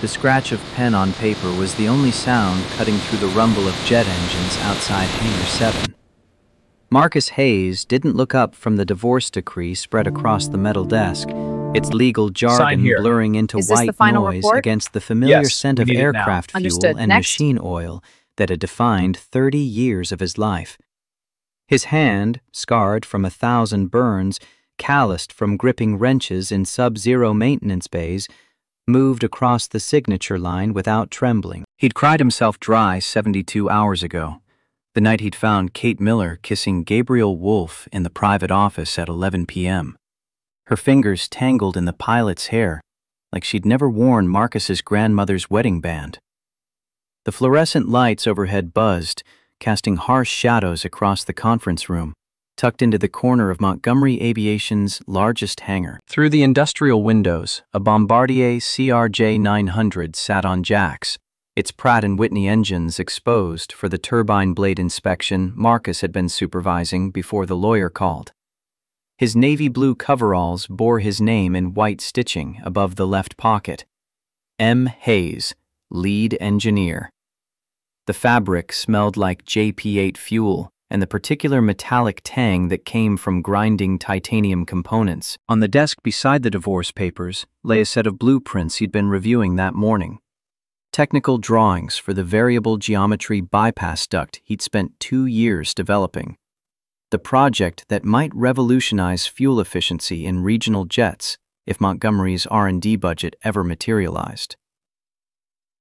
The scratch of pen on paper was the only sound cutting through the rumble of jet engines outside Hangar 7. Marcus Hayes didn't look up from the divorce decree spread across the metal desk, its legal jargon blurring into white noise against the familiar scent of aircraft fuel and machine oil that had defined 30 years of his life. His hand, scarred from 1,000 burns, calloused from gripping wrenches in sub-zero maintenance bays, moved across the signature line without trembling. He'd cried himself dry 72 hours ago, the night he'd found Kate Miller kissing Gabriel Wolfe in the private office at 11 p.m. Her fingers tangled in the pilot's hair, like she'd never worn Marcus's grandmother's wedding band. The fluorescent lights overhead buzzed, casting harsh shadows across the conference room, tucked into the corner of Montgomery Aviation's largest hangar. Through the industrial windows, a Bombardier CRJ-900 sat on jacks, its Pratt & Whitney engines exposed for the turbine blade inspection Marcus had been supervising before the lawyer called. His navy blue coveralls bore his name in white stitching above the left pocket. M. Hayes, lead engineer. The fabric smelled like JP-8 fuel and the particular metallic tang that came from grinding titanium components. On the desk beside the divorce papers lay a set of blueprints he'd been reviewing that morning. Technical drawings for the variable geometry bypass duct he'd spent 2 years developing. The project that might revolutionize fuel efficiency in regional jets if Montgomery's R&D budget ever materialized.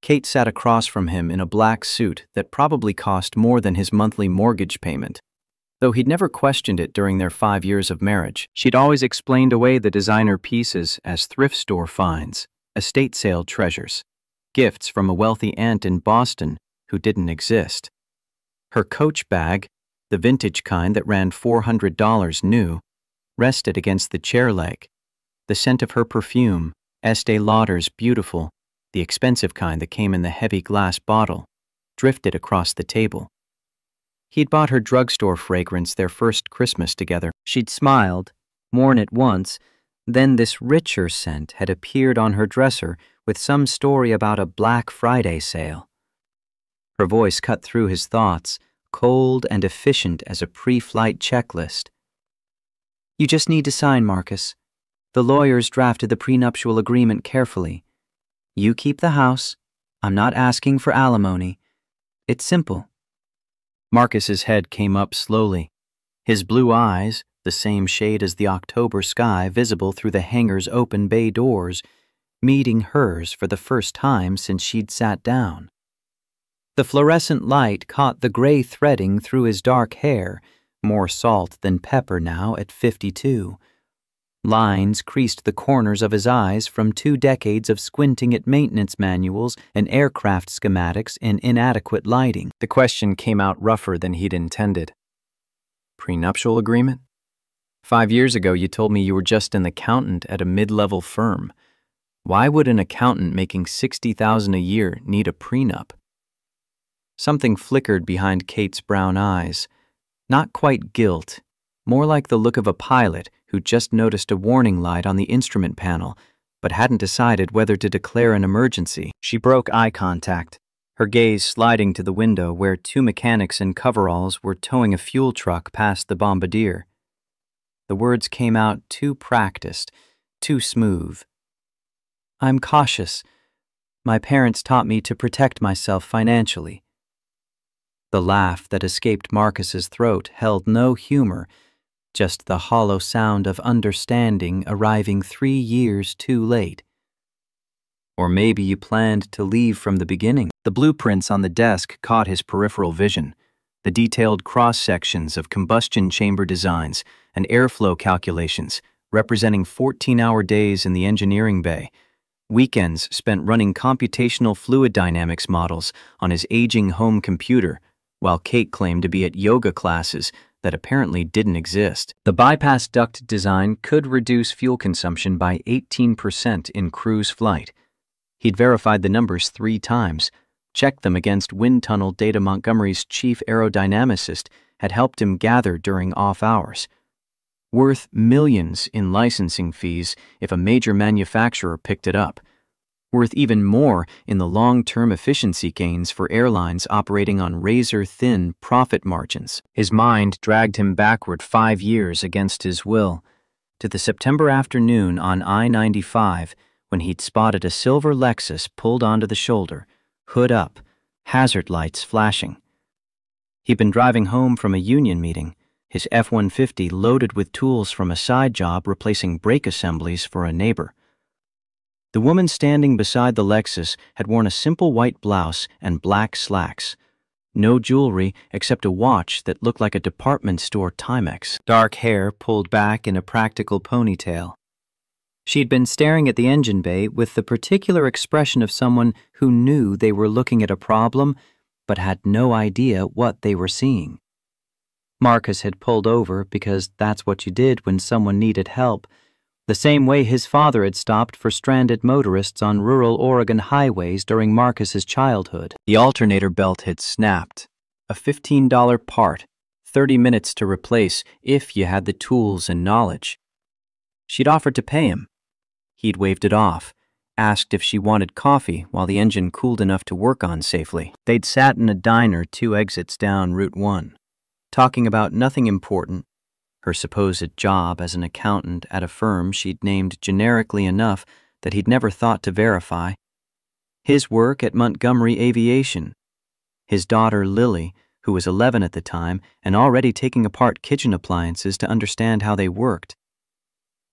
Kate sat across from him in a black suit that probably cost more than his monthly mortgage payment, though he'd never questioned it during their 5 years of marriage. She'd always explained away the designer pieces as thrift store finds, estate sale treasures, gifts from a wealthy aunt in Boston who didn't exist. Her Coach bag, the vintage kind that ran $400 new, rested against the chair leg. The scent of her perfume, Estee Lauder's Beautiful, the expensive kind that came in the heavy glass bottle, drifted across the table. He'd bought her drugstore fragrance their first Christmas together. She'd smiled, worn it once, then this richer scent had appeared on her dresser with some story about a Black Friday sale. Her voice cut through his thoughts, cold and efficient as a pre-flight checklist. "You just need to sign, Marcus. The lawyers drafted the prenuptial agreement carefully. You keep the house. I'm not asking for alimony. It's simple." Marcus's head came up slowly. His blue eyes, the same shade as the October sky visible through the hangar's open bay doors, meeting hers for the first time since she'd sat down. The fluorescent light caught the gray threading through his dark hair, more salt than pepper now at 52. Lines creased the corners of his eyes from 2 decades of squinting at maintenance manuals and aircraft schematics in inadequate lighting. The question came out rougher than he'd intended. "Prenuptial agreement? 5 years ago you told me you were just an accountant at a mid-level firm. Why would an accountant making $60,000 a year need a prenup?" Something flickered behind Kate's brown eyes. Not quite guilt, more like the look of a pilot who just noticed a warning light on the instrument panel, but hadn't decided whether to declare an emergency. She broke eye contact, her gaze sliding to the window where 2 mechanics in coveralls were towing a fuel truck past the Bombardier. The words came out too practiced, too smooth. "I'm cautious. My parents taught me to protect myself financially." The laugh that escaped Marcus's throat held no humor, just the hollow sound of understanding arriving 3 years too late. "Or maybe you planned to leave from the beginning." The blueprints on the desk caught his peripheral vision, the detailed cross-sections of combustion chamber designs and airflow calculations representing 14-hour days in the engineering bay, weekends spent running computational fluid dynamics models on his aging home computer, while Kate claimed to be at yoga classes that apparently didn't exist. The bypass duct design could reduce fuel consumption by 18% in cruise flight. He'd verified the numbers 3 times, checked them against wind tunnel data Montgomery's chief aerodynamicist had helped him gather during off hours. Worth millions in licensing fees if a major manufacturer picked it up. worth even more in the long-term efficiency gains for airlines operating on razor-thin profit margins. His mind dragged him backward 5 years against his will, to the September afternoon on I-95 when he'd spotted a silver Lexus pulled onto the shoulder, hood up, hazard lights flashing. He'd been driving home from a union meeting, his F-150 loaded with tools from a side job replacing brake assemblies for a neighbor. The woman standing beside the Lexus had worn a simple white blouse and black slacks. No jewelry except a watch that looked like a department store Timex. Dark hair pulled back in a practical ponytail. She'd been staring at the engine bay with the particular expression of someone who knew they were looking at a problem but had no idea what they were seeing. Marcus had pulled over because that's what you did when someone needed help, the same way his father had stopped for stranded motorists on rural Oregon highways during Marcus's childhood. The alternator belt had snapped. A $15 part, 30 minutes to replace if you had the tools and knowledge. She'd offered to pay him. He'd waved it off, asked if she wanted coffee while the engine cooled enough to work on safely. They'd sat in a diner 2 exits down Route 1, talking about nothing important, her supposed job as an accountant at a firm she'd named generically enough that he'd never thought to verify, his work at Montgomery Aviation, his daughter Lily, who was 11 at the time and already taking apart kitchen appliances to understand how they worked.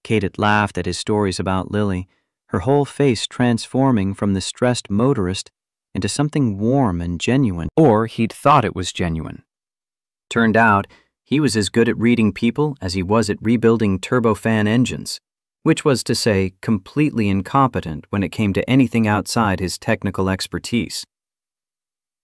Kate had laughed at his stories about Lily, her whole face transforming from the stressed motorist into something warm and genuine, or he'd thought it was genuine. Turned out, he was as good at reading people as he was at rebuilding turbofan engines, which was to say, completely incompetent when it came to anything outside his technical expertise.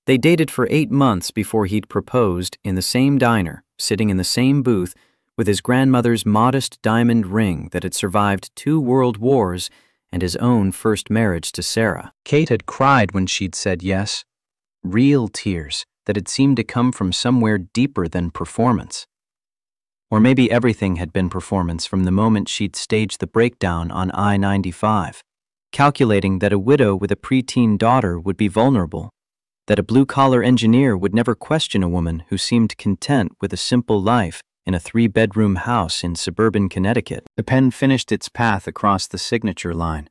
They dated for 8 months before he'd proposed in the same diner, sitting in the same booth, with his grandmother's modest diamond ring that had survived 2 world wars and his own first marriage to Sarah. Kate had cried when she'd said yes, real tears that had seemed to come from somewhere deeper than performance. Or maybe everything had been performance from the moment she'd staged the breakdown on I-95, calculating that a widow with a preteen daughter would be vulnerable, that a blue-collar engineer would never question a woman who seemed content with a simple life in a 3-bedroom house in suburban Connecticut. The pen finished its path across the signature line.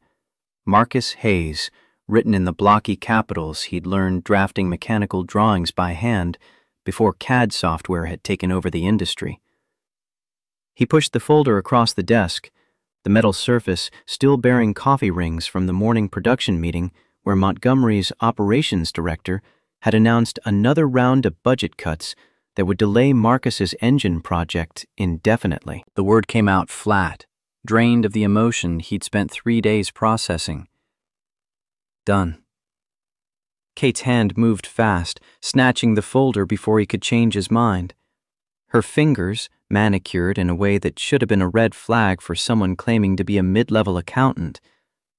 Marcus Hayes, written in the blocky capitals he'd learned drafting mechanical drawings by hand before CAD software had taken over the industry. He pushed the folder across the desk, the metal surface still bearing coffee rings from the morning production meeting where Montgomery's operations director had announced another round of budget cuts that would delay Marcus's engine project indefinitely. The word came out flat, drained of the emotion he'd spent 3 days processing. Done. Kate's hand moved fast, snatching the folder before he could change his mind. Her fingers, manicured in a way that should have been a red flag for someone claiming to be a mid-level accountant,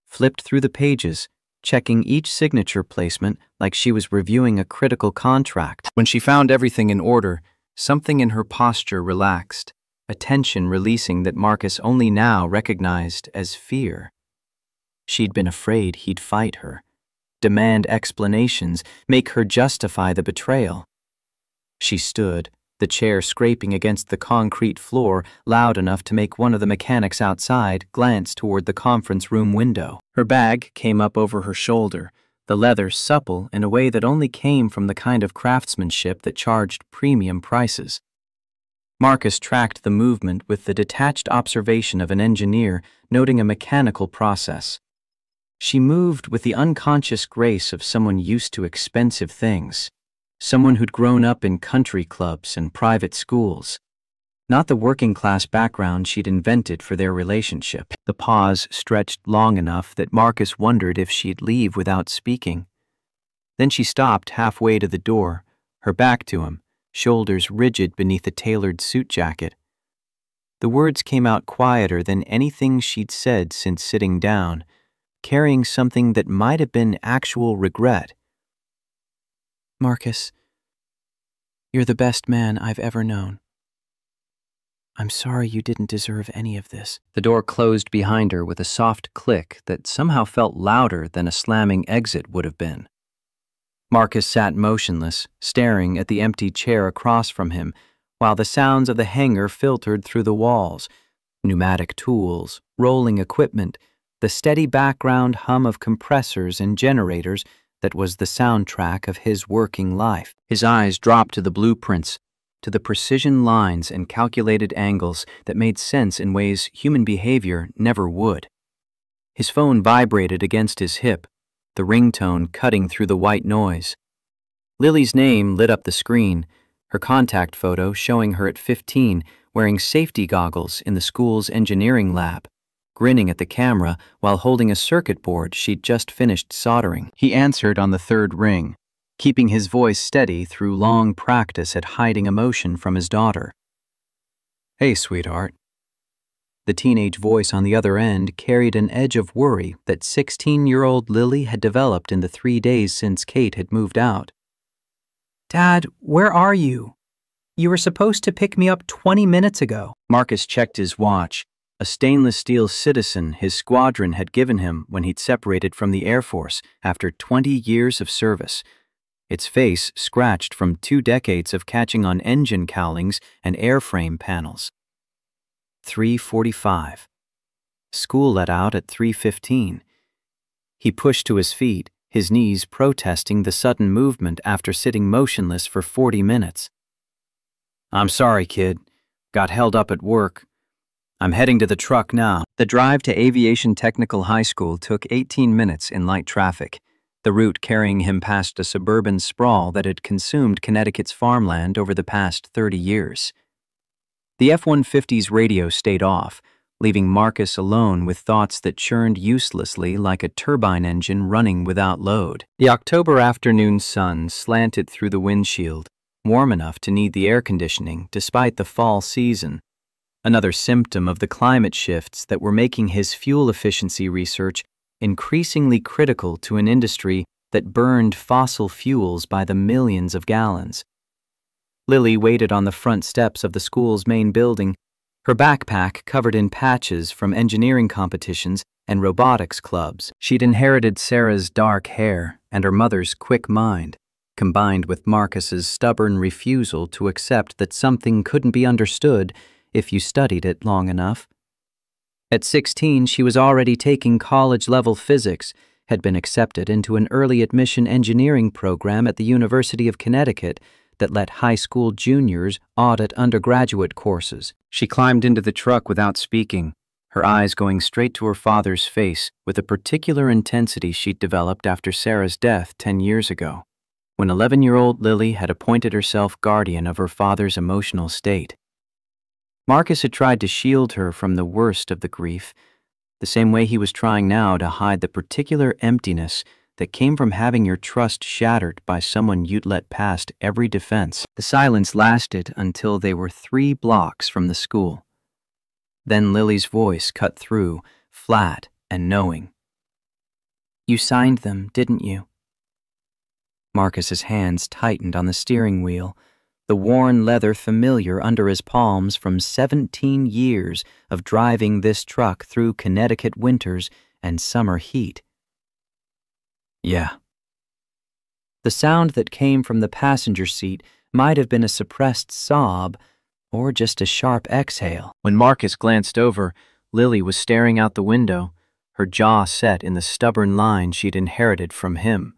flipped through the pages, checking each signature placement like she was reviewing a critical contract. When she found everything in order, something in her posture relaxed, a tension releasing that Marcus only now recognized as fear. She'd been afraid he'd fight her, demand explanations, make her justify the betrayal. She stood, the chair scraping against the concrete floor loud enough to make one of the mechanics outside glance toward the conference room window. Her bag came up over her shoulder, the leather supple in a way that only came from the kind of craftsmanship that charged premium prices. Marcus tracked the movement with the detached observation of an engineer noting a mechanical process. She moved with the unconscious grace of someone used to expensive things, someone who'd grown up in country clubs and private schools, not the working-class background she'd invented for their relationship. The pause stretched long enough that Marcus wondered if she'd leave without speaking. Then she stopped halfway to the door, her back to him, shoulders rigid beneath a tailored suit jacket. The words came out quieter than anything she'd said since sitting down, carrying something that might have been actual regret. Marcus, you're the best man I've ever known. I'm sorry you didn't deserve any of this. The door closed behind her with a soft click that somehow felt louder than a slamming exit would have been. Marcus sat motionless, staring at the empty chair across from him, while the sounds of the hangar filtered through the walls. Pneumatic tools, rolling equipment, the steady background hum of compressors and generators that was the soundtrack of his working life. His eyes dropped to the blueprints, to the precision lines and calculated angles that made sense in ways human behavior never would. His phone vibrated against his hip, the ringtone cutting through the white noise. Lily's name lit up the screen, her contact photo showing her at 15 wearing safety goggles in the school's engineering lab, grinning at the camera while holding a circuit board she'd just finished soldering. He answered on the third ring, keeping his voice steady through long practice at hiding emotion from his daughter. "Hey, sweetheart." The teenage voice on the other end carried an edge of worry that 16-year-old Lily had developed in the 3 days since Kate had moved out. "Dad, where are you? You were supposed to pick me up 20 minutes ago." Marcus checked his watch, a stainless steel Citizen his squadron had given him when he'd separated from the Air Force after 20 years of service, its face scratched from 2 decades of catching on engine cowlings and airframe panels. 3:45. School let out at 3:15. He pushed to his feet, his knees protesting the sudden movement after sitting motionless for 40 minutes. "I'm sorry, kid. Got held up at work. I'm heading to the truck now." The drive to Aviation Technical High School took 18 minutes in light traffic, the route carrying him past a suburban sprawl that had consumed Connecticut's farmland over the past 30 years. The F-150's radio stayed off, leaving Marcus alone with thoughts that churned uselessly like a turbine engine running without load. The October afternoon sun slanted through the windshield, warm enough to need the air conditioning despite the fall season, another symptom of the climate shifts that were making his fuel efficiency research increasingly critical to an industry that burned fossil fuels by the millions of gallons. Lily waited on the front steps of the school's main building, her backpack covered in patches from engineering competitions and robotics clubs. She'd inherited Sarah's dark hair and her mother's quick mind, combined with Marcus's stubborn refusal to accept that something couldn't be understood if you studied it long enough. At 16, she was already taking college-level physics, had been accepted into an early admission engineering program at the University of Connecticut that let high school juniors audit undergraduate courses. She climbed into the truck without speaking, her eyes going straight to her father's face with a particular intensity she'd developed after Sarah's death 10 years ago, when 11-year-old Lily had appointed herself guardian of her father's emotional state. Marcus had tried to shield her from the worst of the grief, the same way he was trying now to hide the particular emptiness that came from having your trust shattered by someone you'd let past every defense. The silence lasted until they were 3 blocks from the school. Then Lily's voice cut through, flat and knowing. "You signed them, didn't you?" Marcus's hands tightened on the steering wheel, the worn leather familiar under his palms from 17 years of driving this truck through Connecticut winters and summer heat. "Yeah." The sound that came from the passenger seat might have been a suppressed sob or just a sharp exhale. When Marcus glanced over, Lily was staring out the window, her jaw set in the stubborn line she'd inherited from him,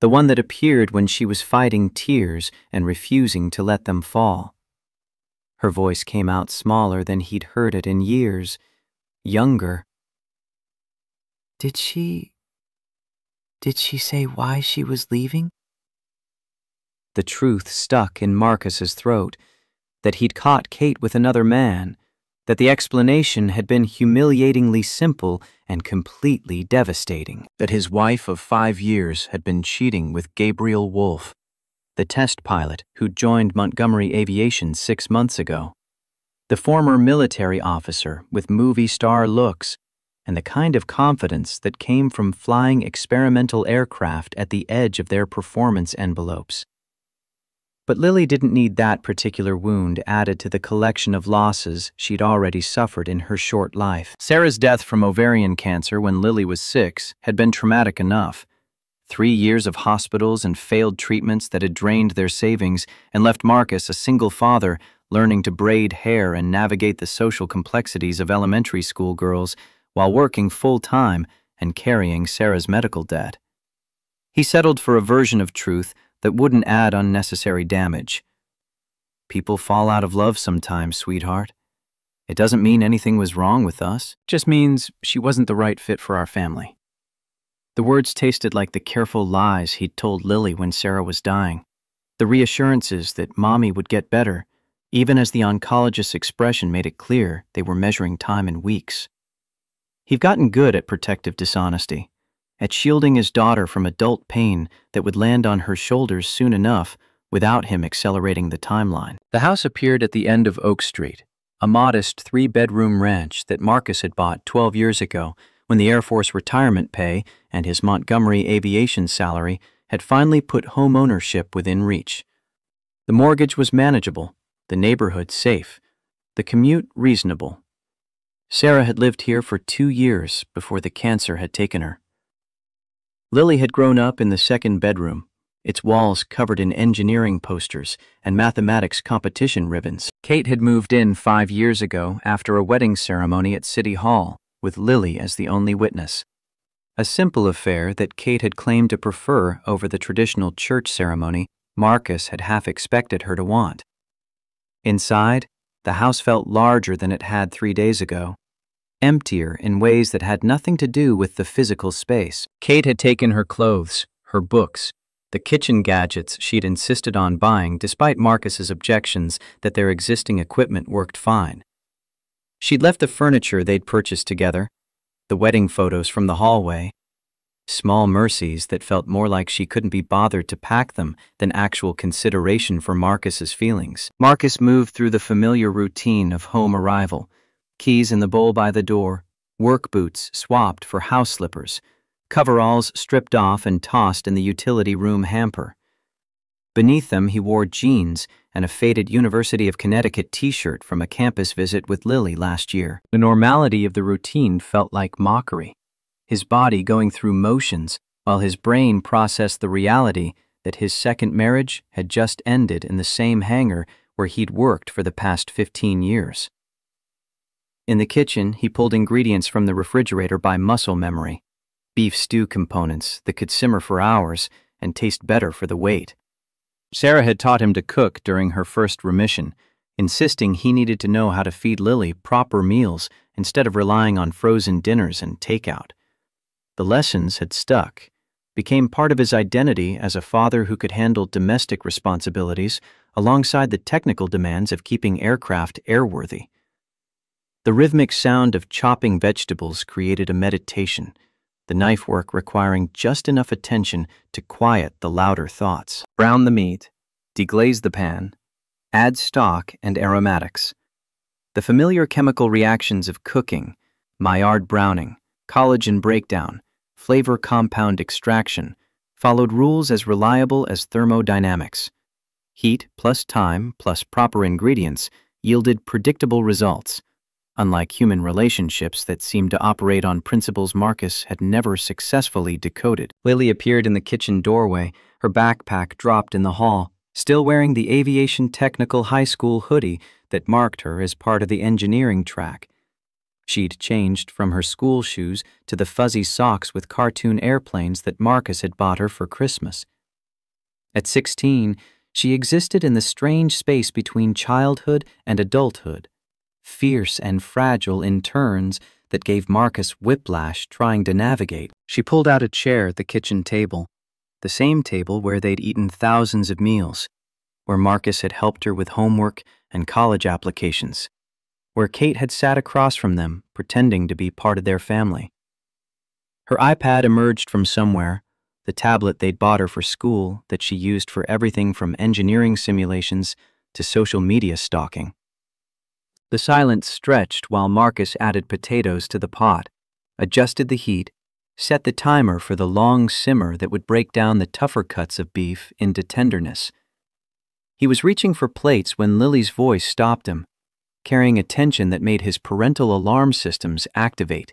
the one that appeared when she was fighting tears and refusing to let them fall. Her voice came out smaller than he'd heard it in years, younger. Did she say why she was leaving?" The truth stuck in Marcus's throat, that he'd caught Kate with another man, that the explanation had been humiliatingly simple and completely devastating, that his wife of 5 years had been cheating with Gabriel Wolfe, the test pilot who'd joined Montgomery Aviation 6 months ago, the former military officer with movie star looks and the kind of confidence that came from flying experimental aircraft at the edge of their performance envelopes. But Lily didn't need that particular wound added to the collection of losses she'd already suffered in her short life. Sarah's death from ovarian cancer when Lily was 6 had been traumatic enough. 3 years of hospitals and failed treatments that had drained their savings and left Marcus, a single father, learning to braid hair and navigate the social complexities of elementary school girls while working full-time and carrying Sarah's medical debt. He settled for a version of truth that wouldn't add unnecessary damage. People fall out of love sometimes, sweetheart. It doesn't mean anything was wrong with us. It just means she wasn't the right fit for our family. The words tasted like the careful lies he'd told Lily when Sarah was dying. The reassurances that Mommy would get better, even as the oncologist's expression made it clear they were measuring time in weeks. He'd gotten good at protective dishonesty, at shielding his daughter from adult pain that would land on her shoulders soon enough without him accelerating the timeline. The house appeared at the end of Oak Street, a modest 3-bedroom ranch that Marcus had bought 12 years ago when the Air Force retirement pay and his Montgomery aviation salary had finally put home ownership within reach. The mortgage was manageable, the neighborhood safe, the commute reasonable. Sarah had lived here for 2 years before the cancer had taken her. Lily had grown up in the second bedroom, its walls covered in engineering posters and mathematics competition ribbons. Kate had moved in 5 years ago after a wedding ceremony at City Hall, with Lily as the only witness. A simple affair that Kate had claimed to prefer over the traditional church ceremony Marcus had half expected her to want. Inside, the house felt larger than it had 3 days ago, emptier in ways that had nothing to do with the physical space. Kate had taken her clothes, her books, the kitchen gadgets she'd insisted on buying despite Marcus's objections that their existing equipment worked fine. She'd left the furniture they'd purchased together, the wedding photos from the hallway, small mercies that felt more like she couldn't be bothered to pack them than actual consideration for Marcus's feelings. Marcus moved through the familiar routine of home arrival, keys in the bowl by the door, work boots swapped for house slippers, coveralls stripped off and tossed in the utility room hamper. Beneath them, he wore jeans and a faded University of Connecticut t-shirt from a campus visit with Lily last year. The normality of the routine felt like mockery, his body going through motions while his brain processed the reality that his second marriage had just ended in the same hangar where he'd worked for the past 15 years. In the kitchen, he pulled ingredients from the refrigerator by muscle memory, beef stew components that could simmer for hours and taste better for the wait. Sarah had taught him to cook during her first remission, insisting he needed to know how to feed Lily proper meals instead of relying on frozen dinners and takeout. The lessons had stuck, became part of his identity as a father who could handle domestic responsibilities alongside the technical demands of keeping aircraft airworthy. The rhythmic sound of chopping vegetables created a meditation, the knife work requiring just enough attention to quiet the louder thoughts. Brown the meat, deglaze the pan, add stock and aromatics. The familiar chemical reactions of cooking, Maillard browning, collagen breakdown, flavor compound extraction, followed rules as reliable as thermodynamics. Heat plus time plus proper ingredients yielded predictable results, unlike human relationships that seemed to operate on principles Marcus had never successfully decoded. Lily appeared in the kitchen doorway, her backpack dropped in the hall, still wearing the aviation technical high school hoodie that marked her as part of the engineering track. She'd changed from her school shoes to the fuzzy socks with cartoon airplanes that Marcus had bought her for Christmas. At 16, she existed in the strange space between childhood and adulthood, fierce and fragile in turns that gave Marcus whiplash trying to navigate. She pulled out a chair at the kitchen table, the same table where they'd eaten thousands of meals, where Marcus had helped her with homework and college applications, where Kate had sat across from them, pretending to be part of their family. Her iPad emerged from somewhere, the tablet they'd bought her for school that she used for everything from engineering simulations to social media stalking. The silence stretched while Marcus added potatoes to the pot, adjusted the heat, set the timer for the long simmer that would break down the tougher cuts of beef into tenderness. He was reaching for plates when Lily's voice stopped him, carrying a tension that made his parental alarm systems activate.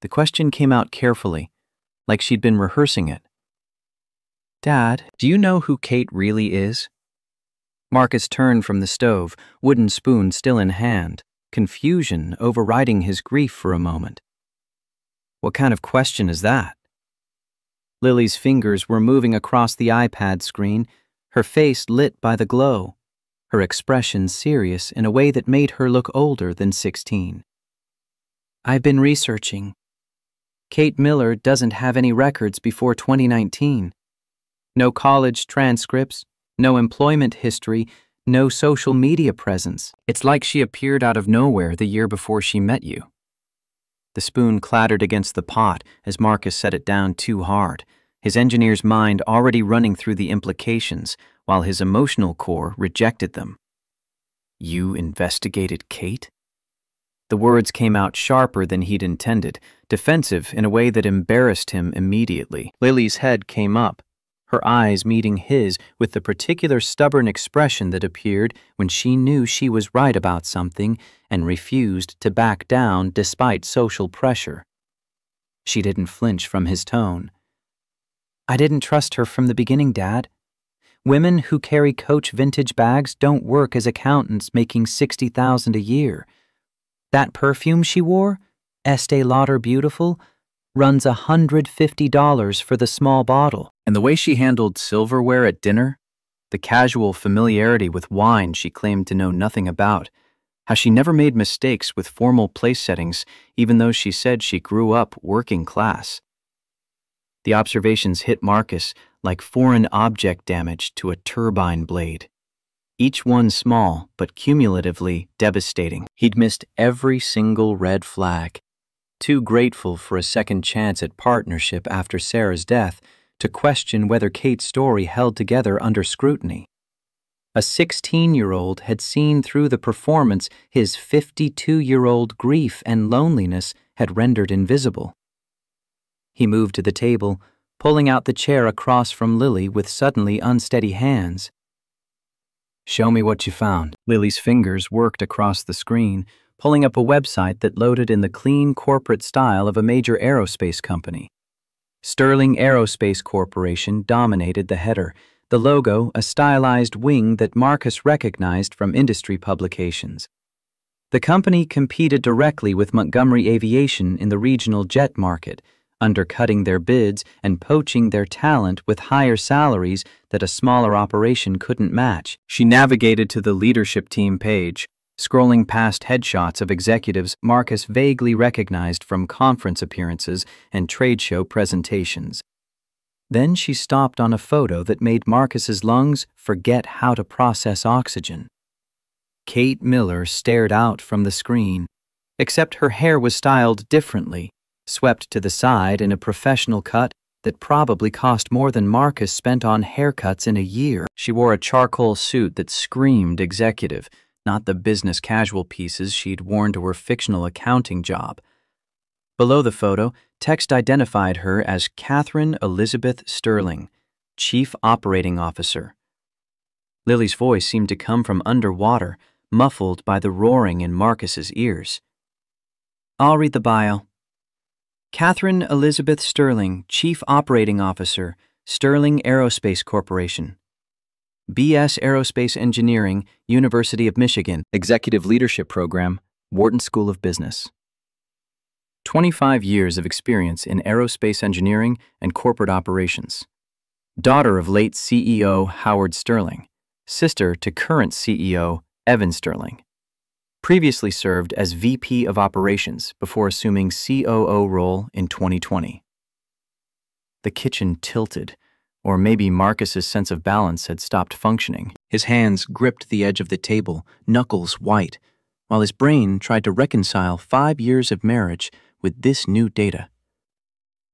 The question came out carefully, like she'd been rehearsing it. "Dad, do you know who Kate really is?" Marcus turned from the stove, wooden spoon still in hand, confusion overriding his grief for a moment. "What kind of question is that?" Lily's fingers were moving across the iPad screen, her face lit by the glow, her expression serious in a way that made her look older than 16. "I've been researching. Kate Miller doesn't have any records before 2019. No college transcripts, no employment history, no social media presence. It's like she appeared out of nowhere the year before she met you." The spoon clattered against the pot as Marcus set it down too hard, his engineer's mind already running through the implications, while his emotional core rejected them. "You investigated Kate?" The words came out sharper than he'd intended, defensive in a way that embarrassed him immediately. Lily's head came up, her eyes meeting his with the particular stubborn expression that appeared when she knew she was right about something and refused to back down despite social pressure. She didn't flinch from his tone. "I didn't trust her from the beginning, Dad. Women who carry Coach vintage bags don't work as accountants making $60,000 a year. That perfume she wore, Estee Lauder Beautiful, runs $150 for the small bottle. And the way she handled silverware at dinner, the casual familiarity with wine she claimed to know nothing about, how she never made mistakes with formal place settings even though she said she grew up working class." The observations hit Marcus like foreign object damage to a turbine blade, each one small but cumulatively devastating. He'd missed every single red flag, too grateful for a second chance at partnership after Sarah's death to question whether Kate's story held together under scrutiny. A 16-year-old had seen through the performance his 52-year-old grief and loneliness had rendered invisible. He moved to the table, pulling out the chair across from Lily with suddenly unsteady hands. "Show me what you found." Lily's fingers worked across the screen, pulling up a website that loaded in the clean corporate style of a major aerospace company. Sterling Aerospace Corporation dominated the header, the logo a stylized wing that Marcus recognized from industry publications. The company competed directly with Montgomery Aviation in the regional jet market, undercutting their bids and poaching their talent with higher salaries that a smaller operation couldn't match. She navigated to the leadership team page, scrolling past headshots of executives Marcus vaguely recognized from conference appearances and trade show presentations. Then she stopped on a photo that made Marcus's lungs forget how to process oxygen. Kate Miller stared out from the screen, except her hair was styled differently, swept to the side in a professional cut that probably cost more than Marcus spent on haircuts in a year. She wore a charcoal suit that screamed executive, not the business casual pieces she'd worn to her fictional accounting job. Below the photo, text identified her as Catherine Elizabeth Sterling, Chief Operating Officer. Lily's voice seemed to come from underwater, muffled by the roaring in Marcus's ears. "I'll read the bio. Catherine Elizabeth Sterling, Chief Operating Officer, Sterling Aerospace Corporation. BS Aerospace Engineering, University of Michigan, Executive Leadership Program, Wharton School of Business. 25 years of experience in aerospace engineering and corporate operations. Daughter of late CEO Howard Sterling, sister to current CEO Evan Sterling. Previously served as VP of Operations before assuming COO role in 2020. The kitchen tilted, or maybe Marcus's sense of balance had stopped functioning. His hands gripped the edge of the table, knuckles white, while his brain tried to reconcile 5 years of marriage with this new data.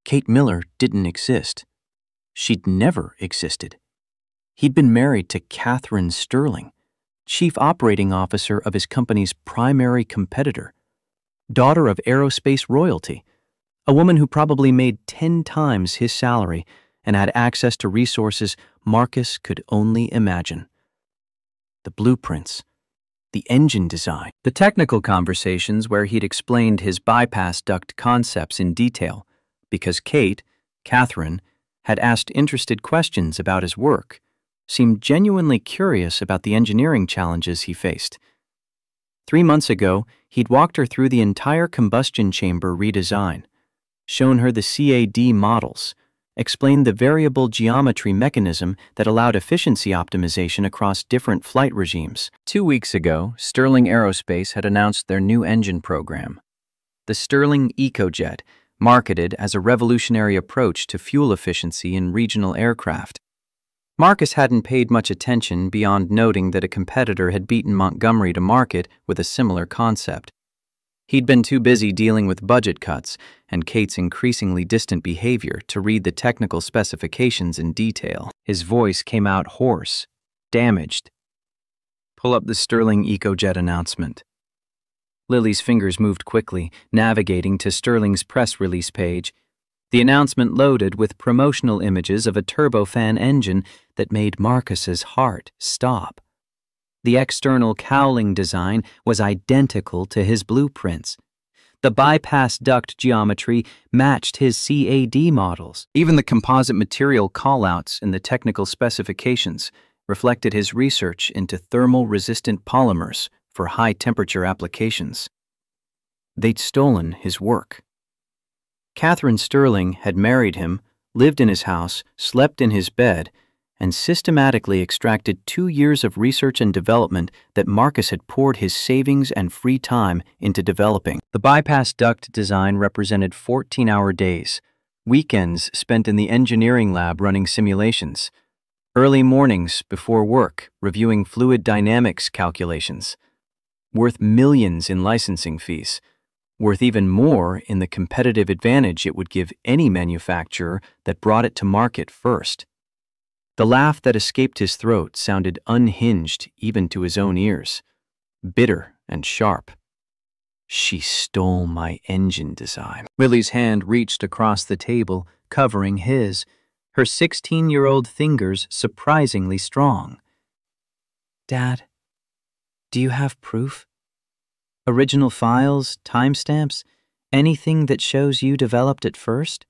Kate Miller didn't exist. She'd never existed. He'd been married to Catherine Sterling, Chief Operating Officer of his company's primary competitor, daughter of aerospace royalty, a woman who probably made 10 times his salary and had access to resources Marcus could only imagine. the blueprints, the engine design. The technical conversations where he'd explained his bypass duct concepts in detail, because Catherine, had asked interested questions about his work, seemed genuinely curious about the engineering challenges he faced. 3 months ago, he'd walked her through the entire combustion chamber redesign, shown her the CAD models, explained the variable geometry mechanism that allowed efficiency optimization across different flight regimes. 2 weeks ago, Sterling Aerospace had announced their new engine program, the Sterling EcoJet, marketed as a revolutionary approach to fuel efficiency in regional aircraft. Marcus hadn't paid much attention beyond noting that a competitor had beaten Montgomery to market with a similar concept. He'd been too busy dealing with budget cuts and Kate's increasingly distant behavior to read the technical specifications in detail. His voice came out hoarse, damaged. "Pull up the Sterling EcoJet announcement." Lily's fingers moved quickly, navigating to Sterling's press release page. The announcement loaded with promotional images of a turbofan engine that made Marcus's heart stop. The external cowling design was identical to his blueprints. The bypass duct geometry matched his CAD models. Even the composite material callouts in the technical specifications reflected his research into thermal-resistant polymers for high-temperature applications. They'd stolen his work. Catherine Sterling had married him, lived in his house, slept in his bed, and systematically extracted 2 years of research and development that Marcus had poured his savings and free time into developing. The bypass duct design represented 14-hour days, weekends spent in the engineering lab running simulations, early mornings before work reviewing fluid dynamics calculations, worth millions in licensing fees, worth even more in the competitive advantage it would give any manufacturer that brought it to market first. The laugh that escaped his throat sounded unhinged even to his own ears, bitter and sharp. "She stole my engine design." Lily's hand reached across the table, covering his, her 16-year-old fingers surprisingly strong. "Dad, do you have proof? Original files, timestamps, anything that shows you developed it first?"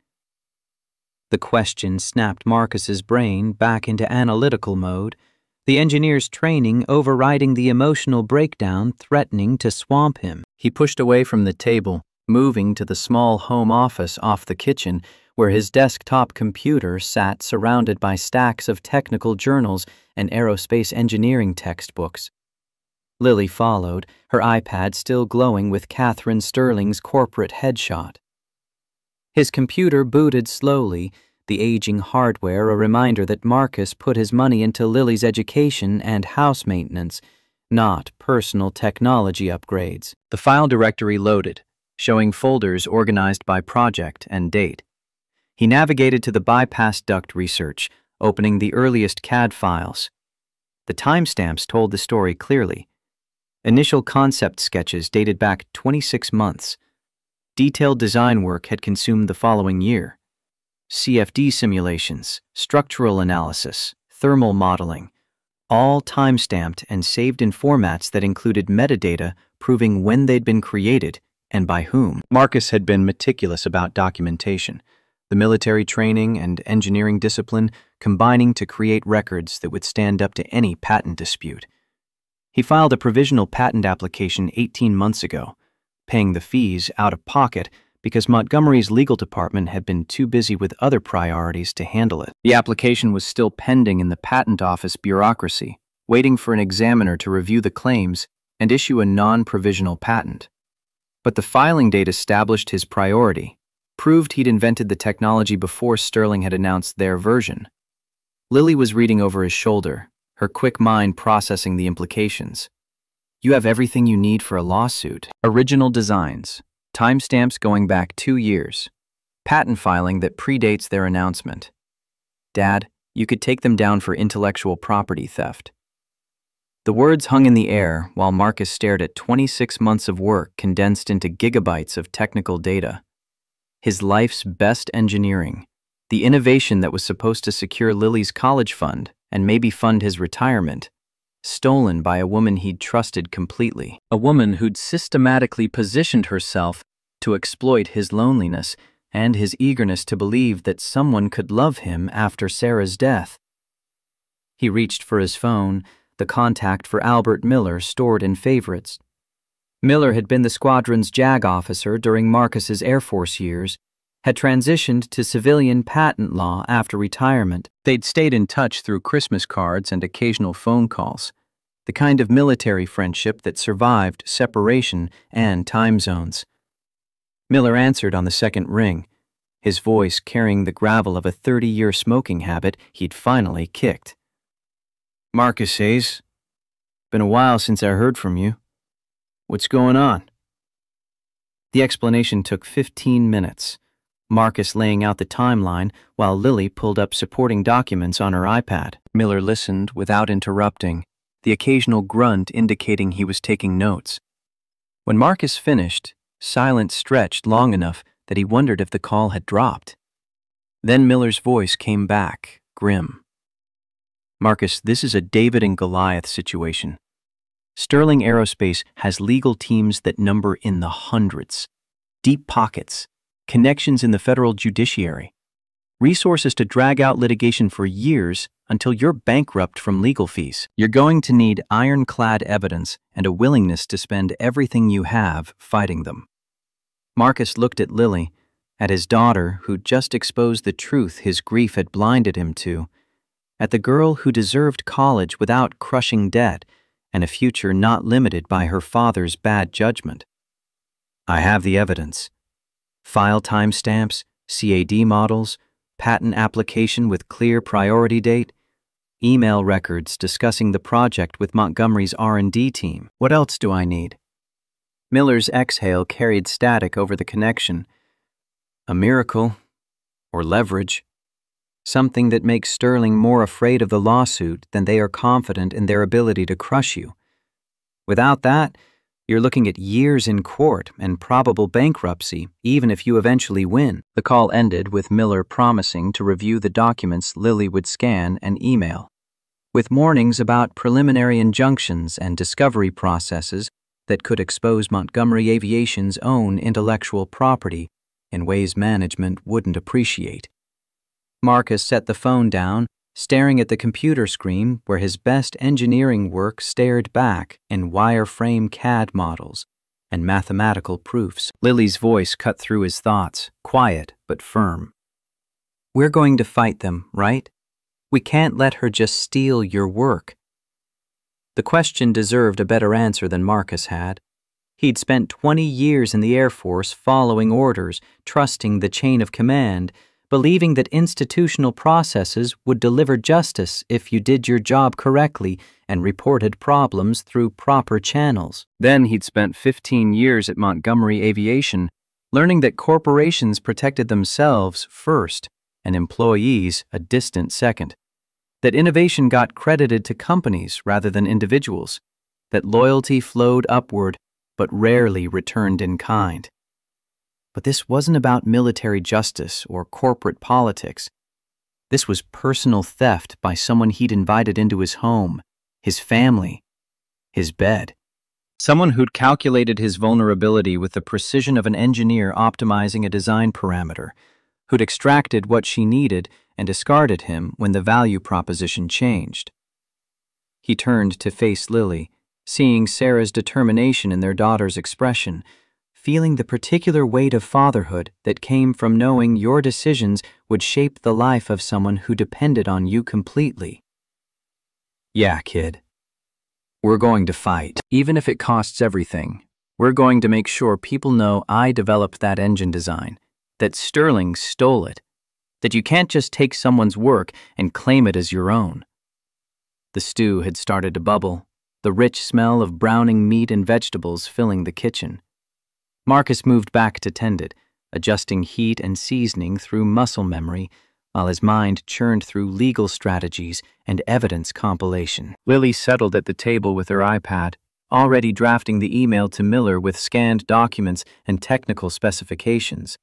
The question snapped Marcus's brain back into analytical mode, the engineer's training overriding the emotional breakdown threatening to swamp him. He pushed away from the table, moving to the small home office off the kitchen, where his desktop computer sat surrounded by stacks of technical journals and aerospace engineering textbooks. Lily followed, her iPad still glowing with Catherine Sterling's corporate headshot. His computer booted slowly, the aging hardware a reminder that Marcus put his money into Lily's education and house maintenance, not personal technology upgrades. The file directory loaded, showing folders organized by project and date. He navigated to the bypass duct research, opening the earliest CAD files. The timestamps told the story clearly. Initial concept sketches dated back 26 months. Detailed design work had consumed the following year. CFD simulations, structural analysis, thermal modeling, all time-stamped and saved in formats that included metadata proving when they'd been created and by whom. Marcus had been meticulous about documentation, the military training and engineering discipline combining to create records that would stand up to any patent dispute. He filed a provisional patent application 18 months ago, paying the fees out of pocket because Montgomery's legal department had been too busy with other priorities to handle it. The application was still pending in the patent office bureaucracy, waiting for an examiner to review the claims and issue a non-provisional patent. But the filing date established his priority, proved he'd invented the technology before Sterling had announced their version. Lily was reading over his shoulder, her quick mind processing the implications. "You have everything you need for a lawsuit. Original designs, timestamps going back 2 years, patent filing that predates their announcement. Dad, you could take them down for intellectual property theft." The words hung in the air while Marcus stared at 26 months of work condensed into gigabytes of technical data. His life's best engineering, the innovation that was supposed to secure Lily's college fund and maybe fund his retirement, stolen by a woman he'd trusted completely. A woman who'd systematically positioned herself to exploit his loneliness and his eagerness to believe that someone could love him after Sarah's death. He reached for his phone, the contact for Albert Miller stored in favorites. Miller had been the squadron's JAG officer during Marcus's Air Force years, had transitioned to civilian patent law after retirement. They'd stayed in touch through Christmas cards and occasional phone calls, the kind of military friendship that survived separation and time zones. Miller answered on the second ring, his voice carrying the gravel of a 30-year smoking habit he'd finally kicked. "Marcus Hayes. Been a while since I heard from you. What's going on?" The explanation took 15 minutes, Marcus laying out the timeline while Lily pulled up supporting documents on her iPad. Miller listened without interrupting, the occasional grunt indicating he was taking notes. When Marcus finished, silence stretched long enough that he wondered if the call had dropped. Then Miller's voice came back, grim. "Marcus, this is a David and Goliath situation. Sterling Aerospace has legal teams that number in the hundreds, deep pockets, connections in the federal judiciary, resources to drag out litigation for years until you're bankrupt from legal fees. You're going to need ironclad evidence and a willingness to spend everything you have fighting them." Marcus looked at Lily, at his daughter who'd just exposed the truth his grief had blinded him to, at the girl who deserved college without crushing debt and a future not limited by her father's bad judgment. "I have the evidence. File timestamps, CAD models, patent application with clear priority date, email records discussing the project with Montgomery's R&D team. What else do I need?" Miller's exhale carried static over the connection. "A miracle, or leverage. Something that makes Sterling more afraid of the lawsuit than they are confident in their ability to crush you. Without that, you're looking at years in court and probable bankruptcy, even if you eventually win." The call ended with Miller promising to review the documents Lily would scan and email, with warnings about preliminary injunctions and discovery processes that could expose Montgomery Aviation's own intellectual property in ways management wouldn't appreciate. Marcus set the phone down, staring at the computer screen where his best engineering work stared back in wireframe CAD models and mathematical proofs. Lily's voice cut through his thoughts, quiet but firm. "We're going to fight them, right? We can't let her just steal your work." The question deserved a better answer than Marcus had. He'd spent 20 years in the Air Force following orders, trusting the chain of command, believing that institutional processes would deliver justice if you did your job correctly and reported problems through proper channels. Then he'd spent 15 years at Montgomery Aviation, learning that corporations protected themselves first and employees a distant second, that innovation got credited to companies rather than individuals, that loyalty flowed upward but rarely returned in kind. But this wasn't about military justice or corporate politics. This was personal theft by someone he'd invited into his home, his family, his bed. Someone who'd calculated his vulnerability with the precision of an engineer optimizing a design parameter, who'd extracted what she needed and discarded him when the value proposition changed. He turned to face Lily, seeing Sarah's determination in their daughter's expression, feeling the particular weight of fatherhood that came from knowing your decisions would shape the life of someone who depended on you completely. "Yeah, kid. We're going to fight. Even if it costs everything, we're going to make sure people know I developed that engine design, that Sterling stole it, that you can't just take someone's work and claim it as your own." The stew had started to bubble, the rich smell of browning meat and vegetables filling the kitchen. Marcus moved back to tend it, adjusting heat and seasoning through muscle memory, while his mind churned through legal strategies and evidence compilation. Lily settled at the table with her iPad, already drafting the email to Miller with scanned documents and technical specifications.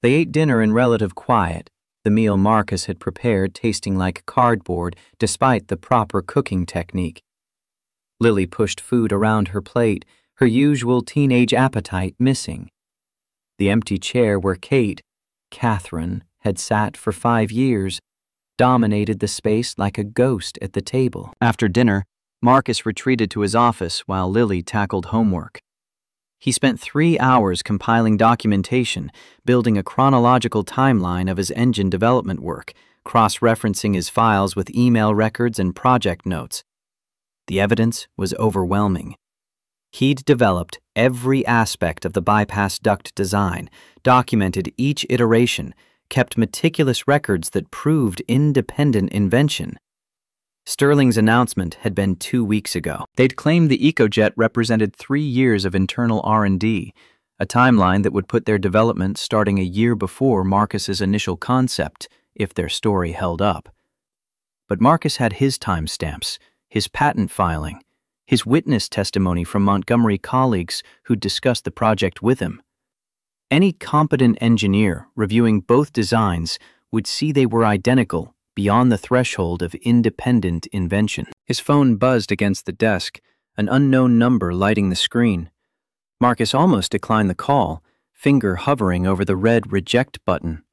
They ate dinner in relative quiet, the meal Marcus had prepared tasting like cardboard despite the proper cooking technique. Lily pushed food around her plate, her usual teenage appetite missing. The empty chair where Catherine, had sat for 5 years, dominated the space like a ghost at the table. After dinner, Marcus retreated to his office while Lily tackled homework. He spent 3 hours compiling documentation, building a chronological timeline of his engine development work, cross-referencing his files with email records and project notes. The evidence was overwhelming. He'd developed every aspect of the bypass duct design, documented each iteration, kept meticulous records that proved independent invention. Sterling's announcement had been 2 weeks ago. They'd claimed the EcoJet represented 3 years of internal R&D, a timeline that would put their development starting a year before Marcus's initial concept, if their story held up. But Marcus had his timestamps, his patent filing, his witness testimony from Montgomery colleagues who'd discussed the project with him. Any competent engineer reviewing both designs would see they were identical, beyond the threshold of independent invention. His phone buzzed against the desk, an unknown number lighting the screen. Marcus almost declined the call, finger hovering over the red reject button.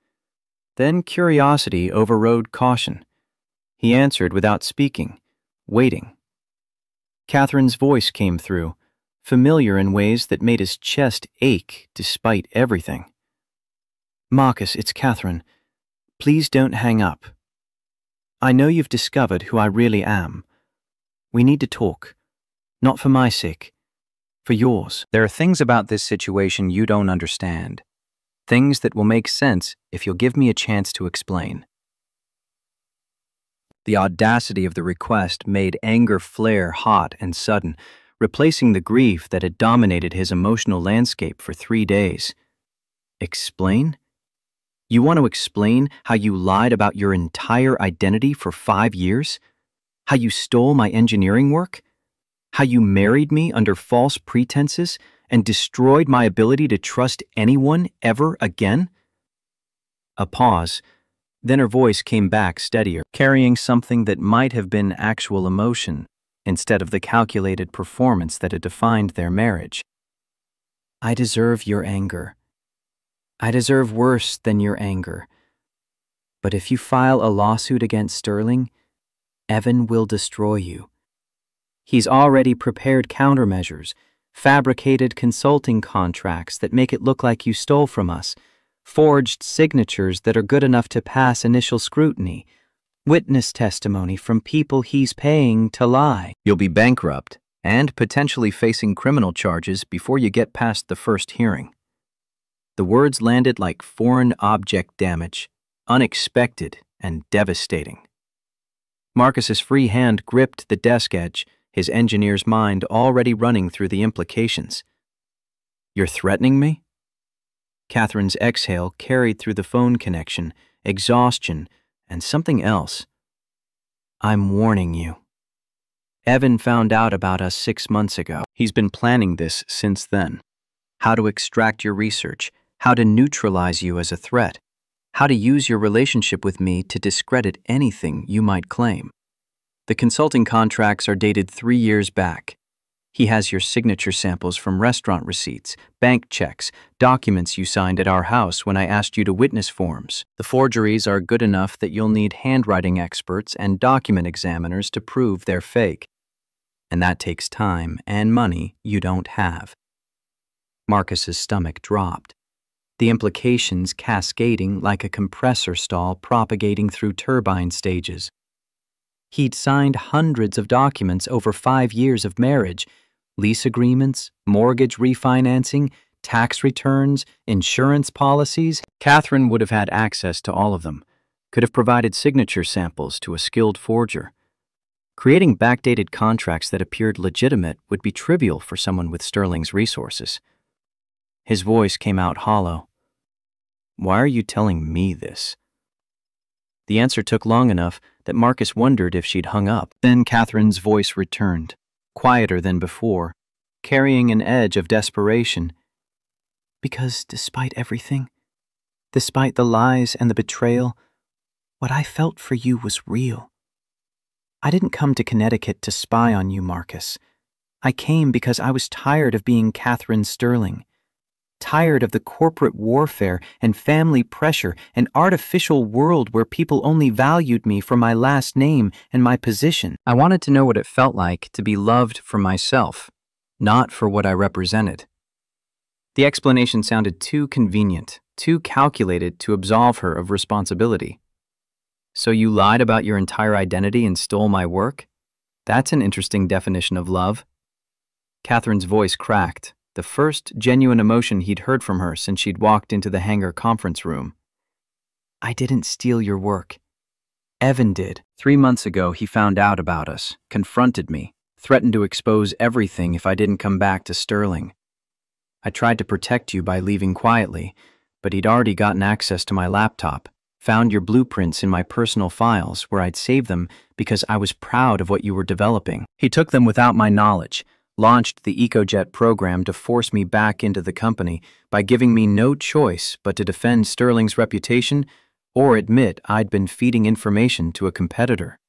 Then curiosity overrode caution. He answered without speaking, waiting. Catherine's voice came through, familiar in ways that made his chest ache despite everything. "Marcus, it's Catherine. Please don't hang up. I know you've discovered who I really am. We need to talk. Not for my sake. For yours." "There are things about this situation you don't understand. Things that will make sense if you'll give me a chance to explain." The audacity of the request made anger flare hot and sudden, replacing the grief that had dominated his emotional landscape for 3 days. Explain? You want to explain how you lied about your entire identity for 5 years? How you stole my engineering work? How you married me under false pretenses and destroyed my ability to trust anyone ever again? A pause, then her voice came back steadier, carrying something that might have been actual emotion instead of the calculated performance that had defined their marriage. "I deserve your anger. I deserve worse than your anger. But if you file a lawsuit against Sterling, Evan will destroy you. He's already prepared countermeasures, fabricated consulting contracts that make it look like you stole from us, forged signatures that are good enough to pass initial scrutiny, witness testimony from people he's paying to lie. You'll be bankrupt and potentially facing criminal charges before you get past the first hearing." The words landed like foreign object damage, unexpected and devastating. Marcus's free hand gripped the desk edge, his engineer's mind already running through the implications. "You're threatening me?" Catherine's exhale carried through the phone connection, exhaustion, and something else. "I'm warning you. Evan found out about us 6 months ago. He's been planning this since then. How to extract your research, how to neutralize you as a threat, how to use your relationship with me to discredit anything you might claim. The consulting contracts are dated 3 years back. He has your signature samples from restaurant receipts, bank checks, documents you signed at our house when I asked you to witness forms. The forgeries are good enough that you'll need handwriting experts and document examiners to prove they're fake. And that takes time and money you don't have." Marcus's stomach dropped, the implications cascading like a compressor stall propagating through turbine stages. He'd signed hundreds of documents over 5 years of marriage, lease agreements, mortgage refinancing, tax returns, insurance policies. Catherine would have had access to all of them, could have provided signature samples to a skilled forger. Creating backdated contracts that appeared legitimate would be trivial for someone with Sterling's resources. His voice came out hollow. "Why are you telling me this?" The answer took long enough that Marcus wondered if she'd hung up. Then Catherine's voice returned, quieter than before, carrying an edge of desperation. "Because despite everything, despite the lies and the betrayal, what I felt for you was real. I didn't come to Connecticut to spy on you, Marcus. I came because I was tired of being Catherine Sterling. Tired of the corporate warfare and family pressure and artificial world where people only valued me for my last name and my position. I wanted to know what it felt like to be loved for myself, not for what I represented. The explanation sounded too convenient, too calculated to absolve her of responsibility. So you lied about your entire identity and stole my work? That's an interesting definition of love. Catherine's voice cracked, the first genuine emotion he'd heard from her since she'd walked into the hangar conference room. I didn't steal your work. Evan did. 3 months ago, he found out about us, confronted me, threatened to expose everything if I didn't come back to Sterling. I tried to protect you by leaving quietly, but he'd already gotten access to my laptop, found your blueprints in my personal files where I'd saved them because I was proud of what you were developing. He took them without my knowledge, launched the EcoJet program to force me back into the company by giving me no choice but to defend Sterling's reputation or admit I'd been feeding information to a competitor.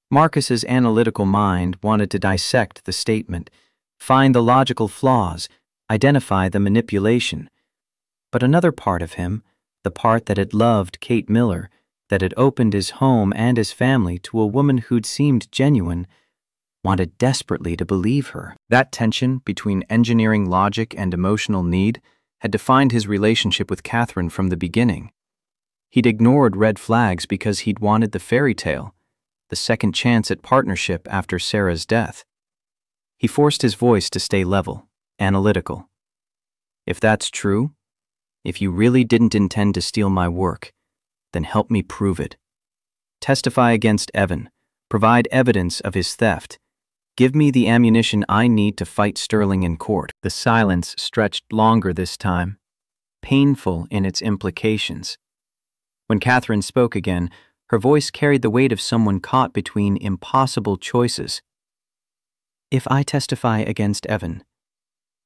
Marcus's analytical mind wanted to dissect the statement, find the logical flaws, identify the manipulation. But another part of him, the part that had loved Kate Miller, that had opened his home and his family to a woman who'd seemed genuine, wanted desperately to believe her. That tension between engineering logic and emotional need had defined his relationship with Catherine from the beginning. He'd ignored red flags because he'd wanted the fairy tale, the second chance at partnership after Sarah's death. He forced his voice to stay level, analytical. If that's true, if you really didn't intend to steal my work, then help me prove it. Testify against Evan, provide evidence of his theft. Give me the ammunition I need to fight Sterling in court. The silence stretched longer this time, painful in its implications. When Catherine spoke again, her voice carried the weight of someone caught between impossible choices. If I testify against Evan,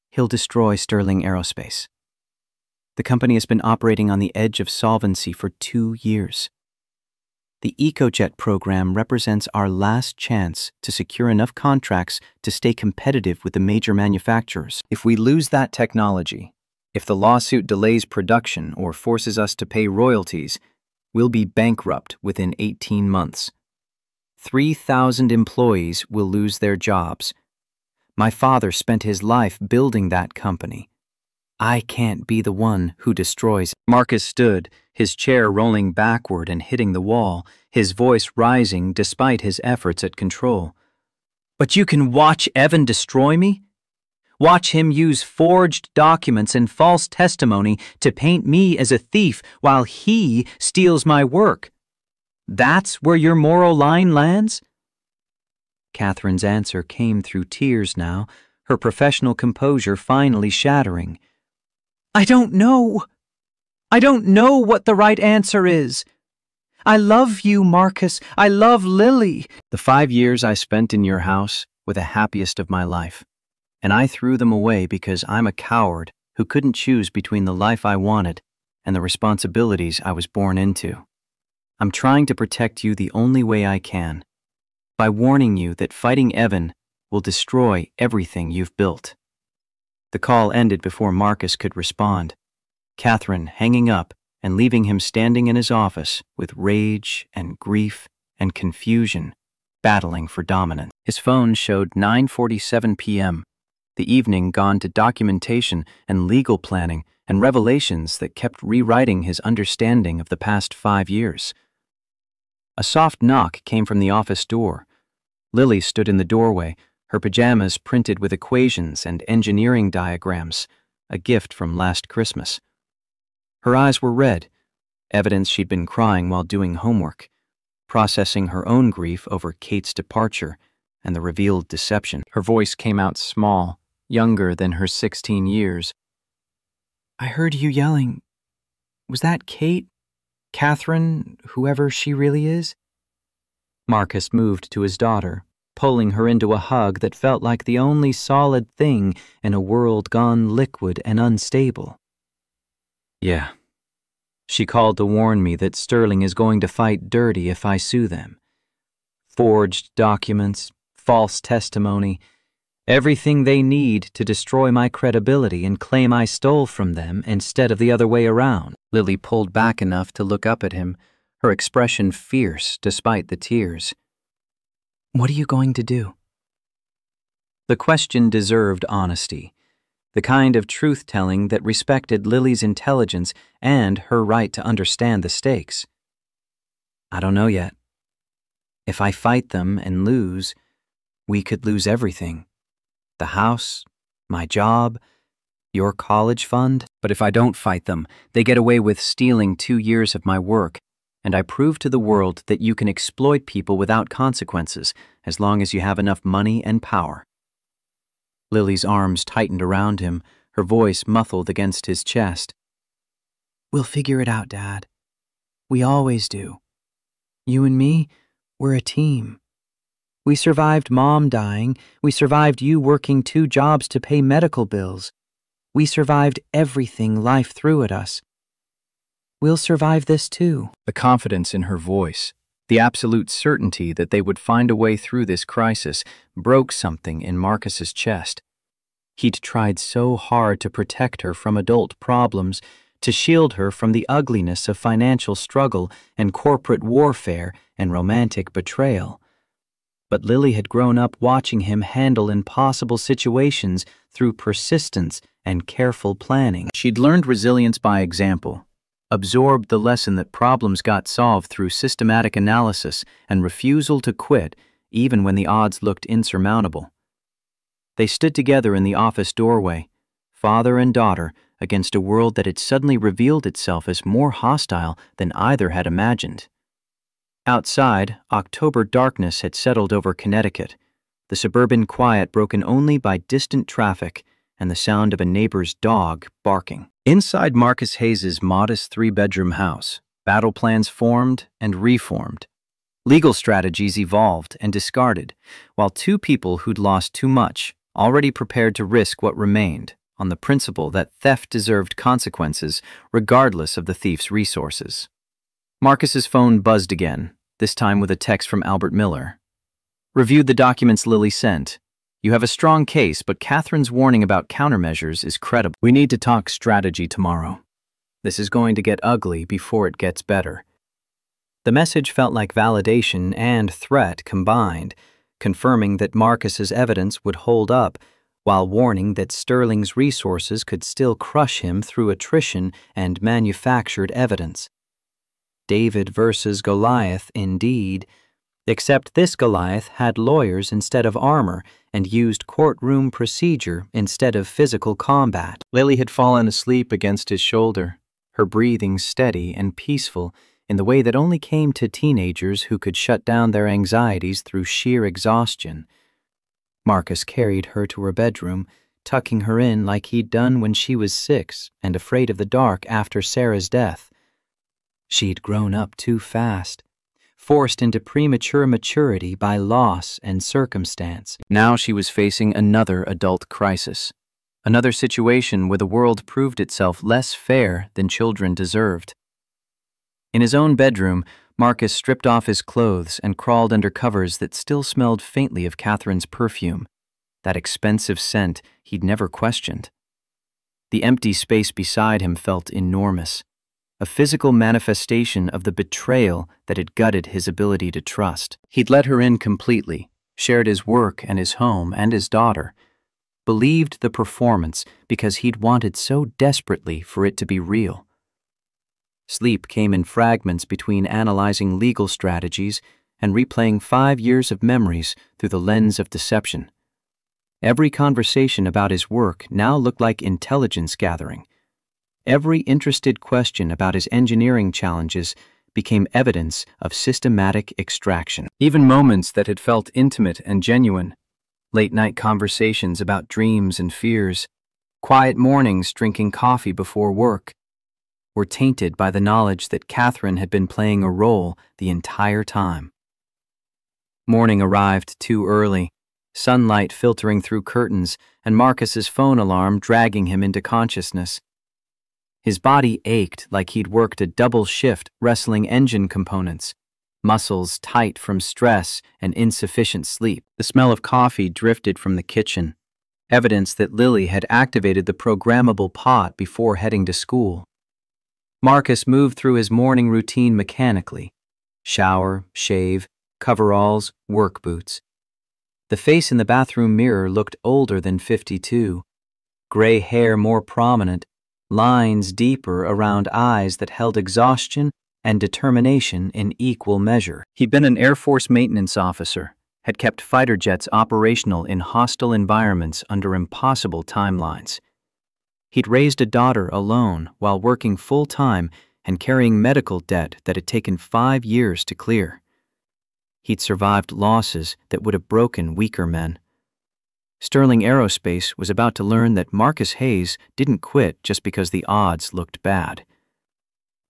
he'll destroy Sterling Aerospace. The company has been operating on the edge of solvency for 2 years. The EcoJet program represents our last chance to secure enough contracts to stay competitive with the major manufacturers. If we lose that technology, if the lawsuit delays production or forces us to pay royalties, we'll be bankrupt within 18 months. 3,000 employees will lose their jobs. My father spent his life building that company. I can't be the one who destroys. Marcus stood, his chair rolling backward and hitting the wall, his voice rising despite his efforts at control. But you can watch Evan destroy me? Watch him use forged documents and false testimony to paint me as a thief while he steals my work. That's where your moral line lands? Catherine's answer came through tears now, her professional composure finally shattering. I don't know. I don't know what the right answer is. I love you, Marcus. I love Lily. The 5 years I spent in your house were the happiest of my life, and I threw them away because I'm a coward who couldn't choose between the life I wanted and the responsibilities I was born into. I'm trying to protect you the only way I can, by warning you that fighting Evan will destroy everything you've built. The call ended before Marcus could respond, Catherine hanging up and leaving him standing in his office with rage and grief and confusion, battling for dominance. His phone showed 9:47 p.m., the evening gone to documentation and legal planning and revelations that kept rewriting his understanding of the past 5 years. A soft knock came from the office door. Lily stood in the doorway, her pajamas printed with equations and engineering diagrams, a gift from last Christmas. Her eyes were red, evidence she'd been crying while doing homework, processing her own grief over Kate's departure and the revealed deception. Her voice came out small, younger than her 16 years. I heard you yelling. Was that Kate? Catherine, whoever she really is? Marcus moved to his daughter, pulling her into a hug that felt like the only solid thing in a world gone liquid and unstable. Yeah. She called to warn me that Sterling is going to fight dirty if I sue them. Forged documents, false testimony, Everything they need to destroy my credibility and claim I stole from them instead of the other way around. Lily pulled back enough to look up at him, her expression fierce despite the tears. What are you going to do? The question deserved honesty, the kind of truth-telling that respected Lily's intelligence and her right to understand the stakes. I don't know yet. If I fight them and lose, we could lose everything. The house, my job, your college fund. But if I don't fight them, they get away with stealing 2 years of my work, and I prove to the world that you can exploit people without consequences as long as you have enough money and power. Lily's arms tightened around him, her voice muffled against his chest. We'll figure it out, Dad. We always do. You and me, we're a team. We survived Mom dying. We survived you working 2 jobs to pay medical bills. We survived everything life threw at us. We'll survive this too. The confidence in her voice, the absolute certainty that they would find a way through this crisis, broke something in Marcus's chest. He'd tried so hard to protect her from adult problems, to shield her from the ugliness of financial struggle and corporate warfare and romantic betrayal. But Lily had grown up watching him handle impossible situations through persistence and careful planning. She'd learned resilience by example, absorbed the lesson that problems got solved through systematic analysis and refusal to quit even when the odds looked insurmountable. They stood together in the office doorway, father and daughter, against a world that had suddenly revealed itself as more hostile than either had imagined. Outside, October darkness had settled over Connecticut, the suburban quiet broken only by distant traffic and the sound of a neighbor's dog barking. Inside Marcus Hayes's modest 3-bedroom house, battle plans formed and reformed. Legal strategies evolved and discarded, while 2 people who'd lost too much already prepared to risk what remained on the principle that theft deserved consequences regardless of the thief's resources. Marcus's phone buzzed again, this time with a text from Albert Miller. Reviewed the documents Lily sent. You have a strong case, but Catherine's warning about countermeasures is credible. We need to talk strategy tomorrow. This is going to get ugly before it gets better. The message felt like validation and threat combined, confirming that Marcus's evidence would hold up, while warning that Sterling's resources could still crush him through attrition and manufactured evidence. David versus Goliath, indeed, except this Goliath had lawyers instead of armor and used courtroom procedure instead of physical combat. Lily had fallen asleep against his shoulder, her breathing steady and peaceful in the way that only came to teenagers who could shut down their anxieties through sheer exhaustion. Marcus carried her to her bedroom, tucking her in like he'd done when she was 6 and afraid of the dark after Sarah's death. She'd grown up too fast, forced into premature maturity by loss and circumstance. Now she was facing another adult crisis, another situation where the world proved itself less fair than children deserved. In his own bedroom, Marcus stripped off his clothes and crawled under covers that still smelled faintly of Catherine's perfume, that expensive scent he'd never questioned. The empty space beside him felt enormous, a physical manifestation of the betrayal that had gutted his ability to trust. He'd let her in completely, shared his work and his home and his daughter, believed the performance because he'd wanted so desperately for it to be real. Sleep came in fragments between analyzing legal strategies and replaying 5 years of memories through the lens of deception. Every conversation about his work now looked like intelligence gathering. Every interested question about his engineering challenges became evidence of systematic extraction. Even moments that had felt intimate and genuine, late-night conversations about dreams and fears, quiet mornings drinking coffee before work, were tainted by the knowledge that Catherine had been playing a role the entire time. Morning arrived too early, sunlight filtering through curtains and Marcus's phone alarm dragging him into consciousness. His body ached like he'd worked a double shift wrestling engine components, muscles tight from stress and insufficient sleep. The smell of coffee drifted from the kitchen, evidence that Lily had activated the programmable pot before heading to school. Marcus moved through his morning routine mechanically. Shower, shave, coveralls, work boots. The face in the bathroom mirror looked older than 52. Gray hair more prominent, lines deeper around eyes that held exhaustion and determination in equal measure. He'd been an Air Force maintenance officer, had kept fighter jets operational in hostile environments under impossible timelines. He'd raised a daughter alone while working full-time and carrying medical debt that had taken 5 years to clear. He'd survived losses that would have broken weaker men. Sterling Aerospace was about to learn that Marcus Hayes didn't quit just because the odds looked bad.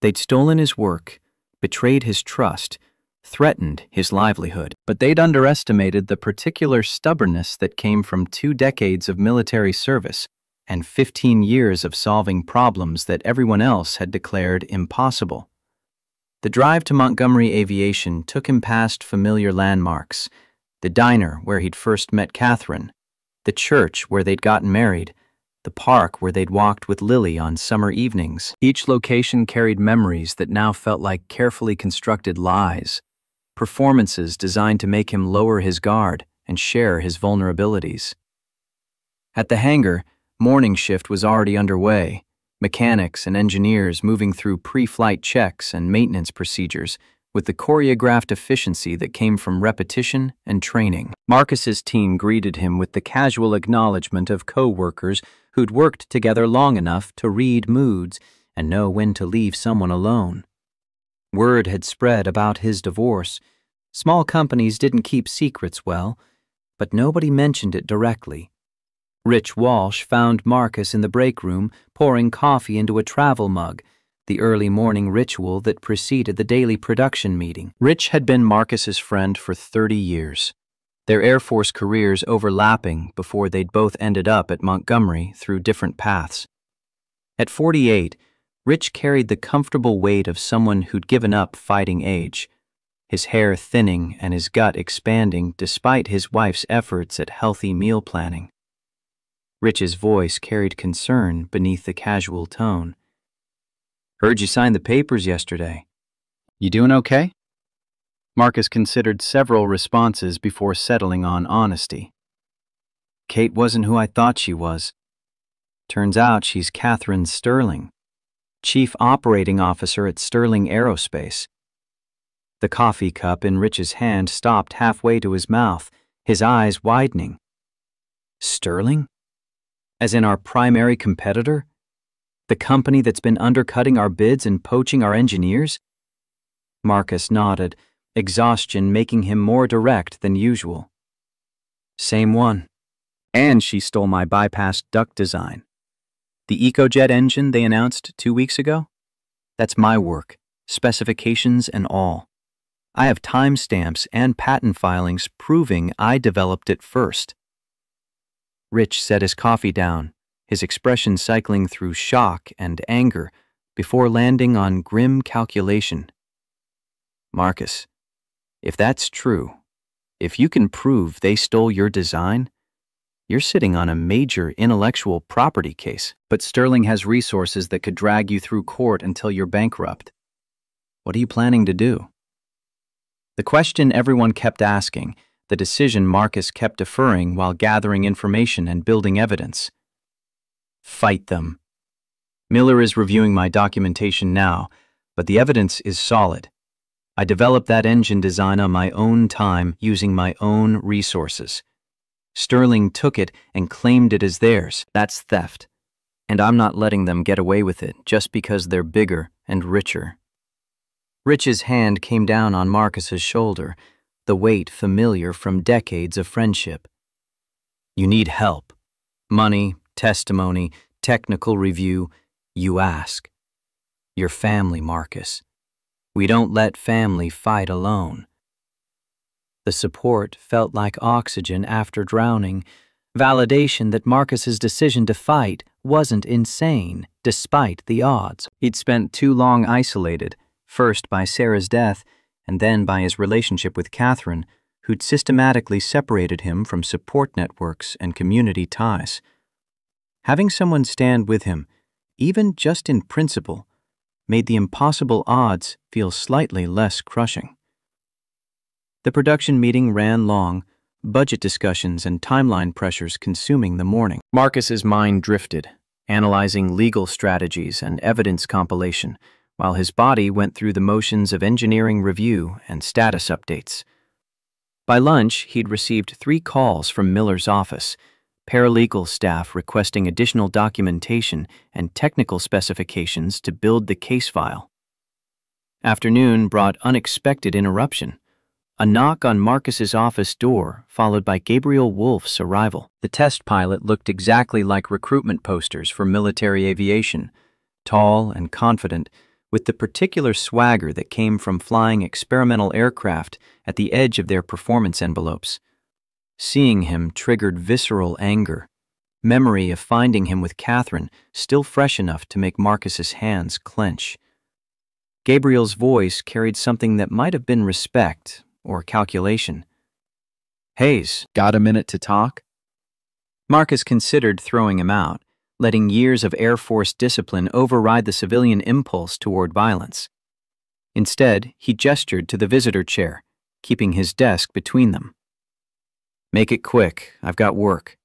They'd stolen his work, betrayed his trust, threatened his livelihood, but they'd underestimated the particular stubbornness that came from 2 decades of military service and 15 years of solving problems that everyone else had declared impossible. The drive to Montgomery Aviation took him past familiar landmarks, the diner where he'd first met Catherine, the church where they'd gotten married, the park where they'd walked with Lily on summer evenings. Each location carried memories that now felt like carefully constructed lies, performances designed to make him lower his guard and share his vulnerabilities. At the hangar, morning shift was already underway, mechanics and engineers moving through pre-flight checks and maintenance procedures with the choreographed efficiency that came from repetition and training. Marcus's team greeted him with the casual acknowledgement of co-workers who'd worked together long enough to read moods and know when to leave someone alone. Word had spread about his divorce. Small companies didn't keep secrets well, but nobody mentioned it directly. Rich Walsh found Marcus in the break room pouring coffee into a travel mug, the early morning ritual that preceded the daily production meeting. Rich had been Marcus's friend for 30 years, their Air Force careers overlapping before they'd both ended up at Montgomery through different paths. At 48, Rich carried the comfortable weight of someone who'd given up fighting age, his hair thinning and his gut expanding despite his wife's efforts at healthy meal planning. Rich's voice carried concern beneath the casual tone. "Heard you signed the papers yesterday. You doing okay?" Marcus considered several responses before settling on honesty. "Kate wasn't who I thought she was. Turns out she's Catherine Sterling, Chief Operating Officer at Sterling Aerospace." The coffee cup in Rich's hand stopped halfway to his mouth, his eyes widening. "Sterling? As in our primary competitor? The company that's been undercutting our bids and poaching our engineers?" Marcus nodded, exhaustion making him more direct than usual. "Same one. And she stole my bypassed duct design. The EcoJet engine they announced 2 weeks ago? That's my work, specifications and all. I have timestamps and patent filings proving I developed it first." Rich set his coffee down, his expression cycling through shock and anger before landing on grim calculation. "Marcus, if that's true, if you can prove they stole your design, you're sitting on a major intellectual property case. But Sterling has resources that could drag you through court until you're bankrupt. What are you planning to do?" The question everyone kept asking, the decision Marcus kept deferring while gathering information and building evidence. "Fight them. Miller is reviewing my documentation now, but the evidence is solid. I developed that engine design on my own time using my own resources. Sterling took it and claimed it as theirs. That's theft. And I'm not letting them get away with it just because they're bigger and richer." Rich's hand came down on Marcus's shoulder, the weight familiar from decades of friendship. "You need help. Money, testimony, technical review. You ask. Your family, Marcus. We don't let family fight alone." The support felt like oxygen after drowning, validation that Marcus's decision to fight wasn't insane, despite the odds. He'd spent too long isolated, first by Sarah's death, and then by his relationship with Catherine, who'd systematically separated him from support networks and community ties. Having someone stand with him, even just in principle, made the impossible odds feel slightly less crushing. The production meeting ran long, budget discussions and timeline pressures consuming the morning. Marcus's mind drifted, analyzing legal strategies and evidence compilation, while his body went through the motions of engineering review and status updates. By lunch, he'd received 3 calls from Miller's office, paralegal staff requesting additional documentation and technical specifications to build the case file. Afternoon brought unexpected interruption. A knock on Marcus's office door, followed by Gabriel Wolf's arrival. The test pilot looked exactly like recruitment posters for military aviation, tall and confident, with the particular swagger that came from flying experimental aircraft at the edge of their performance envelopes. Seeing him triggered visceral anger, memory of finding him with Catherine still fresh enough to make Marcus's hands clench. Gabriel's voice carried something that might have been respect or calculation. "Hayes, got a minute to talk?" Marcus considered throwing him out, letting years of Air Force discipline override the civilian impulse toward violence. Instead, he gestured to the visitor chair, keeping his desk between them. "Make it quick, I've got work."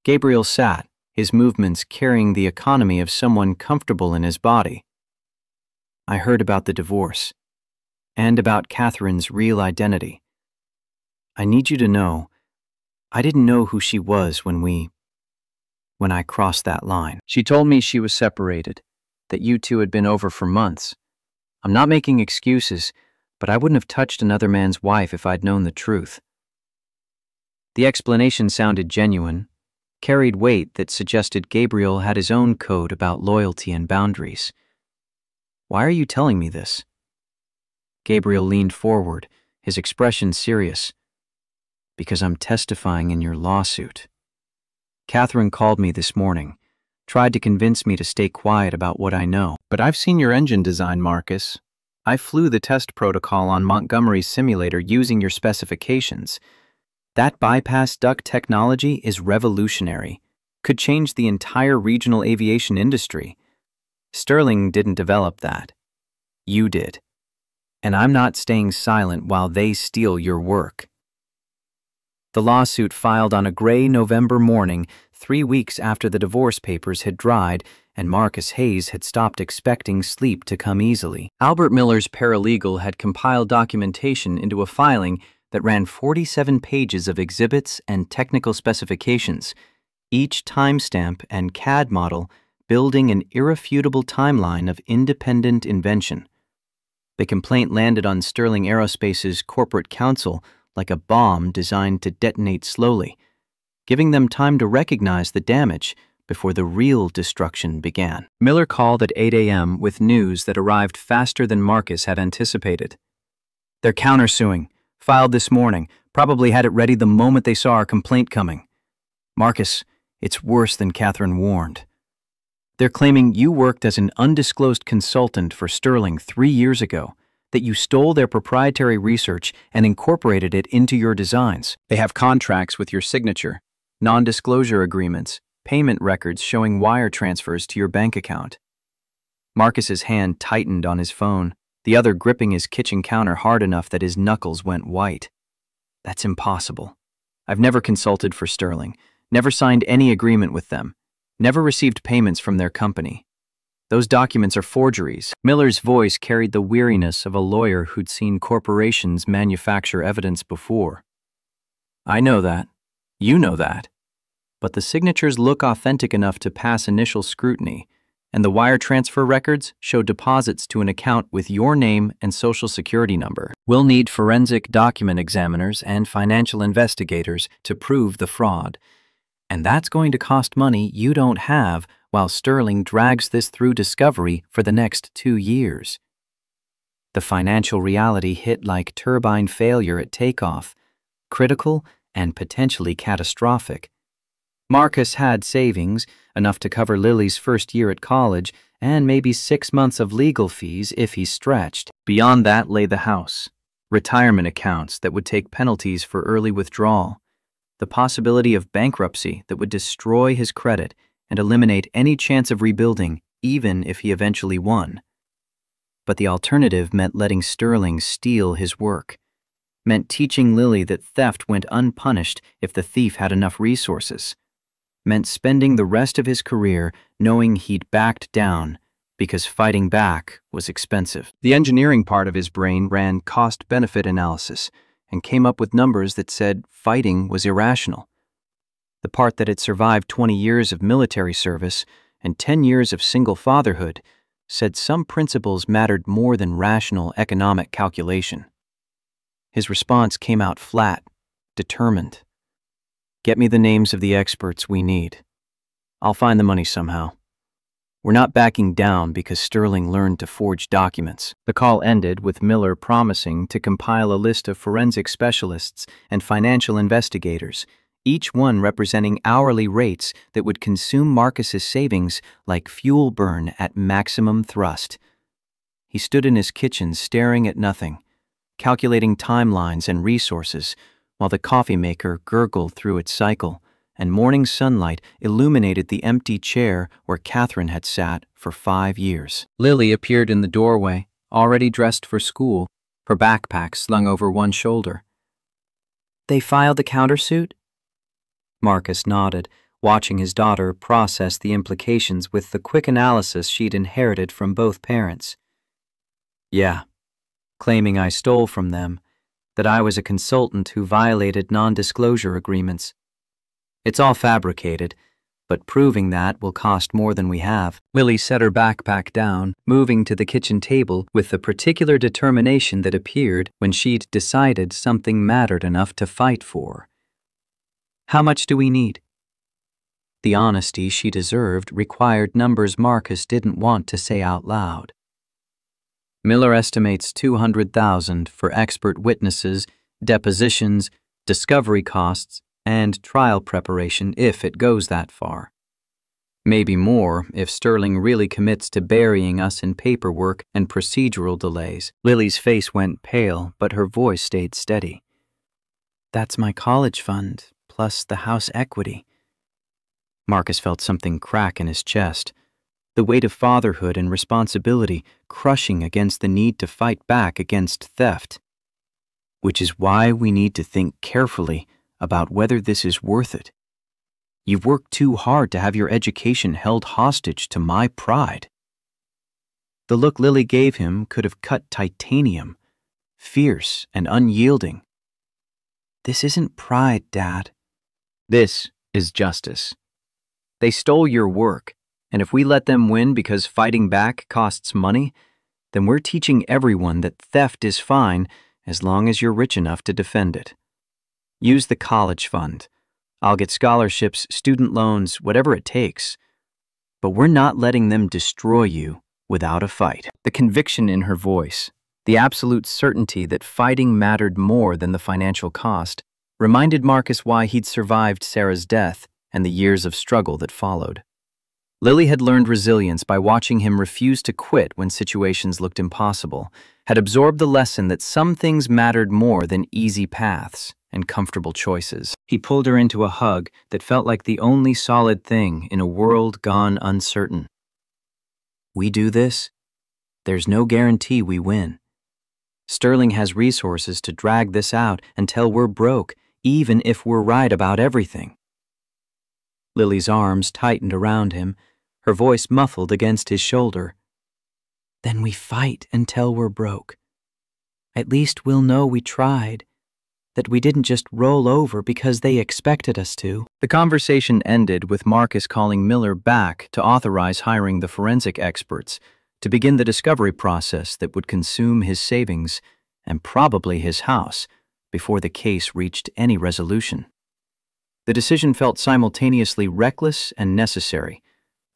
Gabriel sat, his movements carrying the economy of someone comfortable in his body. "I heard about the divorce, and about Catherine's real identity. I need you to know, I didn't know who she was when I crossed that line. She told me she was separated, that you two had been over for months. I'm not making excuses, but I wouldn't have touched another man's wife if I'd known the truth." The explanation sounded genuine, carried weight that suggested Gabriel had his own code about loyalty and boundaries. "Why are you telling me this?" Gabriel leaned forward, his expression serious. "Because I'm testifying in your lawsuit. Catherine called me this morning, tried to convince me to stay quiet about what I know. But I've seen your engine design, Marcus. I flew the test protocol on Montgomery's simulator using your specifications. That bypass duct technology is revolutionary, could change the entire regional aviation industry. Sterling didn't develop that. You did. And I'm not staying silent while they steal your work." The lawsuit filed on a gray November morning, 3 weeks after the divorce papers had dried and Marcus Hayes had stopped expecting sleep to come easily. Albert Miller's paralegal had compiled documentation into a filing that ran 47 pages of exhibits and technical specifications, each timestamp and CAD model building an irrefutable timeline of independent invention. The complaint landed on Sterling Aerospace's corporate counsel like a bomb designed to detonate slowly, giving them time to recognize the damage before the real destruction began. Miller called at 8 a.m. with news that arrived faster than Marcus had anticipated. "They're countersuing. Filed this morning. Probably had it ready the moment they saw our complaint coming. Marcus, it's worse than Catherine warned. They're claiming you worked as an undisclosed consultant for Sterling 3 years ago, that you stole their proprietary research and incorporated it into your designs. They have contracts with your signature, non-disclosure agreements, payment records showing wire transfers to your bank account." Marcus's hand tightened on his phone, the other gripping his kitchen counter hard enough that his knuckles went white. "That's impossible. I've never consulted for Sterling, never signed any agreement with them, never received payments from their company. Those documents are forgeries." Miller's voice carried the weariness of a lawyer who'd seen corporations manufacture evidence before. "I know that. You know that. But the signatures look authentic enough to pass initial scrutiny, and the wire transfer records show deposits to an account with your name and social security number. We'll need forensic document examiners and financial investigators to prove the fraud. And that's going to cost money you don't have while Sterling drags this through discovery for the next 2 years. The financial reality hit like turbine failure at takeoff, critical and potentially catastrophic. Marcus had savings, enough to cover Lily's first year at college and maybe 6 months of legal fees if he stretched. Beyond that lay the house, retirement accounts that would take penalties for early withdrawal, the possibility of bankruptcy that would destroy his credit and eliminate any chance of rebuilding, even if he eventually won. But the alternative meant letting Sterling steal his work, meant teaching Lily that theft went unpunished if the thief had enough resources, meant spending the rest of his career knowing he'd backed down because fighting back was expensive. The engineering part of his brain ran cost-benefit analysis and came up with numbers that said fighting was irrational. The part that had survived 20 years of military service and 10 years of single fatherhood said some principles mattered more than rational economic calculation. His response came out flat, determined. Get me the names of the experts we need. I'll find the money somehow. We're not backing down because Sterling learned to forge documents. The call ended with Miller promising to compile a list of forensic specialists and financial investigators, each one representing hourly rates that would consume Marcus's savings like fuel burn at maximum thrust. He stood in his kitchen staring at nothing, calculating timelines and resources, while the coffee maker gurgled through its cycle, and morning sunlight illuminated the empty chair where Catherine had sat for 5 years. Lily appeared in the doorway, already dressed for school, her backpack slung over one shoulder. They filed the countersuit? Marcus nodded, watching his daughter process the implications with the quick analysis she'd inherited from both parents. Yeah, claiming I stole from them, that I was a consultant who violated non-disclosure agreements. It's all fabricated, but proving that will cost more than we have. Lily set her backpack down, moving to the kitchen table with the particular determination that appeared when she'd decided something mattered enough to fight for. How much do we need? The honesty she deserved required numbers Marcus didn't want to say out loud. Miller estimates $200,000 for expert witnesses, depositions, discovery costs, and trial preparation if it goes that far. Maybe more if Sterling really commits to burying us in paperwork and procedural delays. Lily's face went pale, but her voice stayed steady. That's my college fund, plus the house equity. Marcus felt something crack in his chest, the weight of fatherhood and responsibility crushing against the need to fight back against theft. Which is why we need to think carefully about whether this is worth it. You've worked too hard to have your education held hostage to my pride. The look Lily gave him could have cut titanium, fierce and unyielding. This isn't pride, Dad. This is justice. They stole your work, and if we let them win because fighting back costs money, then we're teaching everyone that theft is fine as long as you're rich enough to defend it. Use the college fund. I'll get scholarships, student loans, whatever it takes. But we're not letting them destroy you without a fight. The conviction in her voice, the absolute certainty that fighting mattered more than the financial cost, reminded Marcus why he'd survived Sarah's death and the years of struggle that followed. Lily had learned resilience by watching him refuse to quit when situations looked impossible, had absorbed the lesson that some things mattered more than easy paths and comfortable choices. He pulled her into a hug that felt like the only solid thing in a world gone uncertain. We do this, there's no guarantee we win. Sterling has resources to drag this out until we're broke, even if we're right about everything. Lily's arms tightened around him, her voice muffled against his shoulder. Then we fight until we're broke. At least we'll know we tried, that we didn't just roll over because they expected us to. The conversation ended with Marcus calling Miller back to authorize hiring the forensic experts to begin the discovery process that would consume his savings and probably his house before the case reached any resolution. The decision felt simultaneously reckless and necessary,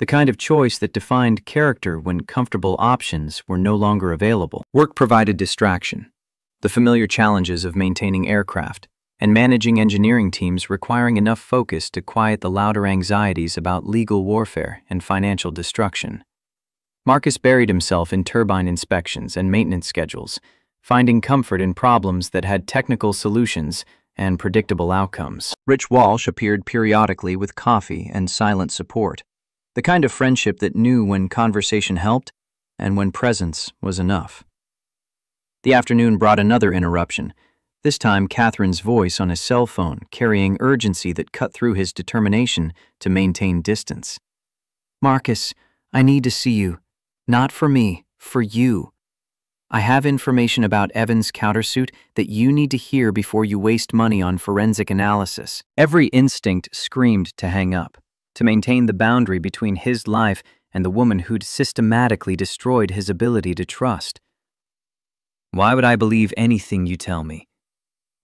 the kind of choice that defined character when comfortable options were no longer available. Work provided distraction, the familiar challenges of maintaining aircraft, and managing engineering teams requiring enough focus to quiet the louder anxieties about legal warfare and financial destruction. Marcus buried himself in turbine inspections and maintenance schedules, finding comfort in problems that had technical solutions and predictable outcomes. Rich Walsh appeared periodically with coffee and silent support, the kind of friendship that knew when conversation helped and when presence was enough. The afternoon brought another interruption, this time Catherine's voice on his cell phone carrying urgency that cut through his determination to maintain distance. "Marcus, I need to see you. Not for me, for you. I have information about Evan's countersuit that you need to hear before you waste money on forensic analysis." Every instinct screamed to hang up, to maintain the boundary between his life and the woman who'd systematically destroyed his ability to trust. "Why would I believe anything you tell me?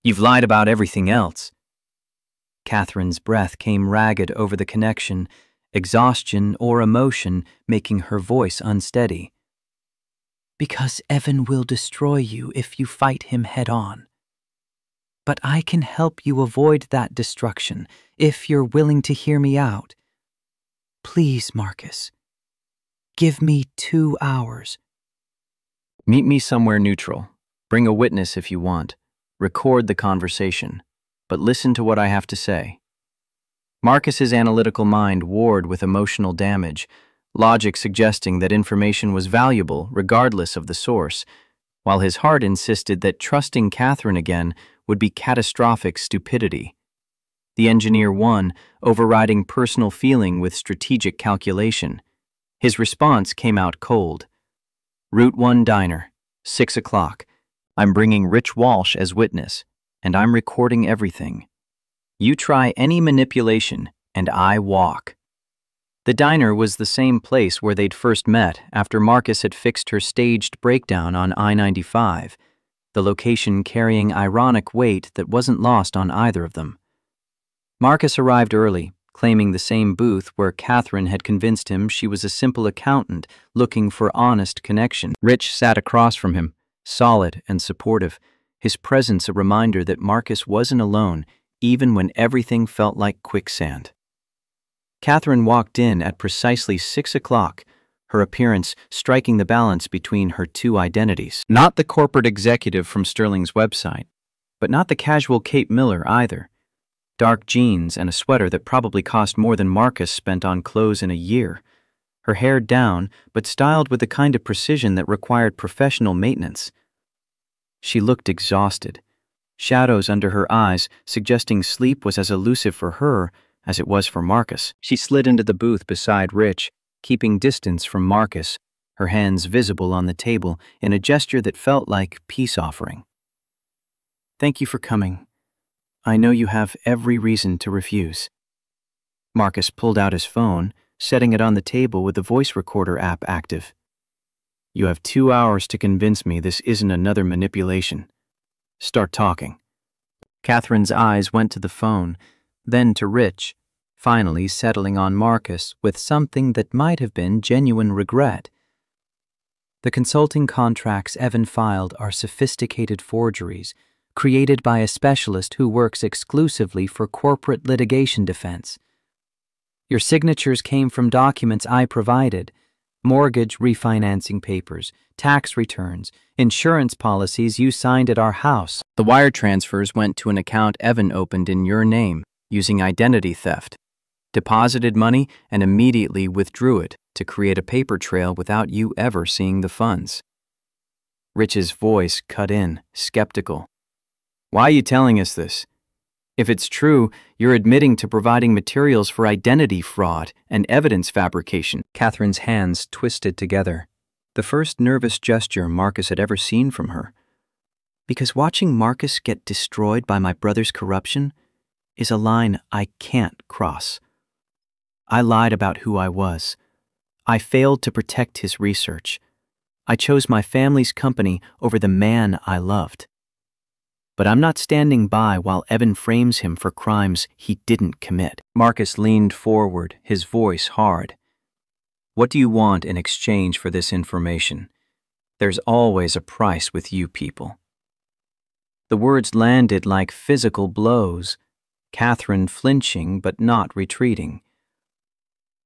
You've lied about everything else." Catherine's breath came ragged over the connection, exhaustion or emotion making her voice unsteady. "Because Evan will destroy you if you fight him head-on. But I can help you avoid that destruction if you're willing to hear me out. Please, Marcus, give me 2 hours. Meet me somewhere neutral. Bring a witness if you want. Record the conversation, but listen to what I have to say." Marcus's analytical mind warred with emotional damage, logic suggesting that information was valuable regardless of the source, while his heart insisted that trusting Catherine again would be catastrophic stupidity. The engineer won, overriding personal feeling with strategic calculation. His response came out cold. "Route 1 Diner, 6 o'clock. I'm bringing Rich Walsh as witness, and I'm recording everything. You try any manipulation, and I walk." The diner was the same place where they'd first met after Marcus had fixed her staged breakdown on I-95, the location carrying ironic weight that wasn't lost on either of them. Marcus arrived early, claiming the same booth where Catherine had convinced him she was a simple accountant looking for honest connection. Rich sat across from him, solid and supportive, his presence a reminder that Marcus wasn't alone even when everything felt like quicksand. Catherine walked in at precisely 6 o'clock, her appearance striking the balance between her two identities. Not the corporate executive from Sterling's website, but not the casual Kate Miller either. Dark jeans and a sweater that probably cost more than Marcus spent on clothes in a year. Her hair down, but styled with the kind of precision that required professional maintenance. She looked exhausted, shadows under her eyes suggesting sleep was as elusive for her as it was for Marcus. She slid into the booth beside Rich, keeping distance from Marcus, her hands visible on the table in a gesture that felt like peace offering. "Thank you for coming. I know you have every reason to refuse." Marcus pulled out his phone, setting it on the table with the voice recorder app active. "You have 2 hours to convince me this isn't another manipulation. Start talking." Catherine's eyes went to the phone, then to Rich, finally settling on Marcus with something that might have been genuine regret. "The consulting contracts Evan filed are sophisticated forgeries, created by a specialist who works exclusively for corporate litigation defense. Your signatures came from documents I provided, mortgage refinancing papers, tax returns, insurance policies you signed at our house. The wire transfers went to an account Evan opened in your name using identity theft, deposited money and immediately withdrew it to create a paper trail without you ever seeing the funds." Rich's voice cut in, skeptical. "Why are you telling us this? If it's true, you're admitting to providing materials for identity fraud and evidence fabrication." Catherine's hands twisted together, the first nervous gesture Marcus had ever seen from her. "Because watching Marcus get destroyed by my brother's corruption is a line I can't cross. I lied about who I was. I failed to protect his research. I chose my family's company over the man I loved. But I'm not standing by while Evan frames him for crimes he didn't commit." Marcus leaned forward, his voice hard. "What do you want in exchange for this information? There's always a price with you people." The words landed like physical blows, Catherine flinching but not retreating.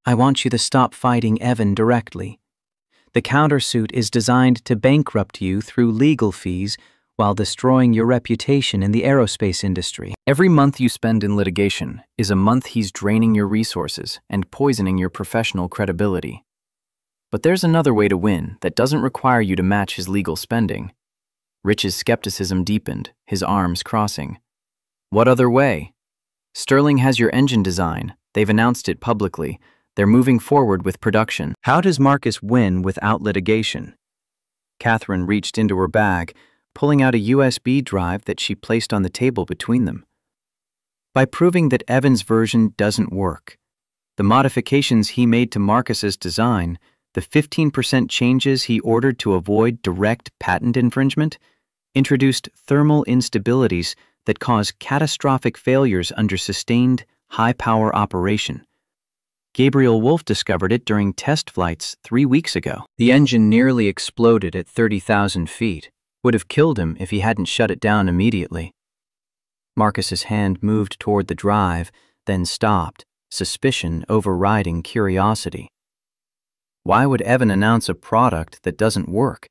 "I want you to stop fighting Evan directly, The countersuit is designed to bankrupt you through legal fees while destroying your reputation in the aerospace industry. Every month you spend in litigation is a month he's draining your resources and poisoning your professional credibility. But there's another way to win that doesn't require you to match his legal spending. Rich's skepticism deepened, his arms crossing. What other way? Sterling has your engine design. They've announced it publicly. They're moving forward with production. How does Marcus win without litigation? Catherine reached into her bag, pulling out a USB drive that she placed on the table between them. By proving that Evan's version doesn't work. The modifications he made to Marcus's design, the 15% changes he ordered to avoid direct patent infringement, introduced thermal instabilities that cause catastrophic failures under sustained, high-power operation. Gabriel Wolf discovered it during test flights 3 weeks ago. The engine nearly exploded at 30,000 feet. Would have killed him if he hadn't shut it down immediately. Marcus's hand moved toward the drive, then stopped, suspicion overriding curiosity. Why would Evan announce a product that doesn't work?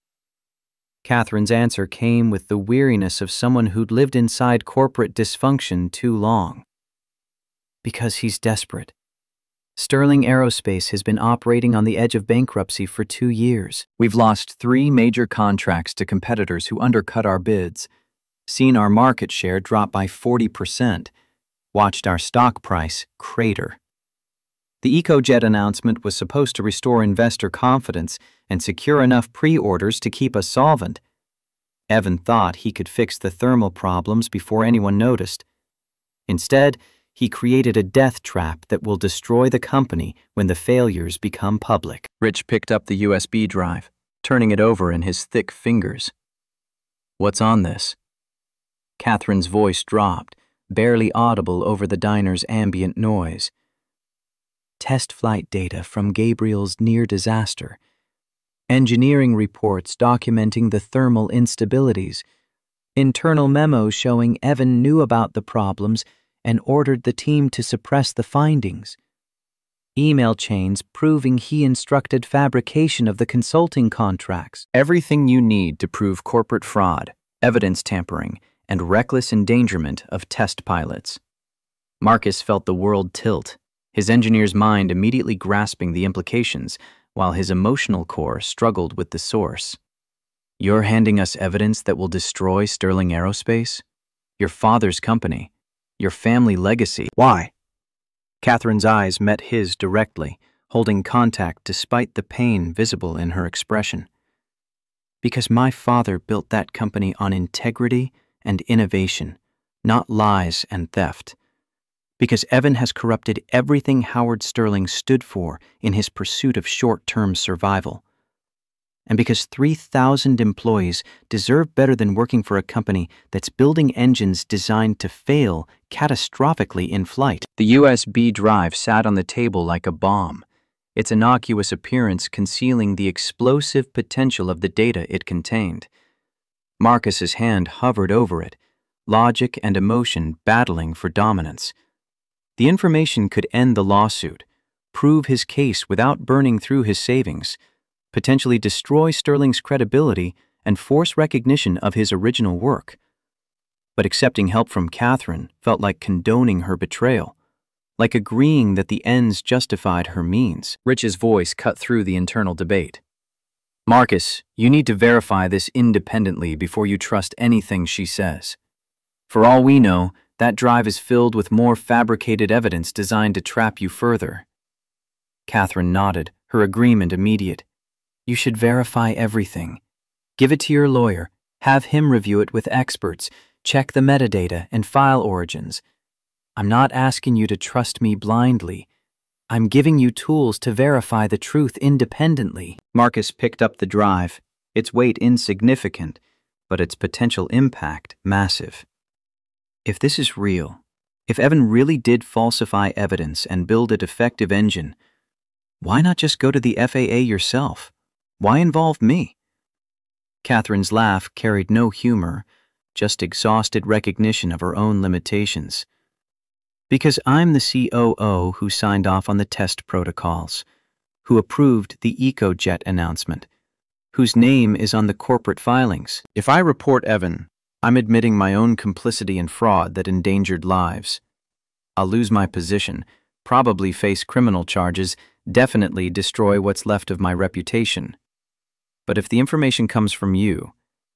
Catherine's answer came with the weariness of someone who'd lived inside corporate dysfunction too long. Because he's desperate. Sterling Aerospace has been operating on the edge of bankruptcy for 2 years. We've lost 3 major contracts to competitors who undercut our bids, seen our market share drop by 40%, watched our stock price crater. The EcoJet announcement was supposed to restore investor confidence and secure enough pre-orders to keep us solvent. Evan thought he could fix the thermal problems before anyone noticed. Instead, he created a death trap that will destroy the company when the failures become public. Rich picked up the USB drive, turning it over in his thick fingers. What's on this? Catherine's voice dropped, barely audible over the diner's ambient noise. Test flight data from Gabriel's near disaster. Engineering reports documenting the thermal instabilities. Internal memos showing Evan knew about the problems and ordered the team to suppress the findings. Email chains proving he instructed fabrication of the consulting contracts. Everything you need to prove corporate fraud, evidence tampering, and reckless endangerment of test pilots. Marcus felt the world tilt, his engineer's mind immediately grasping the implications, while his emotional core struggled with the source. You're handing us evidence that will destroy Sterling Aerospace? Your father's company? Your family legacy? Why? Catherine's eyes met his directly, holding contact despite the pain visible in her expression. Because my father built that company on integrity and innovation, not lies and theft. Because Evan has corrupted everything Howard Sterling stood for in his pursuit of short-term survival. And because 3,000 employees deserve better than working for a company that's building engines designed to fail catastrophically in flight. The USB drive sat on the table like a bomb, its innocuous appearance concealing the explosive potential of the data it contained. Marcus's hand hovered over it, logic and emotion battling for dominance. The information could end the lawsuit, prove his case without burning through his savings, potentially destroy Sterling's credibility and force recognition of his original work. But accepting help from Catherine felt like condoning her betrayal, like agreeing that the ends justified her means. Rich's voice cut through the internal debate. Marcus, you need to verify this independently before you trust anything she says. For all we know, that drive is filled with more fabricated evidence designed to trap you further. Catherine nodded, her agreement immediate. You should verify everything. Give it to your lawyer, have him review it with experts, check the metadata and file origins. I'm not asking you to trust me blindly. I'm giving you tools to verify the truth independently. Marcus picked up the drive, its weight insignificant, but its potential impact massive. If this is real, if Evan really did falsify evidence and build a defective engine, why not just go to the FAA yourself? Why involve me? Catherine's laugh carried no humor, just exhausted recognition of her own limitations. Because I'm the COO who signed off on the test protocols, who approved the EcoJet announcement, whose name is on the corporate filings. If I report Evan, I'm admitting my own complicity in fraud that endangered lives. I'll lose my position, probably face criminal charges, definitely destroy what's left of my reputation. But if the information comes from you,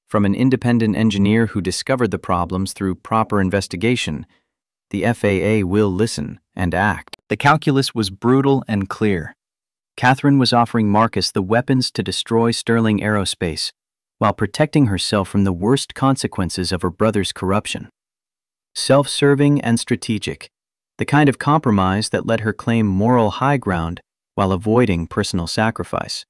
from an independent engineer who discovered the problems through proper investigation, the FAA will listen and act. The calculus was brutal and clear. Catherine was offering Marcus the weapons to destroy Sterling Aerospace, while protecting herself from the worst consequences of her brother's corruption. Self-serving and strategic, the kind of compromise that let her claim moral high ground while avoiding personal sacrifice.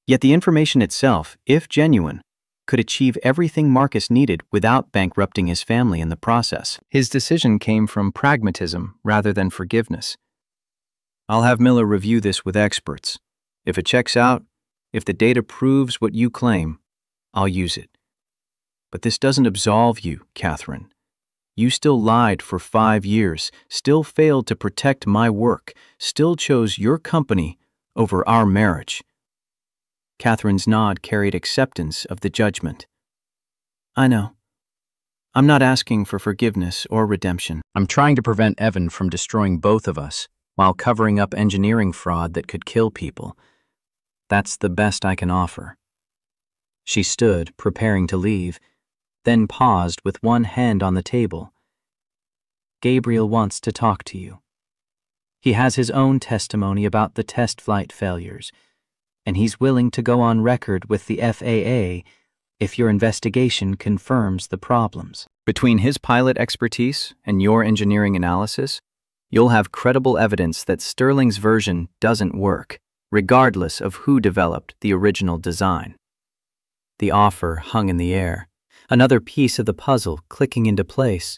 Yet the information itself, if genuine, could achieve everything Marcus needed without bankrupting his family in the process. His decision came from pragmatism rather than forgiveness. I'll have Miller review this with experts. If it checks out, if the data proves what you claim, I'll use it. But this doesn't absolve you, Catherine. You still lied for 5 years, still failed to protect my work, still chose your company over our marriage. Catherine's nod carried acceptance of the judgment. I know. I'm not asking for forgiveness or redemption. I'm trying to prevent Evan from destroying both of us while covering up engineering fraud that could kill people. That's the best I can offer. She stood, preparing to leave, then paused with one hand on the table. Gabriel wants to talk to you. He has his own testimony about the test flight failures, and he's willing to go on record with the FAA if your investigation confirms the problems. Between his pilot expertise and your engineering analysis, you'll have credible evidence that Sterling's version doesn't work, regardless of who developed the original design. The offer hung in the air, another piece of the puzzle clicking into place.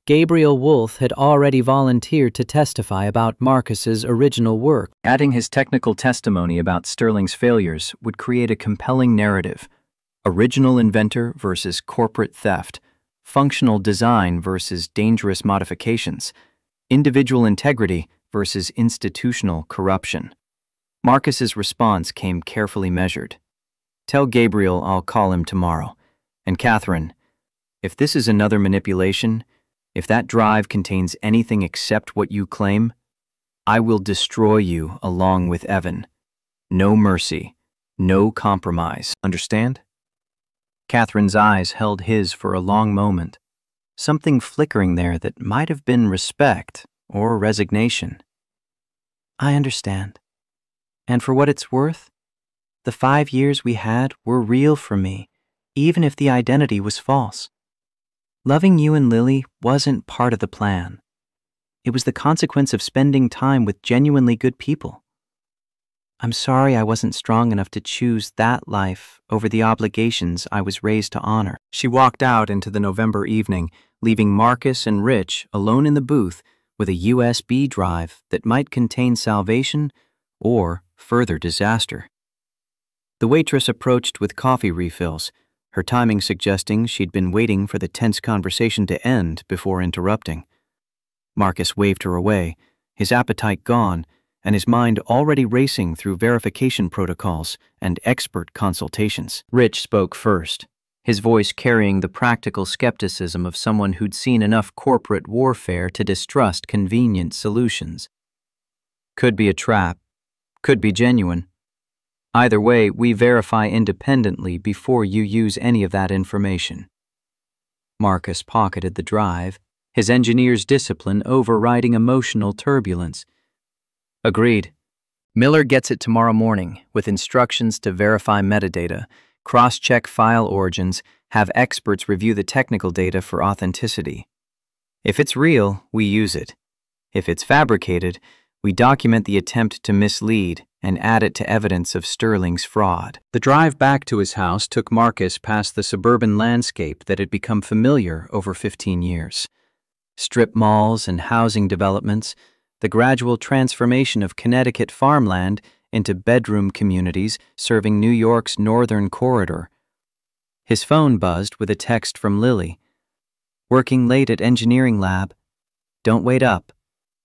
Gabriel Wolf had already volunteered to testify about Marcus's original work. Adding his technical testimony about Sterling's failures would create a compelling narrative. Original inventor versus corporate theft, functional design versus dangerous modifications, individual integrity versus institutional corruption. Marcus's response came carefully measured. Tell Gabriel I'll call him tomorrow. And Catherine, if this is another manipulation, if that drive contains anything except what you claim, I will destroy you along with Evan. No mercy, no compromise. Understand? Catherine's eyes held his for a long moment, something flickering there that might have been respect or resignation. I understand. And for what it's worth, the 5 years we had were real for me, even if the identity was false. Loving you and Lily wasn't part of the plan. It was the consequence of spending time with genuinely good people. I'm sorry I wasn't strong enough to choose that life over the obligations I was raised to honor. She walked out into the November evening, leaving Marcus and Rich alone in the booth with a USB drive that might contain salvation or further disaster. The waitress approached with coffee refills, her timing suggesting she'd been waiting for the tense conversation to end before interrupting. Marcus waved her away, his appetite gone, and his mind already racing through verification protocols and expert consultations. Rich spoke first, his voice carrying the practical skepticism of someone who'd seen enough corporate warfare to distrust convenient solutions. Could be a trap, could be genuine. Either way, we verify independently before you use any of that information. Marcus pocketed the drive, his engineer's discipline overriding emotional turbulence. Agreed. Miller gets it tomorrow morning with instructions to verify metadata, cross-check file origins, have experts review the technical data for authenticity. If it's real, we use it. If it's fabricated, we document the attempt to mislead and add it to evidence of Sterling's fraud. The drive back to his house took Marcus past the suburban landscape that had become familiar over 15 years. Strip malls and housing developments, the gradual transformation of Connecticut farmland into bedroom communities serving New York's northern corridor. His phone buzzed with a text from Lily. Working late at engineering lab. Don't wait up.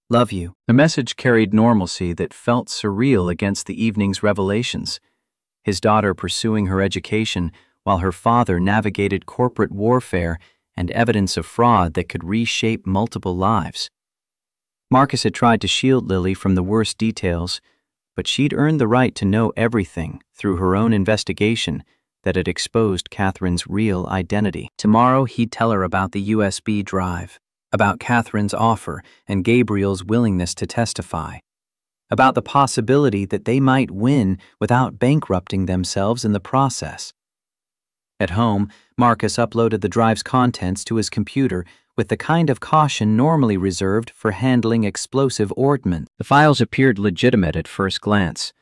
Love you. The message carried normalcy that felt surreal against the evening's revelations. his daughter pursuing her education while her father navigated corporate warfare and evidence of fraud that could reshape multiple lives. Marcus had tried to shield Lily from the worst details, but she'd earned the right to know everything through her own investigation that had exposed Catherine's real identity. Tomorrow he'd tell her about the USB drive, about Catherine's offer and Gabriel's willingness to testify, about the possibility that they might win without bankrupting themselves in the process. At home, Marcus uploaded the drive's contents to his computer with the kind of caution normally reserved for handling explosive ordnance. The files appeared legitimate at first glance.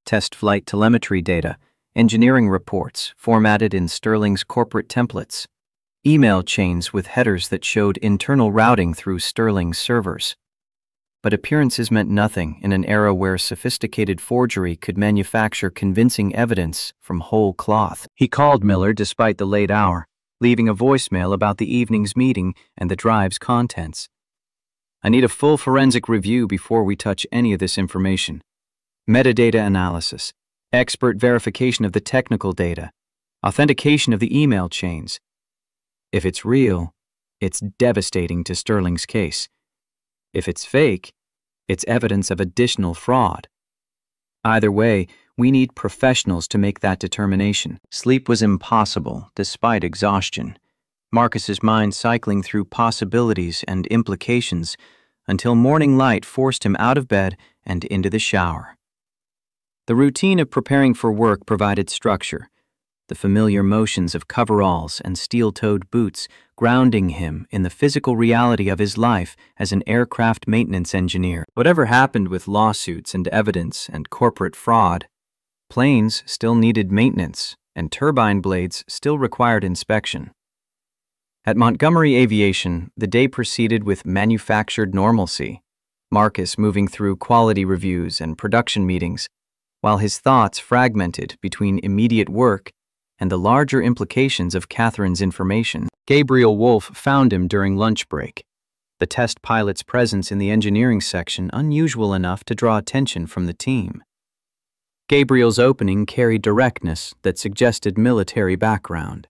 Test flight telemetry data, engineering reports formatted in Sterling's corporate templates, email chains with headers that showed internal routing through Sterling's servers. But appearances meant nothing in an era where sophisticated forgery could manufacture convincing evidence from whole cloth. He called Miller despite the late hour, leaving a voicemail about the evening's meeting and the drive's contents. "I need a full forensic review before we touch any of this information. Metadata analysis, expert verification of the technical data, authentication of the email chains. If it's real, it's devastating to Sterling's case. If it's fake, it's evidence of additional fraud. Either way, we need professionals to make that determination." Sleep was impossible despite exhaustion, Marcus's mind cycling through possibilities and implications until morning light forced him out of bed and into the shower. The routine of preparing for work provided structure, the familiar motions of coveralls and steel-toed boots grounding him in the physical reality of his life as an aircraft maintenance engineer. Whatever happened with lawsuits and evidence and corporate fraud, planes still needed maintenance and turbine blades still required inspection. At Montgomery Aviation, the day proceeded with manufactured normalcy, Marcus moving through quality reviews and production meetings, while his thoughts fragmented between immediate work and the larger implications of Catherine's information. Gabriel Wolfe found him during lunch break, the test pilot's presence in the engineering section unusual enough to draw attention from the team. Gabriel's opening carried directness that suggested military background.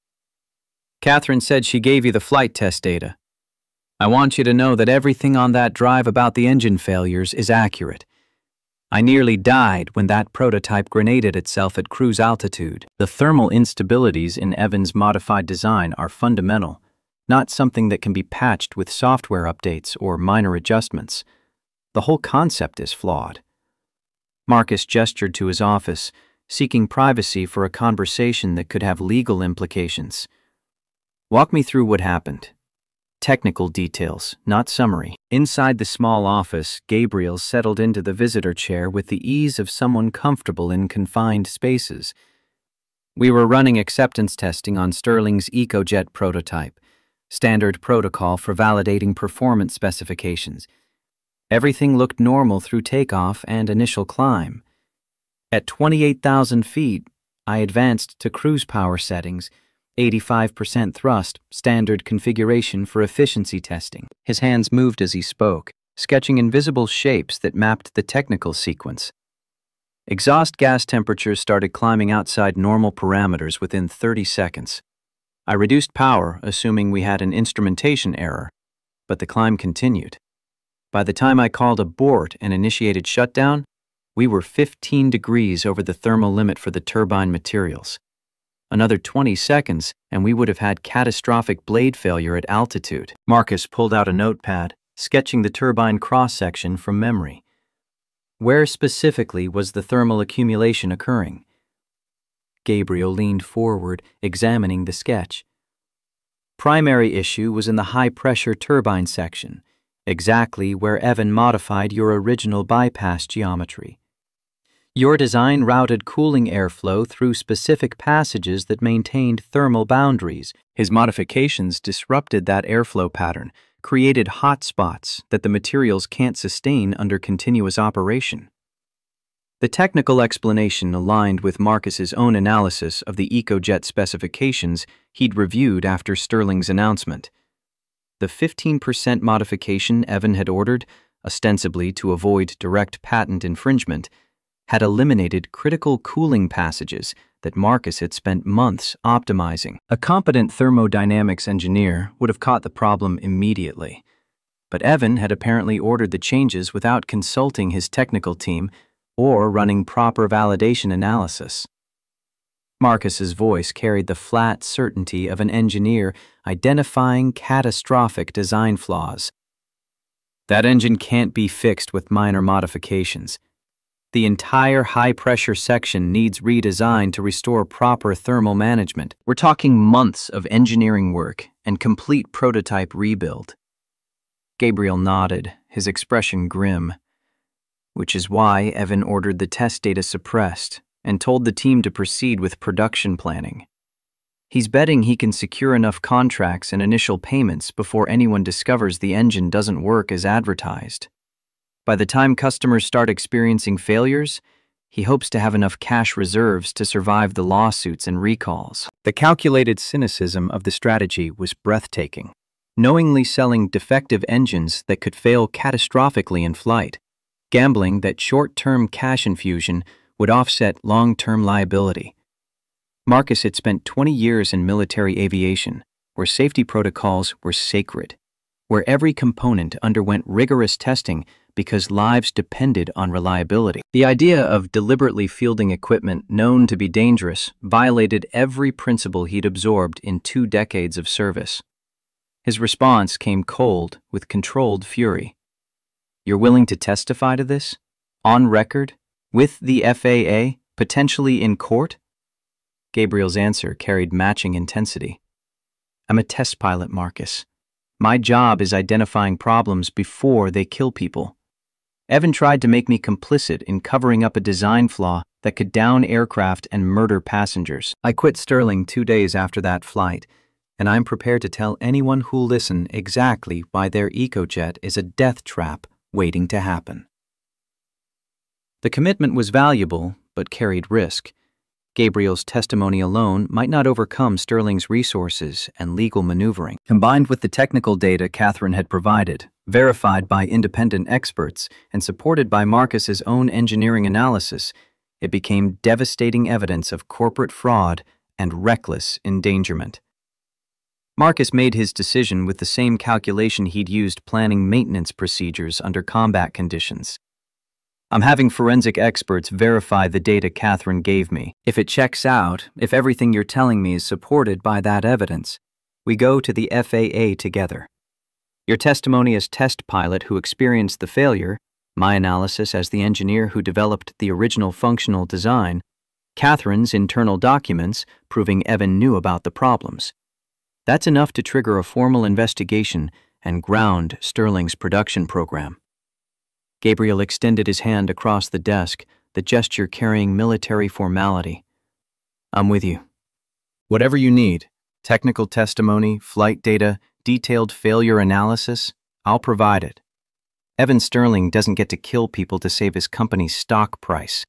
"Catherine said she gave you the flight test data. I want you to know that everything on that drive about the engine failures is accurate. I nearly died when that prototype grenaded itself at cruise altitude." The thermal instabilities in Evan's modified design are fundamental, not something that can be patched with software updates or minor adjustments. The whole concept is flawed. Marcus gestured to his office, seeking privacy for a conversation that could have legal implications. "Walk me through what happened. Technical details, not summary." Inside the small office, Gabriel settled into the visitor chair with the ease of someone comfortable in confined spaces. "We were running acceptance testing on Sterling's EcoJet prototype, standard protocol for validating performance specifications. Everything looked normal through takeoff and initial climb. At 28,000 feet, I advanced to cruise power settings, 85% thrust, standard configuration for efficiency testing." His hands moved as he spoke, sketching invisible shapes that mapped the technical sequence. Exhaust gas temperatures started climbing outside normal parameters within 30 seconds. I reduced power, assuming we had an instrumentation error, but the climb continued. By the time I called abort and initiated shutdown, we were 15 degrees over the thermal limit for the turbine materials. Another 20 seconds, and we would have had catastrophic blade failure at altitude. Marcus pulled out a notepad, sketching the turbine cross-section from memory. Where specifically was the thermal accumulation occurring? Gabriel leaned forward, examining the sketch. Primary issue was in the high-pressure turbine section, exactly where Evan modified your original bypass geometry. Your design routed cooling airflow through specific passages that maintained thermal boundaries. His modifications disrupted that airflow pattern, created hot spots that the materials can't sustain under continuous operation. The technical explanation aligned with Marcus's own analysis of the EcoJet specifications he'd reviewed after Sterling's announcement. The 15% modification Evan had ordered, ostensibly to avoid direct patent infringement, had eliminated critical cooling passages that Marcus had spent months optimizing. A competent thermodynamics engineer would have caught the problem immediately, but Evan had apparently ordered the changes without consulting his technical team or running proper validation analysis. Marcus's voice carried the flat certainty of an engineer identifying catastrophic design flaws. That engine can't be fixed with minor modifications. The entire high-pressure section needs redesign to restore proper thermal management. We're talking months of engineering work and complete prototype rebuild. Gabriel nodded, his expression grim, which is why Evan ordered the test data suppressed and told the team to proceed with production planning. He's betting he can secure enough contracts and initial payments before anyone discovers the engine doesn't work as advertised. By the time customers start experiencing failures, he hopes to have enough cash reserves to survive the lawsuits and recalls. The calculated cynicism of the strategy was breathtaking, knowingly selling defective engines that could fail catastrophically in flight, gambling that short-term cash infusion would offset long-term liability. Marcus had spent 20 years in military aviation, where safety protocols were sacred, where every component underwent rigorous testing because lives depended on reliability. The idea of deliberately fielding equipment known to be dangerous violated every principle he'd absorbed in 2 decades of service. His response came cold, with controlled fury. "You're willing to testify to this? On record? With the FAA? Potentially in court?" Gabriel's answer carried matching intensity. "I'm a test pilot, Marcus. My job is identifying problems before they kill people. Evan tried to make me complicit in covering up a design flaw that could down aircraft and murder passengers. I quit Sterling 2 days after that flight, and I'm prepared to tell anyone who'll listen exactly why their EcoJet is a death trap waiting to happen." The commitment was valuable, but carried risk. Gabriel's testimony alone might not overcome Sterling's resources and legal maneuvering. Combined with the technical data Catherine had provided, verified by independent experts, and supported by Marcus's own engineering analysis, it became devastating evidence of corporate fraud and reckless endangerment. Marcus made his decision with the same calculation he'd used planning maintenance procedures under combat conditions. "I'm having forensic experts verify the data Catherine gave me. If it checks out, if everything you're telling me is supported by that evidence, we go to the FAA together. Your testimony as test pilot who experienced the failure, my analysis as the engineer who developed the original functional design, Catherine's internal documents proving Evan knew about the problems. That's enough to trigger a formal investigation and ground Sterling's production program." Gabriel extended his hand across the desk, the gesture carrying military formality. "I'm with you. Whatever you need, technical testimony, flight data, detailed failure analysis, I'll provide it. Evan Sterling doesn't get to kill people to save his company's stock price."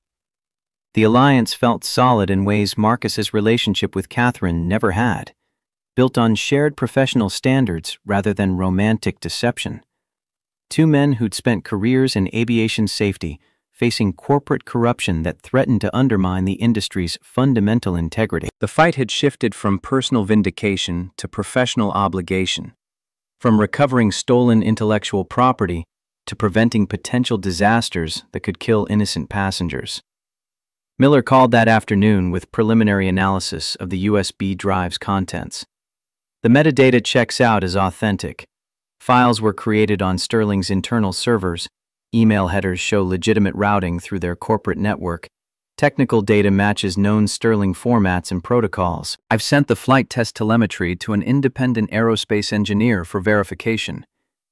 The alliance felt solid in ways Marcus's relationship with Catherine never had, built on shared professional standards rather than romantic deception. 2 men who'd spent careers in aviation safety, facing corporate corruption that threatened to undermine the industry's fundamental integrity. The fight had shifted from personal vindication to professional obligation, from recovering stolen intellectual property to preventing potential disasters that could kill innocent passengers. Miller called that afternoon with preliminary analysis of the USB drive's contents. The metadata checks out as authentic. Files were created on Sterling's internal servers, email headers show legitimate routing through their corporate network, technical data matches known Sterling formats and protocols. I've sent the flight test telemetry to an independent aerospace engineer for verification,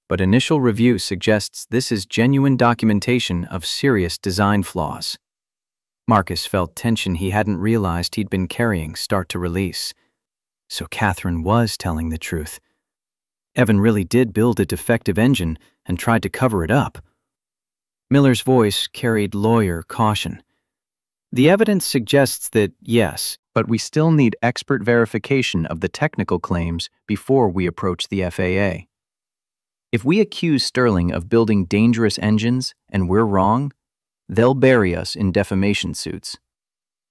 but initial review suggests this is genuine documentation of serious design flaws. Marcus felt tension he hadn't realized he'd been carrying start to release. So Catherine was telling the truth. Evan really did build a defective engine and tried to cover it up. Miller's voice carried lawyer caution. "The evidence suggests that, yes, but we still need expert verification of the technical claims before we approach the FAA. If we accuse Sterling of building dangerous engines and we're wrong, They'll bury us in defamation suits.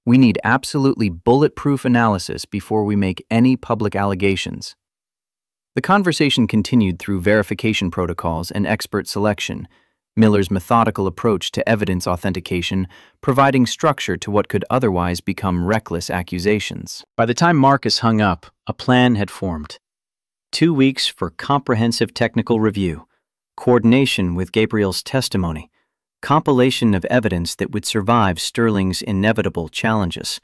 We need absolutely bulletproof analysis before we make any public allegations. The conversation continued through verification protocols and expert selection, Miller's methodical approach to evidence authentication providing structure to what could otherwise become reckless accusations. By the time Marcus hung up, a plan had formed. 2 weeks for comprehensive technical review, coordination with Gabriel's testimony, compilation of evidence that would survive Sterling's inevitable challenges.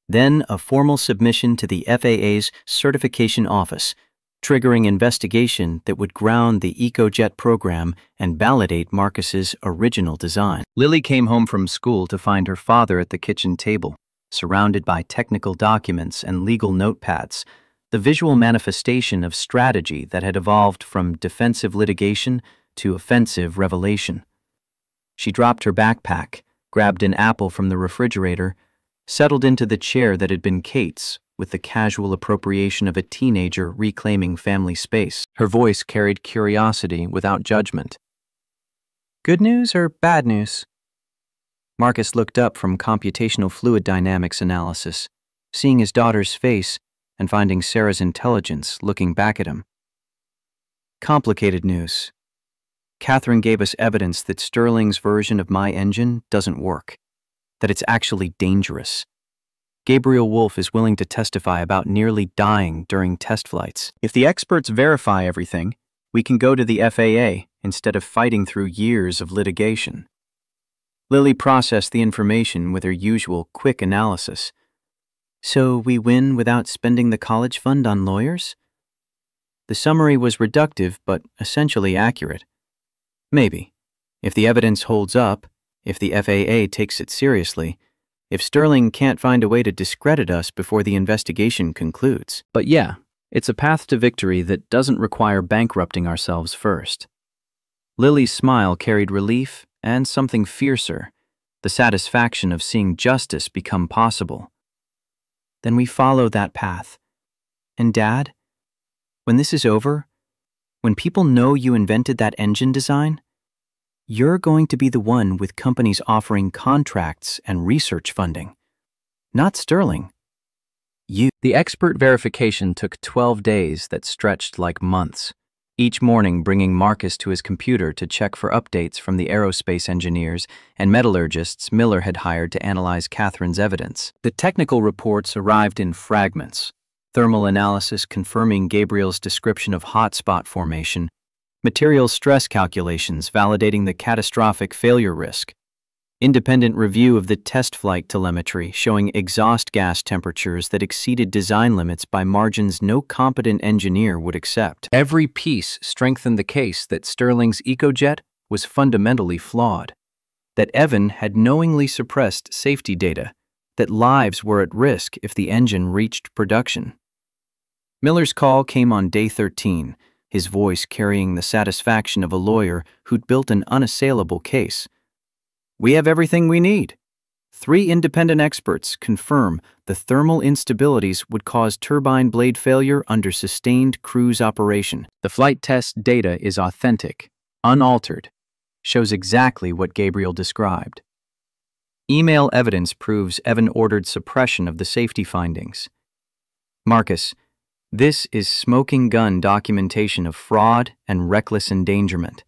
Then a formal submission to the FAA's certification office, triggering investigation that would ground the EcoJet program and validate Marcus's original design. Lily came home from school to find her father at the kitchen table, surrounded by technical documents and legal notepads, the visual manifestation of strategy that had evolved from defensive litigation to offensive revelation. She dropped her backpack, grabbed an apple from the refrigerator, settled into the chair that had been Kate's with the casual appropriation of a teenager reclaiming family space. Her voice carried curiosity without judgment. Good news or bad news? Marcus looked up from computational fluid dynamics analysis, seeing his daughter's face and finding Sarah's intelligence looking back at him. Complicated news. Catherine gave us evidence that Sterling's version of my engine doesn't work, that it's actually dangerous. Gabriel Wolf is willing to testify about nearly dying during test flights. If the experts verify everything, we can go to the FAA instead of fighting through years of litigation. Lily processed the information with her usual quick analysis. So we win without spending the college fund on lawyers? The summary was reductive but essentially accurate. Maybe. If the evidence holds up, if the FAA takes it seriously, if Sterling can't find a way to discredit us before the investigation concludes. But yeah, it's a path to victory that doesn't require bankrupting ourselves first. Lily's smile carried relief and something fiercer, the satisfaction of seeing justice become possible. Then we follow that path. And Dad, when this is over, when people know you invented that engine design, you're going to be the one with companies offering contracts and research funding. Not Sterling. You. The expert verification took 12 days that stretched like months, each morning bringing Marcus to his computer to check for updates from the aerospace engineers and metallurgists Miller had hired to analyze Catherine's evidence. The technical reports arrived in fragments, thermal analysis confirming Gabriel's description of hotspot formation, material stress calculations validating the catastrophic failure risk, independent review of the test flight telemetry showing exhaust gas temperatures that exceeded design limits by margins no competent engineer would accept. Every piece strengthened the case that Sterling's EcoJet was fundamentally flawed, that Evan had knowingly suppressed safety data, that lives were at risk if the engine reached production. Miller's call came on day 13, his voice carrying the satisfaction of a lawyer who'd built an unassailable case. We have everything we need. 3 independent experts confirm the thermal instabilities would cause turbine blade failure under sustained cruise operation. The flight test data is authentic, unaltered, shows exactly what Gabriel described. Email evidence proves Evan ordered suppression of the safety findings. Marcus, this is smoking gun documentation of fraud and reckless endangerment.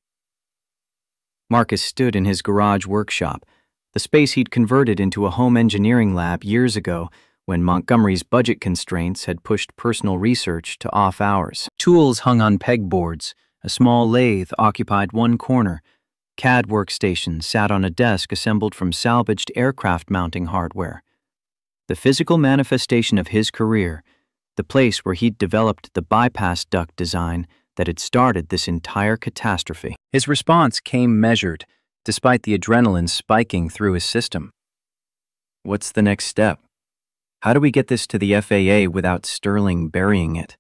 Marcus stood in his garage workshop, the space he'd converted into a home engineering lab years ago when Montgomery's budget constraints had pushed personal research to off hours. Tools hung on pegboards, a small lathe occupied one corner, CAD workstation sat on a desk assembled from salvaged aircraft mounting hardware. The physical manifestation of his career, the place where he'd developed the bypass duct design that had started this entire catastrophe. His response came measured, despite the adrenaline spiking through his system. What's the next step? How do we get this to the FAA without Sterling burying it?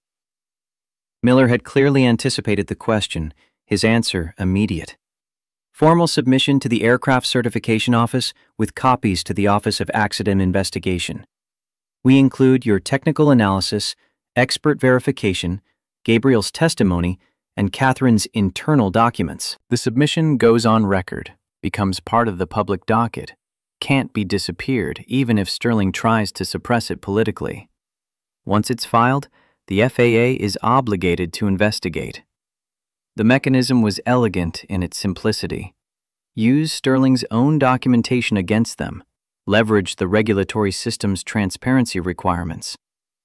Miller had clearly anticipated the question, his answer immediate. Formal submission to the Aircraft Certification Office with copies to the Office of Accident Investigation. We include your technical analysis, expert verification, Gabriel's testimony, and Catherine's internal documents. The submission goes on record, becomes part of the public docket, can't be disappeared even if Sterling tries to suppress it politically. Once it's filed, the FAA is obligated to investigate. The mechanism was elegant in its simplicity. Use Sterling's own documentation against them, leverage the regulatory system's transparency requirements,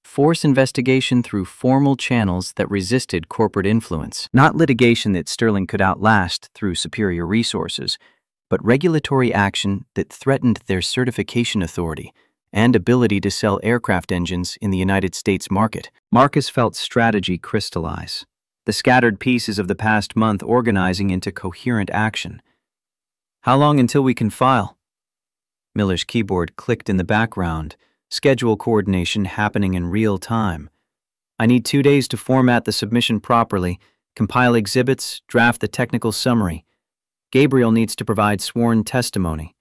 force investigation through formal channels that resisted corporate influence, not litigation that Sterling could outlast through superior resources, but regulatory action that threatened their certification authority and ability to sell aircraft engines in the United States market. Marcus felt strategy crystallize, the scattered pieces of the past month organizing into coherent action. How long until we can file? Miller's keyboard clicked in the background, schedule coordination happening in real time. I need 2 days to format the submission properly, compile exhibits, draft the technical summary. Gabriel needs to provide sworn testimony.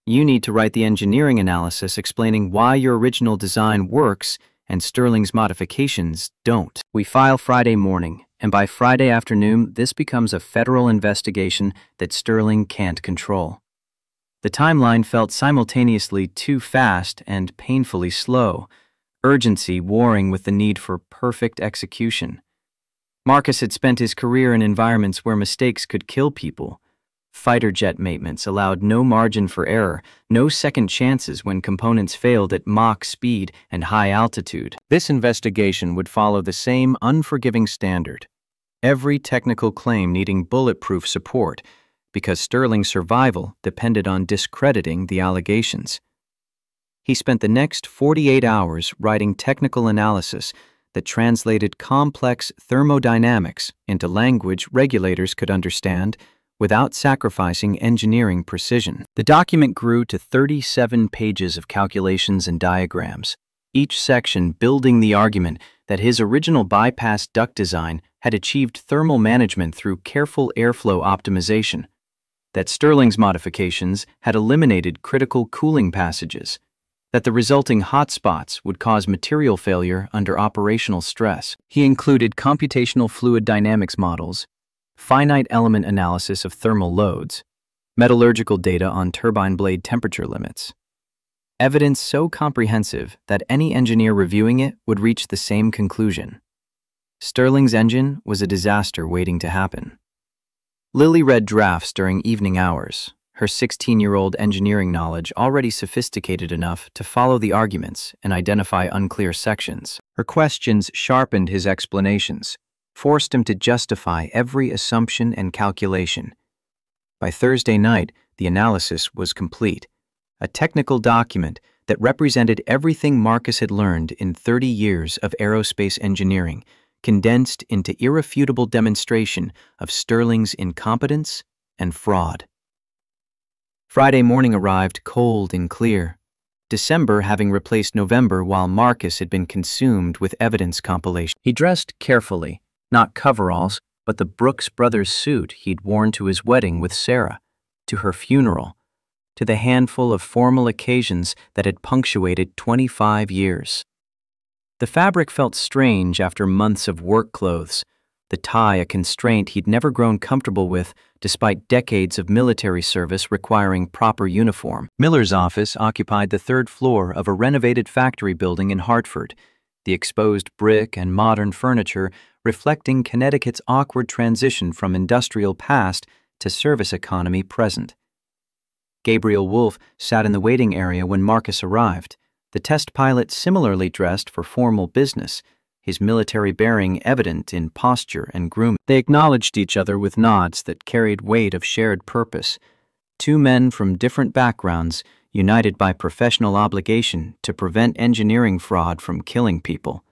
You need to write the engineering analysis explaining why your original design works and Sterling's modifications don't. We file Friday morning, and by Friday afternoon, this becomes a federal investigation that Sterling can't control. The timeline felt simultaneously too fast and painfully slow, urgency warring with the need for perfect execution. Marcus had spent his career in environments where mistakes could kill people. Fighter jet maintenance allowed no margin for error, no second chances when components failed at Mach speed and high altitude. This investigation would follow the same unforgiving standard. Every technical claim needing bulletproof support, because Sterling's survival depended on discrediting the allegations. He spent the next 48 hours writing technical analysis that translated complex thermodynamics into language regulators could understand without sacrificing engineering precision. The document grew to 37 pages of calculations and diagrams, each section building the argument that his original bypass duct design had achieved thermal management through careful airflow optimization, that Sterling's modifications had eliminated critical cooling passages, that the resulting hotspots would cause material failure under operational stress. He included computational fluid dynamics models, finite element analysis of thermal loads, metallurgical data on turbine blade temperature limits. Evidence so comprehensive that any engineer reviewing it would reach the same conclusion. Sterling's engine was a disaster waiting to happen. Lily read drafts during evening hours, her 16-year-old engineering knowledge already sophisticated enough to follow the arguments and identify unclear sections. Her questions sharpened his explanations, forced him to justify every assumption and calculation. By Thursday night, the analysis was complete, a technical document that represented everything Marcus had learned in 30 years of aerospace engineering, condensed into irrefutable demonstration of Sterling's incompetence and fraud. Friday morning arrived cold and clear, December having replaced November while Marcus had been consumed with evidence compilation. He dressed carefully, not coveralls, but the Brooks Brothers suit he'd worn to his wedding with Sarah, to her funeral, to the handful of formal occasions that had punctuated 25 years. The fabric felt strange after months of work clothes, the tie a constraint he'd never grown comfortable with despite decades of military service requiring proper uniform. Miller's office occupied the third floor of a renovated factory building in Hartford, the exposed brick and modern furniture reflecting Connecticut's awkward transition from industrial past to service economy present. Gabriel Wolfe sat in the waiting area when Marcus arrived, the test pilot similarly dressed for formal business, his military bearing evident in posture and grooming. They acknowledged each other with nods that carried weight of shared purpose, two men from different backgrounds united by professional obligation to prevent engineering fraud from killing people.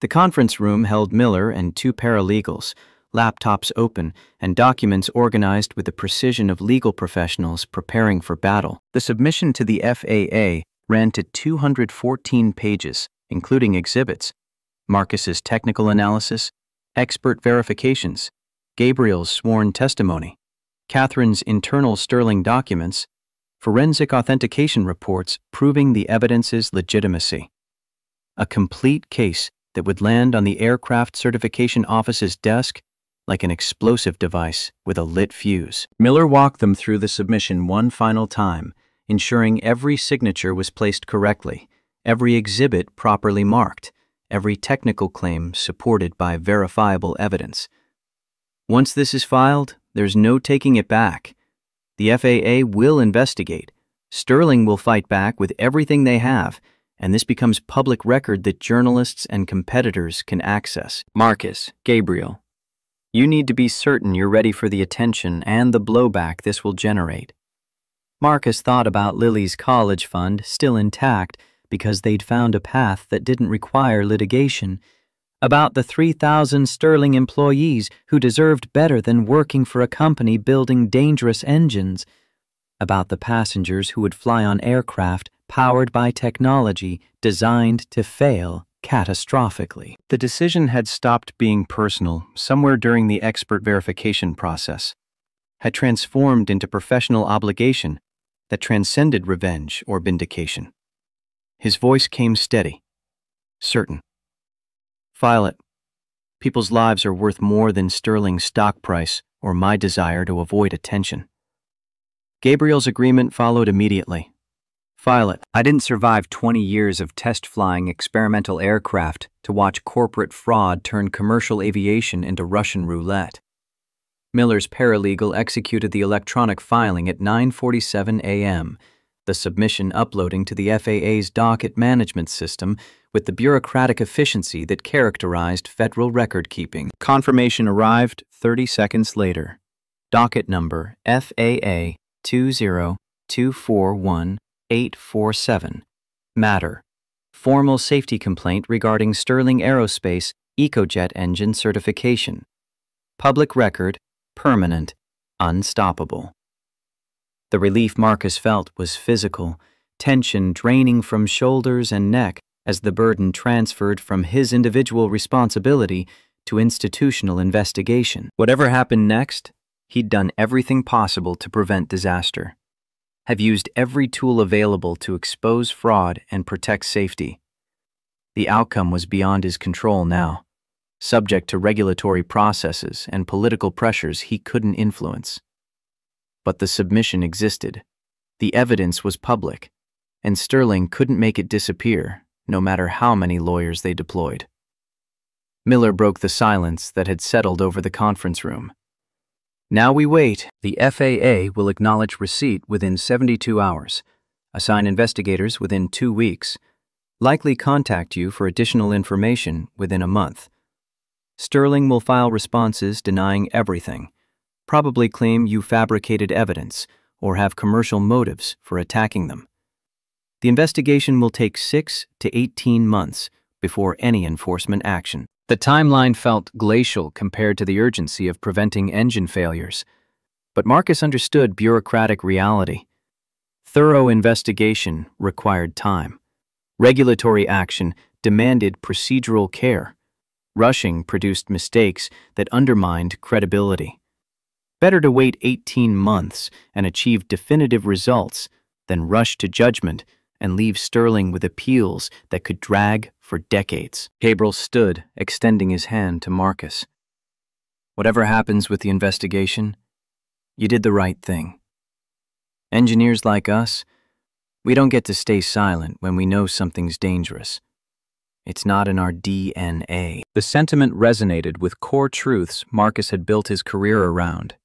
The conference room held Miller and two paralegals, laptops open and documents organized with the precision of legal professionals preparing for battle. The submission to the FAA ran to 214 pages, including exhibits, Marcus's technical analysis, expert verifications, Gabriel's sworn testimony, Catherine's internal Sterling documents, forensic authentication reports proving the evidence's legitimacy. A complete case that would land on the Aircraft Certification Office's desk like an explosive device with a lit fuse. Miller walked them through the submission one final time, ensuring every signature was placed correctly, every exhibit properly marked, every technical claim supported by verifiable evidence. Once this is filed, there's no taking it back. The FAA will investigate. Sterling will fight back with everything they have, and this becomes public record that journalists and competitors can access. Marcus, Gabriel, you need to be certain you're ready for the attention and the blowback this will generate. Marcus thought about Lily's college fund still intact because they'd found a path that didn't require litigation, about the 3,000 Sterling employees who deserved better than working for a company building dangerous engines, about the passengers who would fly on aircraft powered by technology designed to fail catastrophically. The decision had stopped being personal somewhere during the expert verification process, had transformed into professional obligation that transcended revenge or vindication. His voice came steady, certain. File it. People's lives are worth more than Sterling's stock price or my desire to avoid attention. Gabriel's agreement followed immediately. File it. I didn't survive 20 years of test-flying experimental aircraft to watch corporate fraud turn commercial aviation into Russian roulette. Miller's paralegal executed the electronic filing at 9:47 a.m., the submission uploading to the FAA's docket management system with the bureaucratic efficiency that characterized federal record-keeping. Confirmation arrived 30 seconds later. Docket number FAA 20241-847. Matter: formal safety complaint regarding Sterling Aerospace EcoJet engine certification. Public record, permanent, unstoppable. The relief Marcus felt was physical, tension draining from shoulders and neck as the burden transferred from his individual responsibility to institutional investigation. Whatever happened next, he'd done everything possible to prevent disaster, have used every tool available to expose fraud and protect safety. The outcome was beyond his control now, subject to regulatory processes and political pressures he couldn't influence. But the submission existed. The evidence was public, and Sterling couldn't make it disappear, no matter how many lawyers they deployed. Miller broke the silence that had settled over the conference room. Now we wait. The FAA will acknowledge receipt within 72 hours, assign investigators within 2 weeks, likely contact you for additional information within a month. Sterling will file responses denying everything, probably claim you fabricated evidence or have commercial motives for attacking them. The investigation will take 6 to 18 months before any enforcement action. The timeline felt glacial compared to the urgency of preventing engine failures, but Marcus understood bureaucratic reality. Thorough investigation required time. Regulatory action demanded procedural care. Rushing produced mistakes that undermined credibility. Better to wait 18 months and achieve definitive results than rush to judgment and leave Sterling with appeals that could drag for decades. Gabriel stood, extending his hand to Marcus. Whatever happens with the investigation, you did the right thing. Engineers like us, we don't get to stay silent when we know something's dangerous. It's not in our DNA. The sentiment resonated with core truths Marcus had built his career around.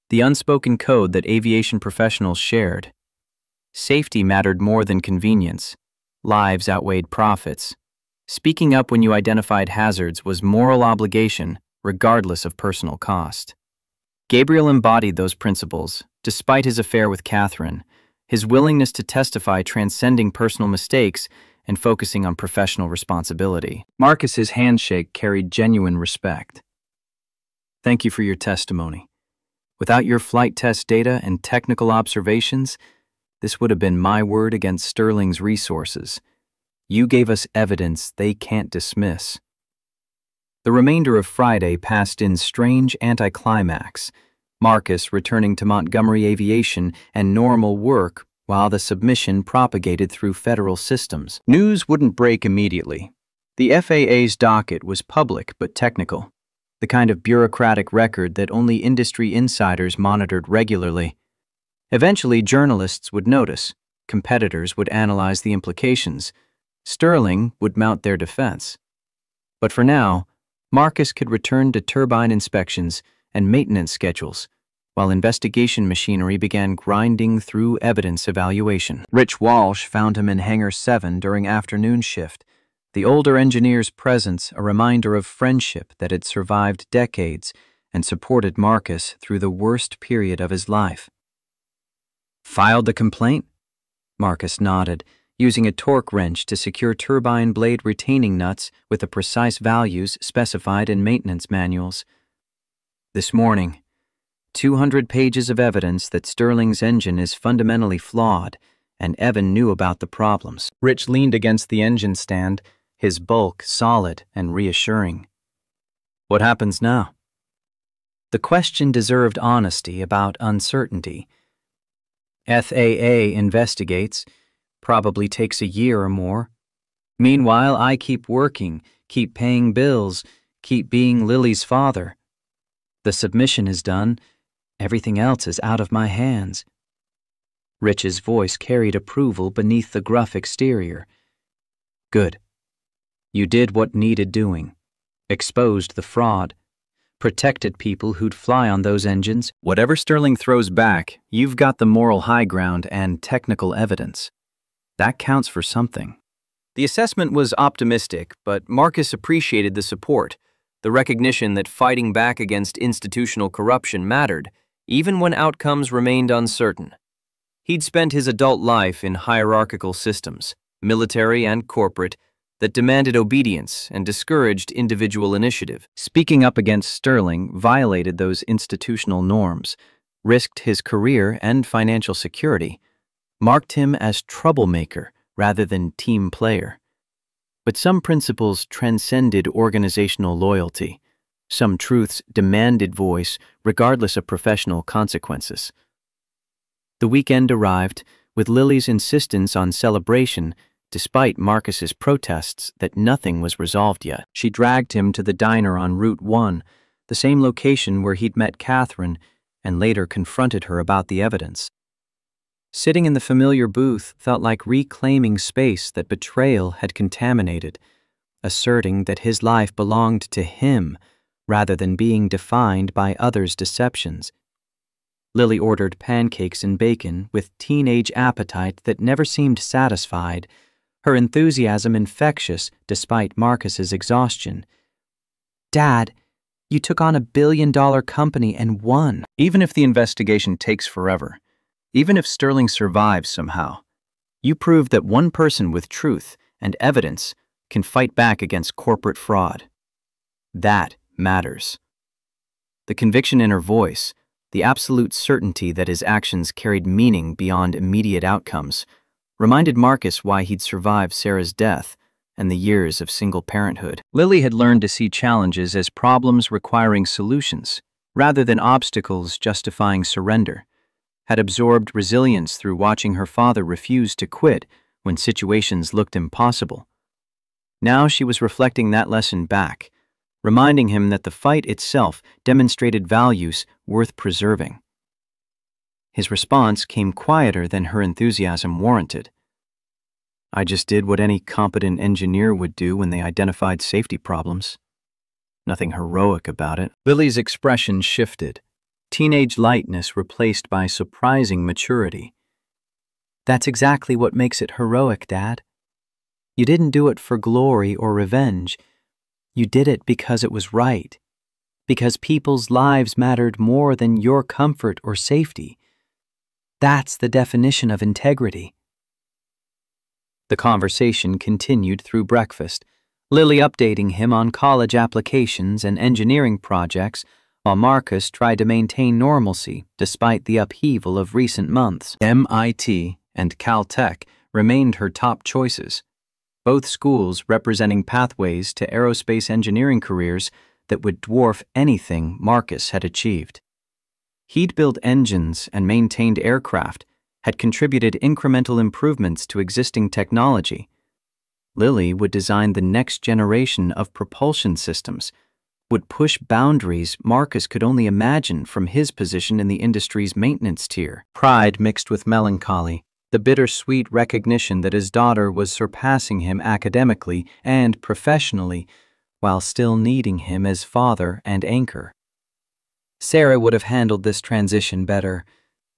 The unspoken code that aviation professionals shared. Safety mattered more than convenience. Lives outweighed profits. Speaking up when you identified hazards was moral obligation, regardless of personal cost. Gabriel embodied those principles, despite his affair with Catherine, his willingness to testify transcending personal mistakes and focusing on professional responsibility. Marcus's handshake carried genuine respect. Thank you for your testimony. Without your flight test data and technical observations, this would have been my word against Sterling's resources. You gave us evidence they can't dismiss. The remainder of Friday passed in strange anticlimax, Marcus returning to Montgomery Aviation and normal work while the submission propagated through federal systems. News wouldn't break immediately. The FAA's docket was public but technical. the kind of bureaucratic record that only industry insiders monitored regularly. Eventually, journalists would notice, competitors would analyze the implications, Sterling would mount their defense. But for now, Marcus could return to turbine inspections and maintenance schedules, while investigation machinery began grinding through evidence evaluation. Rich Walsh found him in Hangar 7 during afternoon shift, the older engineer's presence a reminder of friendship that had survived decades and supported Marcus through the worst period of his life. "Filed the complaint?" Marcus nodded, using a torque wrench to secure turbine blade retaining nuts with the precise values specified in maintenance manuals. "This morning. 200 pages of evidence that Sterling's engine is fundamentally flawed, and Evan knew about the problems." Rich leaned against the engine stand, his bulk solid and reassuring. "What happens now?" The question deserved honesty about uncertainty. FAA investigates, probably takes a year or more. Meanwhile, I keep working, keep paying bills, keep being Lily's father. The submission is done. Everything else is out of my hands. Rich's voice carried approval beneath the gruff exterior. "Good. You did what needed doing. Exposed the fraud. Protected people who'd fly on those engines. Whatever Sterling throws back, you've got the moral high ground and technical evidence. That counts for something." The assessment was optimistic, but Marcus appreciated the support, the recognition that fighting back against institutional corruption mattered, even when outcomes remained uncertain. He'd spent his adult life in hierarchical systems, military and corporate, that demanded obedience and discouraged individual initiative. Speaking up against Sterling violated those institutional norms, risked his career and financial security, marked him as troublemaker rather than team player. But some principles transcended organizational loyalty. Some truths demanded voice regardless of professional consequences. The weekend arrived with Lily's insistence on celebration despite Marcus's protests that nothing was resolved yet. She dragged him to the diner on Route 1, the same location where he'd met Catherine and later confronted her about the evidence. Sitting in the familiar booth felt like reclaiming space that betrayal had contaminated, asserting that his life belonged to him rather than being defined by others' deceptions. Lily ordered pancakes and bacon with teenage appetite that never seemed satisfied, her enthusiasm infectious despite Marcus's exhaustion. "Dad, you took on $1 billion company and won." Even if the investigation takes forever, even if Sterling survives somehow, you proved that one person with truth and evidence can fight back against corporate fraud. That matters. The conviction in her voice, the absolute certainty that his actions carried meaning beyond immediate outcomes, reminded Marcus why he'd survived Sarah's death and the years of single parenthood. Lily had learned to see challenges as problems requiring solutions, rather than obstacles justifying surrender, had absorbed resilience through watching her father refuse to quit when situations looked impossible. Now she was reflecting that lesson back, reminding him that the fight itself demonstrated values worth preserving. His response came quieter than her enthusiasm warranted. "I just did what any competent engineer would do when they identified safety problems. Nothing heroic about it." Lily's expression shifted, teenage lightness replaced by surprising maturity. "That's exactly what makes it heroic, Dad. You didn't do it for glory or revenge. You did it because it was right, because people's lives mattered more than your comfort or safety. That's the definition of integrity." The conversation continued through breakfast, Lily updating him on college applications and engineering projects, while Marcus tried to maintain normalcy despite the upheaval of recent months. MIT and Caltech remained her top choices, both schools representing pathways to aerospace engineering careers that would dwarf anything Marcus had achieved. He'd built engines and maintained aircraft, had contributed incremental improvements to existing technology. Lily would design the next generation of propulsion systems, would push boundaries Marcus could only imagine from his position in the industry's maintenance tier. Pride mixed with melancholy, the bittersweet recognition that his daughter was surpassing him academically and professionally while still needing him as father and anchor. Sarah would have handled this transition better,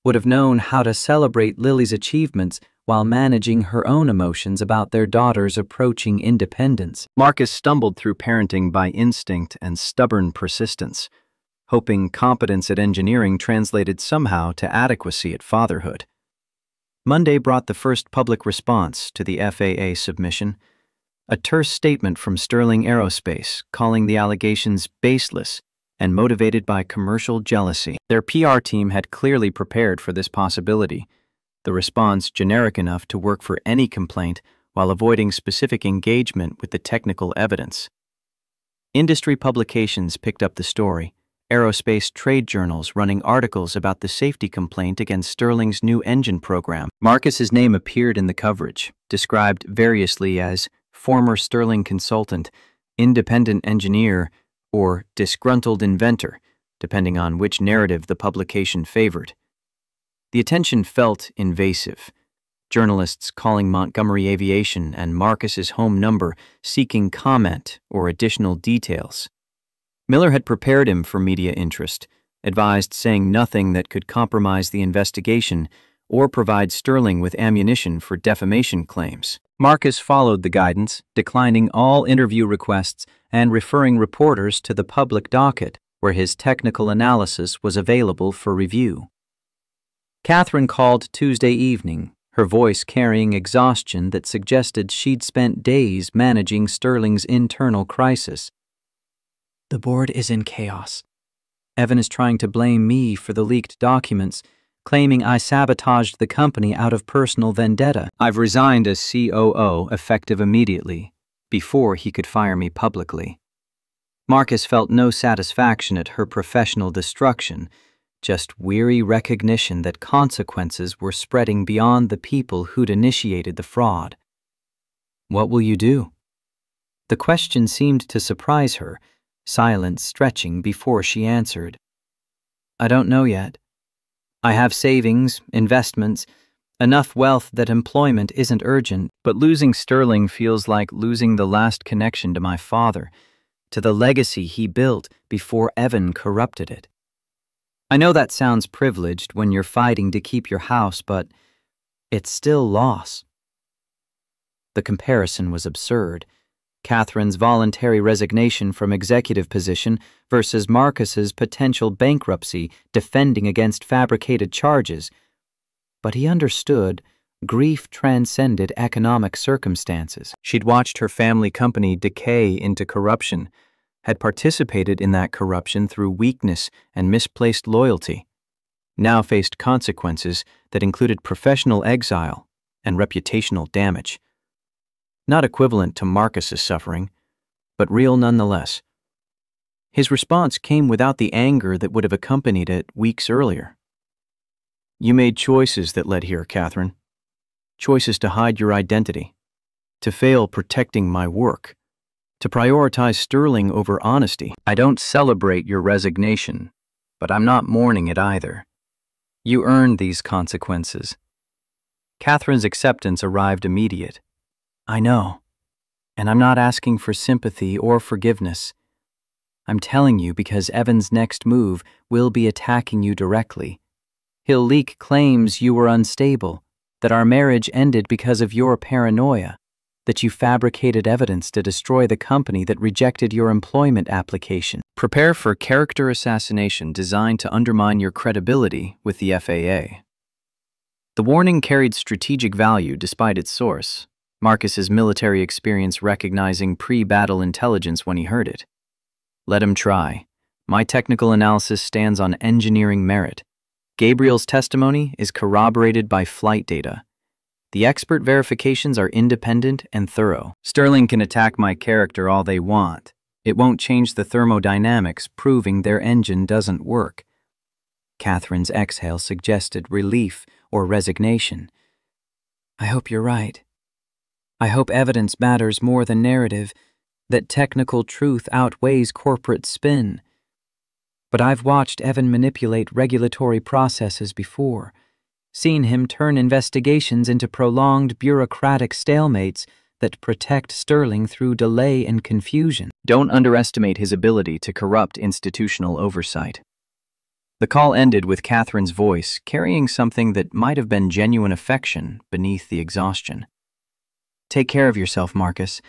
would have known how to celebrate Lily's achievements while managing her own emotions about their daughter's approaching independence. Marcus stumbled through parenting by instinct and stubborn persistence, hoping competence at engineering translated somehow to adequacy at fatherhood. Monday brought the first public response to the FAA submission, a terse statement from Sterling Aerospace calling the allegations baseless and motivated by commercial jealousy. Their PR team had clearly prepared for this possibility, the response generic enough to work for any complaint while avoiding specific engagement with the technical evidence. Industry publications picked up the story, aerospace trade journals running articles about the safety complaint against Sterling's new engine program. Marcus's name appeared in the coverage, described variously as former Sterling consultant, independent engineer, or disgruntled inventor, depending on which narrative the publication favored. The attention felt invasive. Journalists calling Montgomery Aviation and Marcus's home number seeking comment or additional details. Miller had prepared him for media interest, advised saying nothing that could compromise the investigation or provide Sterling with ammunition for defamation claims. Marcus followed the guidance, declining all interview requests and referring reporters to the public docket, where his technical analysis was available for review. Catherine called Tuesday evening, her voice carrying exhaustion that suggested she'd spent days managing Sterling's internal crisis. The board is in chaos. Evan is trying to blame me for the leaked documents, claiming I sabotaged the company out of personal vendetta. I've resigned as COO effective immediately, before he could fire me publicly. Marcus felt no satisfaction at her professional destruction, just weary recognition that consequences were spreading beyond the people who'd initiated the fraud. What will you do? The question seemed to surprise her, silence stretching before she answered. I don't know yet. I have savings, investments, enough wealth that employment isn't urgent, but losing Sterling feels like losing the last connection to my father, to the legacy he built before Evan corrupted it. I know that sounds privileged when you're fighting to keep your house, but it's still loss. The comparison was absurd. Catherine's voluntary resignation from executive position versus Marcus's potential bankruptcy defending against fabricated charges. But he understood grief transcended economic circumstances. She'd watched her family company decay into corruption, had participated in that corruption through weakness and misplaced loyalty, now faced consequences that included professional exile and reputational damage. Not equivalent to Marcus's suffering, but real nonetheless. His response came without the anger that would have accompanied it weeks earlier. You made choices that led here, Catherine. Choices to hide your identity, to fail protecting my work, to prioritize Sterling over honesty. I don't celebrate your resignation, but I'm not mourning it either. You earned these consequences. Catherine's acceptance arrived immediate. I know, and I'm not asking for sympathy or forgiveness. I'm telling you because Evan's next move will be attacking you directly. He'll leak claims you were unstable, that our marriage ended because of your paranoia, that you fabricated evidence to destroy the company that rejected your employment application. Prepare for character assassination designed to undermine your credibility with the FAA. The warning carried strategic value despite its source, Marcus's military experience recognizing pre-battle intelligence when he heard it. Let him try. My technical analysis stands on engineering merit. Gabriel's testimony is corroborated by flight data. The expert verifications are independent and thorough. Sterling can attack my character all they want. It won't change the thermodynamics, proving their engine doesn't work. Catherine's exhale suggested relief or resignation. I hope you're right. I hope evidence matters more than narrative, that technical truth outweighs corporate spin. But I've watched Evan manipulate regulatory processes before, seen him turn investigations into prolonged bureaucratic stalemates that protect Sterling through delay and confusion. Don't underestimate his ability to corrupt institutional oversight. The call ended with Catherine's voice carrying something that might have been genuine affection beneath the exhaustion. Take care of yourself, Marcus,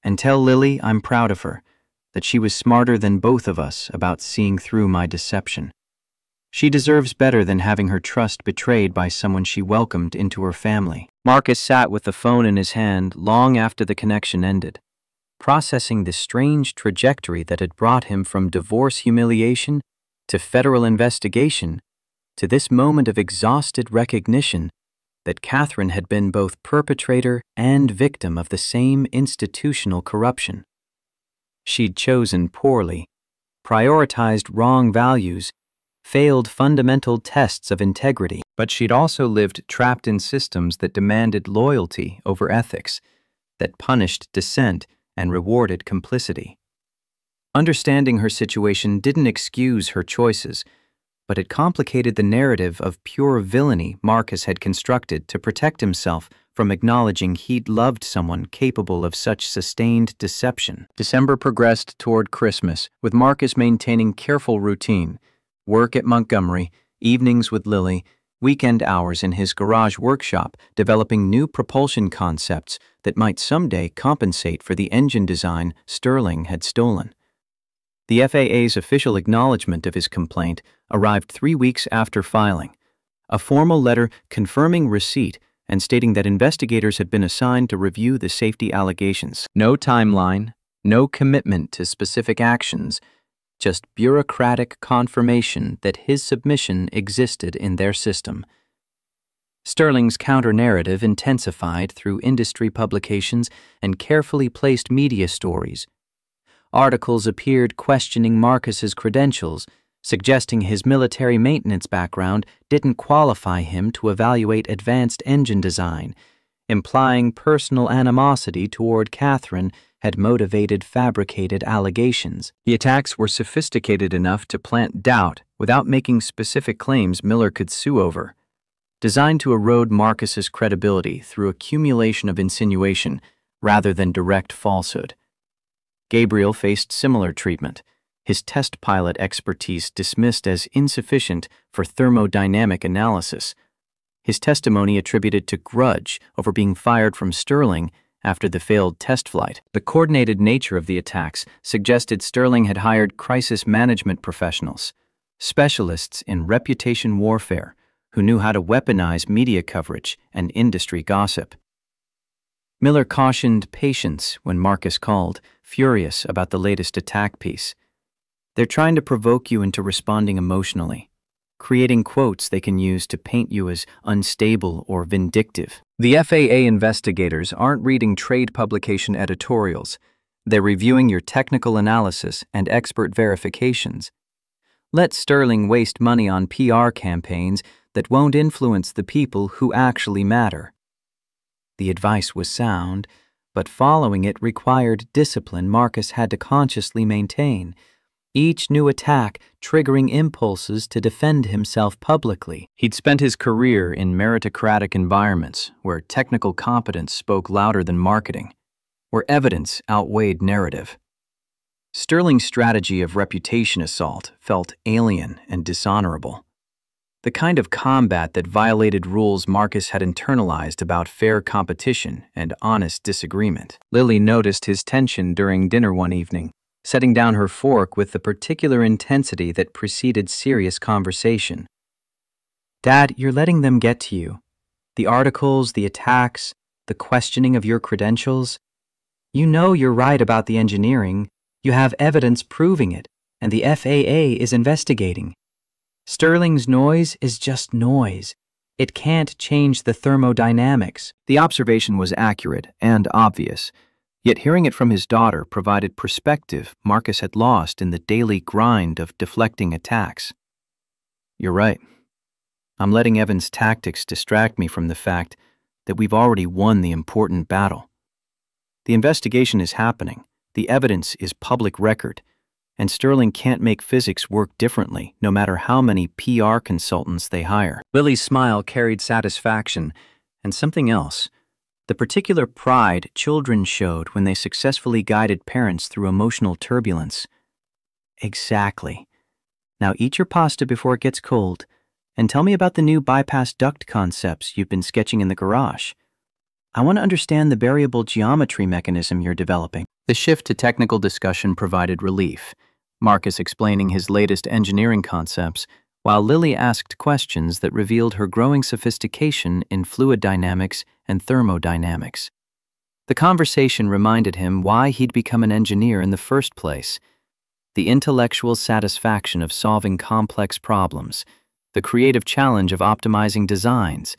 and tell Lily I'm proud of her, that she was smarter than both of us about seeing through my deception. She deserves better than having her trust betrayed by someone she welcomed into her family. Marcus sat with the phone in his hand long after the connection ended, processing the strange trajectory that had brought him from divorce humiliation to federal investigation to this moment of exhausted recognition that Catherine had been both perpetrator and victim of the same institutional corruption. She'd chosen poorly, prioritized wrong values, failed fundamental tests of integrity, but she'd also lived trapped in systems that demanded loyalty over ethics, that punished dissent and rewarded complicity. Understanding her situation didn't excuse her choices, but it complicated the narrative of pure villainy Marcus had constructed to protect himself from acknowledging he'd loved someone capable of such sustained deception. December progressed toward Christmas, with Marcus maintaining careful routine: work at Montgomery, evenings with Lily, weekend hours in his garage workshop developing new propulsion concepts that might someday compensate for the engine design Sterling had stolen. The FAA's official acknowledgement of his complaint arrived 3 weeks after filing, a formal letter confirming receipt and stating that investigators had been assigned to review the safety allegations. No timeline, no commitment to specific actions, just bureaucratic confirmation that his submission existed in their system. Sterling's counter-narrative intensified through industry publications and carefully placed media stories. Articles appeared questioning Marcus's credentials, suggesting his military maintenance background didn't qualify him to evaluate advanced engine design, implying personal animosity toward Catherine had motivated fabricated allegations. The attacks were sophisticated enough to plant doubt without making specific claims Miller could sue over, designed to erode Marcus's credibility through accumulation of insinuation rather than direct falsehood. Gabriel faced similar treatment, his test pilot expertise dismissed as insufficient for thermodynamic analysis, his testimony attributed to grudge over being fired from Sterling after the failed test flight. The coordinated nature of the attacks suggested Sterling had hired crisis management professionals, specialists in reputation warfare, who knew how to weaponize media coverage and industry gossip. Miller cautioned patience when Marcus called, furious about the latest attack piece. They're trying to provoke you into responding emotionally, creating quotes they can use to paint you as unstable or vindictive. The FAA investigators aren't reading trade publication editorials. They're reviewing your technical analysis and expert verifications. Let Sterling waste money on PR campaigns that won't influence the people who actually matter. The advice was sound, but following it required discipline Marcus had to consciously maintain, each new attack triggering impulses to defend himself publicly. He'd spent his career in meritocratic environments where technical competence spoke louder than marketing, where evidence outweighed narrative. Sterling's strategy of reputation assault felt alien and dishonorable, the kind of combat that violated rules Marcus had internalized about fair competition and honest disagreement. Lily noticed his tension during dinner one evening, setting down her fork with the particular intensity that preceded serious conversation. "Dad, you're letting them get to you. The articles, the attacks, the questioning of your credentials. You know you're right about the engineering. You have evidence proving it, and the FAA is investigating. Sterling's noise is just noise. It can't change the thermodynamics." The observation was accurate and obvious, yet hearing it from his daughter provided perspective Marcus had lost in the daily grind of deflecting attacks. "You're right. I'm letting Evan's tactics distract me from the fact that we've already won the important battle. The investigation is happening, The evidence is public record, and Sterling can't make physics work differently, no matter how many PR consultants they hire. Lily's smile carried satisfaction and something else. The particular pride children showed when they successfully guided parents through emotional turbulence. Exactly. Now eat your pasta before it gets cold, and tell me about the new bypass duct concepts you've been sketching in the garage. I want to understand the variable geometry mechanism you're developing. The shift to technical discussion provided relief, Marcus explaining his latest engineering concepts, while Lily asked questions that revealed her growing sophistication in fluid dynamics and thermodynamics. The conversation reminded him why he'd become an engineer in the first place: the intellectual satisfaction of solving complex problems, the creative challenge of optimizing designs,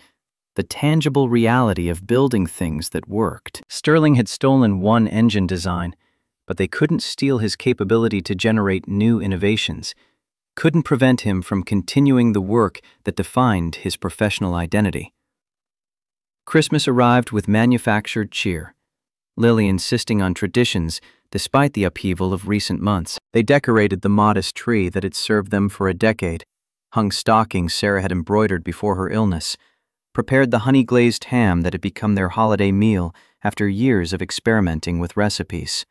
the tangible reality of building things that worked. Sterling had stolen one engine design, but they couldn't steal his capability to generate new innovations, couldn't prevent him from continuing the work that defined his professional identity. Christmas arrived with manufactured cheer, Lily insisting on traditions despite the upheaval of recent months. They decorated the modest tree that had served them for a decade, hung stockings Sarah had embroidered before her illness, prepared the honey-glazed ham that had become their holiday meal after years of experimenting with recipes.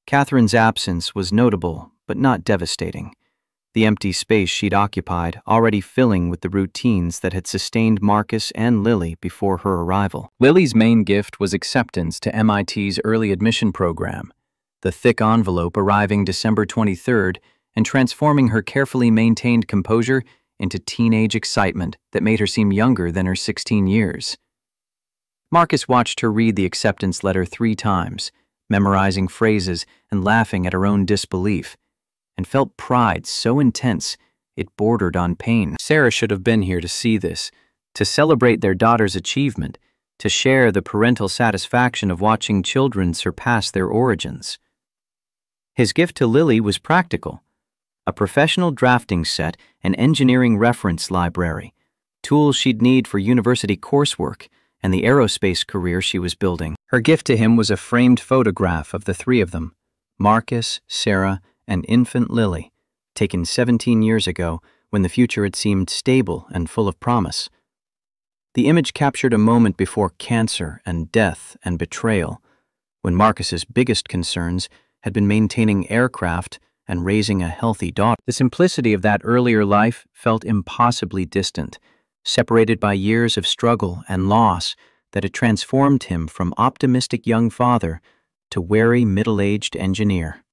Catherine's absence was notable, but not devastating. The empty space she'd occupied already filling with the routines that had sustained Marcus and Lily before her arrival. Lily's main gift was acceptance to MIT's early admission program, the thick envelope arriving December 23rd and transforming her carefully maintained composure into teenage excitement that made her seem younger than her 16 years. Marcus watched her read the acceptance letter 3 times, memorizing phrases and laughing at her own disbelief, and felt pride so intense it bordered on pain. Sarah should have been here to see this, to celebrate their daughter's achievement, to share the parental satisfaction of watching children surpass their origins. His gift to Lily was practical: a professional drafting set and engineering reference library, tools she'd need for university coursework and the aerospace career she was building. Her gift to him was a framed photograph of the 3 of them, Marcus, Sarah, and infant Lily, taken 17 years ago when the future had seemed stable and full of promise. The image captured a moment before cancer and death and betrayal, when Marcus's biggest concerns had been maintaining aircraft and raising a healthy daughter. The simplicity of that earlier life felt impossibly distant, separated by years of struggle and loss that had transformed him from optimistic young father to wary middle-aged engineer.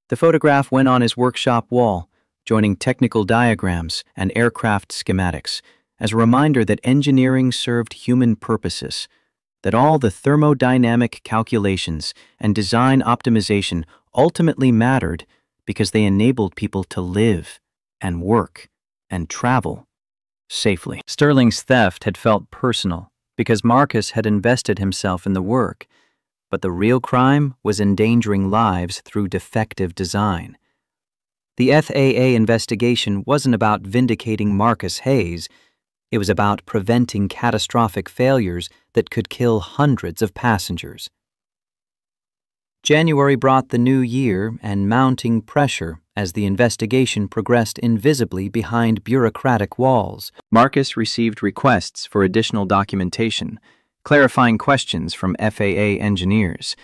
The photograph went on his workshop wall, joining technical diagrams and aircraft schematics, as a reminder that engineering served human purposes, that all the thermodynamic calculations and design optimization ultimately mattered because they enabled people to live and work and travel safely. Sterling's theft had felt personal because Marcus had invested himself in the work, but the real crime was endangering lives through defective design. The FAA investigation wasn't about vindicating Marcus Hayes. It was about preventing catastrophic failures that could kill hundreds of passengers. January brought the new year and mounting pressure as the investigation progressed invisibly behind bureaucratic walls. Marcus received requests for additional documentation, clarifying questions from FAA engineers,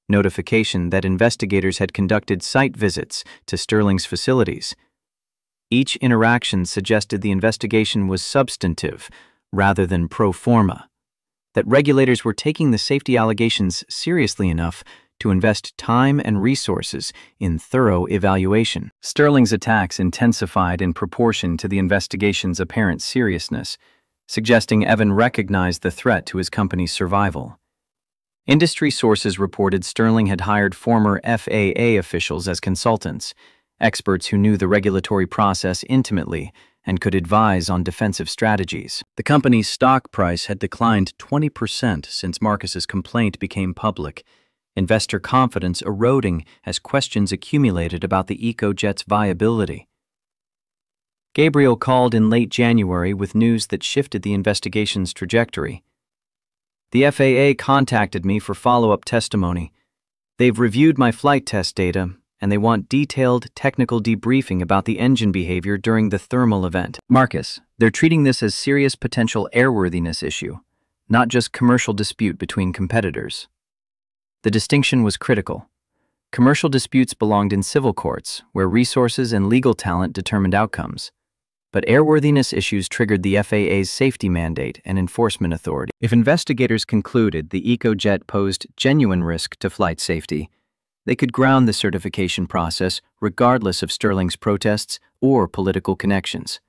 notification that investigators had conducted site visits to Sterling's facilities. Each interaction suggested the investigation was substantive rather than pro forma, that regulators were taking the safety allegations seriously enough to invest time and resources in thorough evaluation. Sterling's attacks intensified in proportion to the investigation's apparent seriousness, suggesting Evan recognized the threat to his company's survival. Industry sources reported Sterling had hired former FAA officials as consultants, experts who knew the regulatory process intimately and could advise on defensive strategies. The company's stock price had declined 20% since Marcus's complaint became public, investor confidence eroding as questions accumulated about the EcoJet's viability. Gabriel called in late January with news that shifted the investigation's trajectory. The FAA contacted me for follow-up testimony. They've reviewed my flight test data, and they want detailed technical debriefing about the engine behavior during the thermal event. Marcus, they're treating this as serious potential airworthiness issue, not just commercial dispute between competitors. The distinction was critical. Commercial disputes belonged in civil courts, where resources and legal talent determined outcomes. But airworthiness issues triggered the FAA's safety mandate and enforcement authority. If investigators concluded the EcoJet posed genuine risk to flight safety, they could ground the certification process regardless of Sterling's protests or political connections.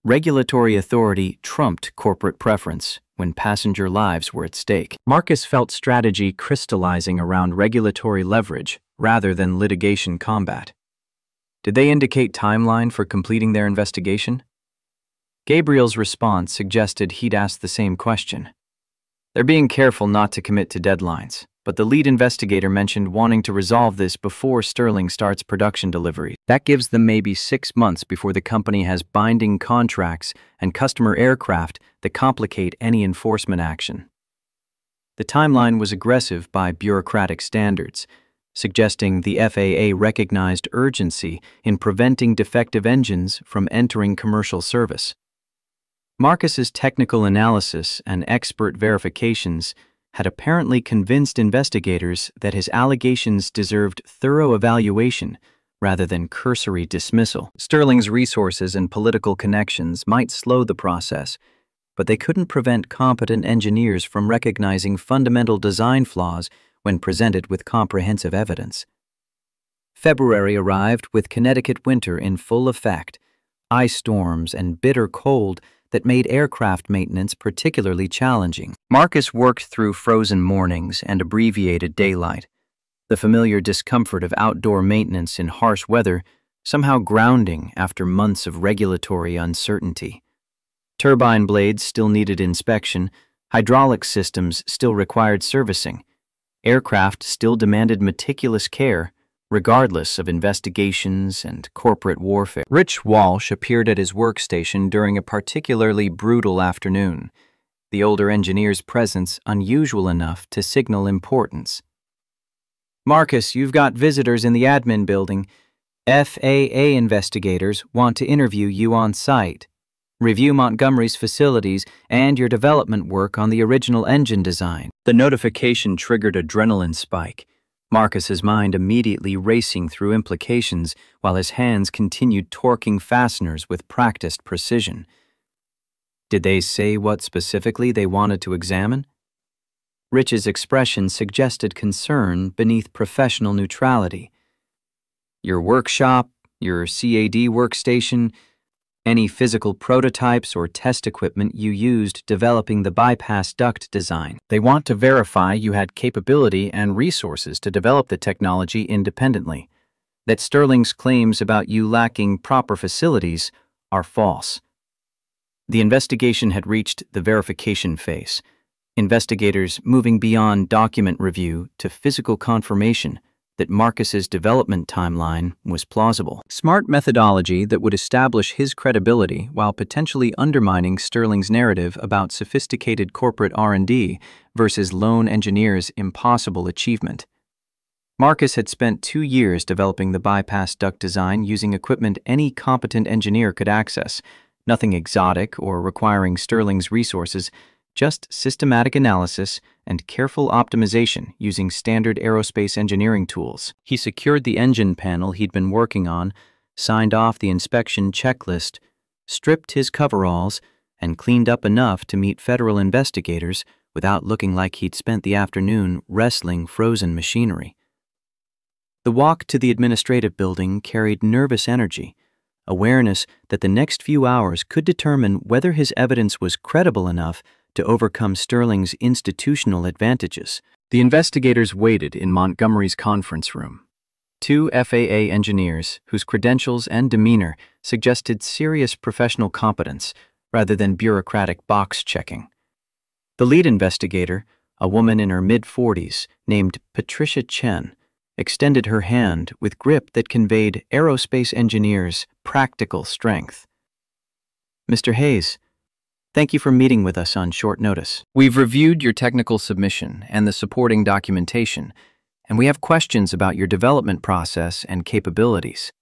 Regulatory authority trumped corporate preference when passenger lives were at stake. Marcus felt strategy crystallizing around regulatory leverage rather than litigation combat. Did they indicate timeline for completing their investigation? Gabriel's response suggested he'd asked the same question. They're being careful not to commit to deadlines, but the lead investigator mentioned wanting to resolve this before Sterling starts production delivery. That gives them maybe 6 months before the company has binding contracts and customer aircraft that complicate any enforcement action. The timeline was aggressive by bureaucratic standards, suggesting the FAA recognized urgency in preventing defective engines from entering commercial service. Marcus's technical analysis and expert verifications had apparently convinced investigators that his allegations deserved thorough evaluation rather than cursory dismissal. Sterling's resources and political connections might slow the process, but they couldn't prevent competent engineers from recognizing fundamental design flaws when presented with comprehensive evidence. February arrived with Connecticut winter in full effect, ice storms and bitter cold that made aircraft maintenance particularly challenging. Marcus worked through frozen mornings and abbreviated daylight, the familiar discomfort of outdoor maintenance in harsh weather somehow grounding after months of regulatory uncertainty. Turbine blades still needed inspection, hydraulic systems still required servicing, aircraft still demanded meticulous care, regardless of investigations and corporate warfare. Rich Walsh appeared at his workstation during a particularly brutal afternoon, the older engineer's presence unusual enough to signal importance. Marcus, you've got visitors in the admin building. FAA investigators want to interview you on site, review Montgomery's facilities, and your development work on the original engine design. The notification triggered adrenaline spike, Marcus's mind immediately racing through implications while his hands continued torquing fasteners with practiced precision. Did they say what specifically they wanted to examine? Rich's expression suggested concern beneath professional neutrality. Your workshop, your CAD workstation, any physical prototypes or test equipment you used developing the bypass duct design. They want to verify you had capability and resources to develop the technology independently, that Sterling's claims about you lacking proper facilities are false. The investigation had reached the verification phase, investigators moving beyond document review to physical confirmation that Marcus's development timeline was plausible. Smart methodology that would establish his credibility while potentially undermining Sterling's narrative about sophisticated corporate R&D versus lone engineers' impossible achievement. Marcus had spent 2 years developing the bypass duct design using equipment any competent engineer could access, nothing exotic or requiring Sterling's resources, just systematic analysis and careful optimization using standard aerospace engineering tools. He secured the engine panel he'd been working on, signed off the inspection checklist, stripped his coveralls, and cleaned up enough to meet federal investigators without looking like he'd spent the afternoon wrestling frozen machinery. The walk to the administrative building carried nervous energy, awareness that the next few hours could determine whether his evidence was credible enough to overcome Sterling's institutional advantages. The investigators waited in Montgomery's conference room. 2 FAA engineers whose credentials and demeanor suggested serious professional competence rather than bureaucratic box checking. The lead investigator, a woman in her mid-40s named Patricia Chen, extended her hand with grip that conveyed aerospace engineers' practical strength. Mr. Hayes, thank you for meeting with us on short notice. We've reviewed your technical submission and the supporting documentation, and we have questions about your development process and capabilities."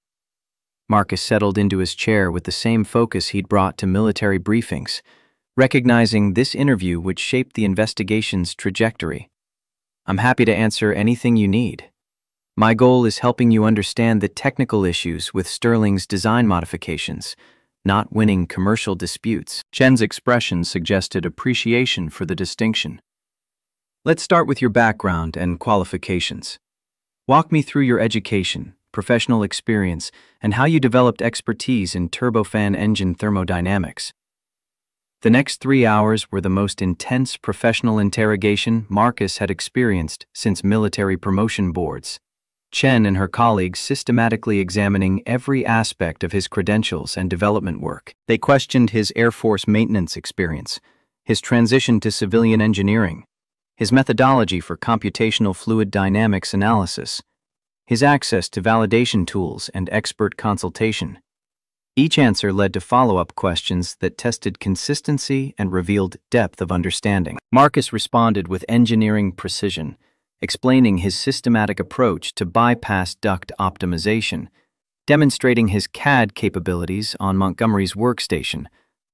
Marcus settled into his chair with the same focus he'd brought to military briefings, recognizing this interview would shape the investigation's trajectory. "I'm happy to answer anything you need. My goal is helping you understand the technical issues with Sterling's design modifications, not winning commercial disputes." Chen's expression suggested appreciation for the distinction. "Let's start with your background and qualifications. Walk me through your education, professional experience, and how you developed expertise in turbofan engine thermodynamics." The next 3 hours were the most intense professional interrogation Marcus had experienced since military promotion boards. Chen and her colleagues systematically examining every aspect of his credentials and development work. They questioned his Air Force maintenance experience, his transition to civilian engineering, his methodology for computational fluid dynamics analysis, his access to validation tools and expert consultation. Each answer led to follow-up questions that tested consistency and revealed depth of understanding. Marcus responded with engineering precision, explaining his systematic approach to bypass duct optimization, demonstrating his CAD capabilities on Montgomery's workstation,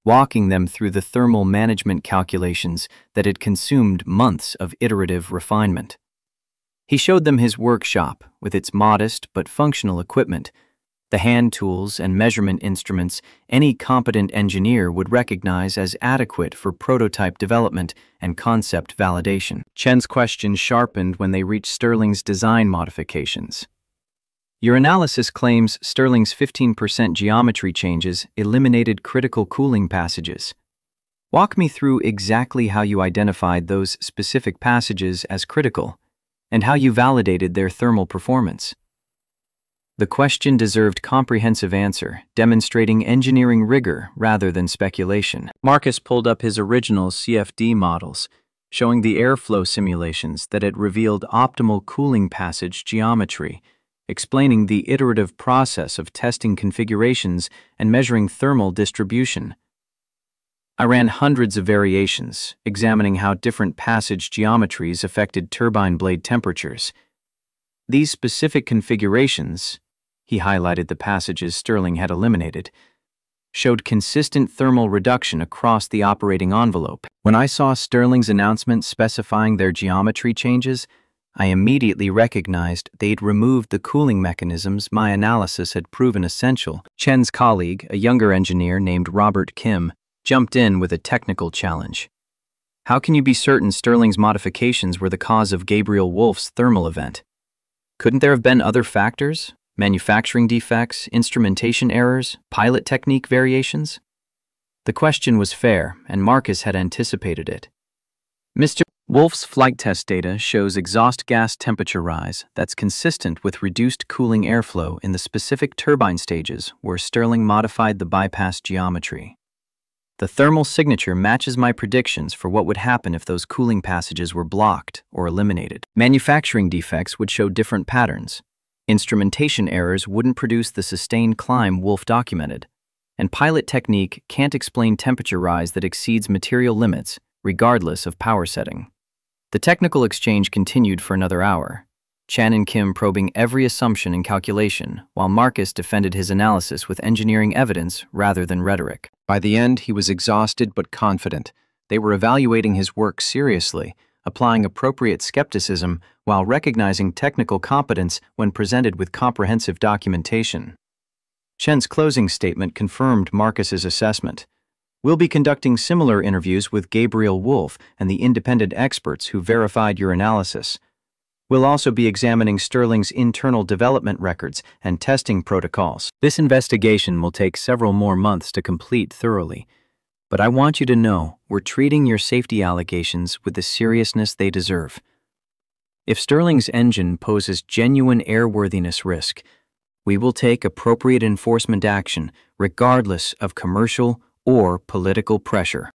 walking them through the thermal management calculations that had consumed months of iterative refinement. He showed them his workshop with its modest but functional equipment, the hand tools and measurement instruments any competent engineer would recognize as adequate for prototype development and concept validation. Chen's questions sharpened when they reached Sterling's design modifications. "Your analysis claims Sterling's 15% geometry changes eliminated critical cooling passages. Walk me through exactly how you identified those specific passages as critical, and how you validated their thermal performance." The question deserved comprehensive answer, demonstrating engineering rigor rather than speculation. Marcus pulled up his original CFD models, showing the airflow simulations that had revealed optimal cooling passage geometry, explaining the iterative process of testing configurations and measuring thermal distribution. "I ran hundreds of variations, examining how different passage geometries affected turbine blade temperatures. These specific configurations," he highlighted the passages Sterling had eliminated, "showed consistent thermal reduction across the operating envelope. When I saw Sterling's announcement specifying their geometry changes, I immediately recognized they'd removed the cooling mechanisms my analysis had proven essential." Chen's colleague, a younger engineer named Robert Kim, jumped in with a technical challenge. "How can you be certain Sterling's modifications were the cause of Gabriel Wolf's thermal event? Couldn't there have been other factors? Manufacturing defects, instrumentation errors, pilot technique variations?" The question was fair, and Marcus had anticipated it. "Mr. Wolf's flight test data shows exhaust gas temperature rise that's consistent with reduced cooling airflow in the specific turbine stages where Sterling modified the bypass geometry. The thermal signature matches my predictions for what would happen if those cooling passages were blocked or eliminated. Manufacturing defects would show different patterns. Instrumentation errors wouldn't produce the sustained climb Wolf documented. And pilot technique can't explain temperature rise that exceeds material limits, regardless of power setting." The technical exchange continued for another hour, Chen and Kim probing every assumption and calculation, while Marcus defended his analysis with engineering evidence rather than rhetoric. By the end, he was exhausted but confident. They were evaluating his work seriously, applying appropriate skepticism while recognizing technical competence when presented with comprehensive documentation. Chen's closing statement confirmed Marcus's assessment. "We'll be conducting similar interviews with Gabriel Wolf and the independent experts who verified your analysis. We'll also be examining Sterling's internal development records and testing protocols. This investigation will take several more months to complete thoroughly. But I want you to know we're treating your safety allegations with the seriousness they deserve. If Sterling's engine poses genuine airworthiness risk, we will take appropriate enforcement action regardless of commercial or political pressure."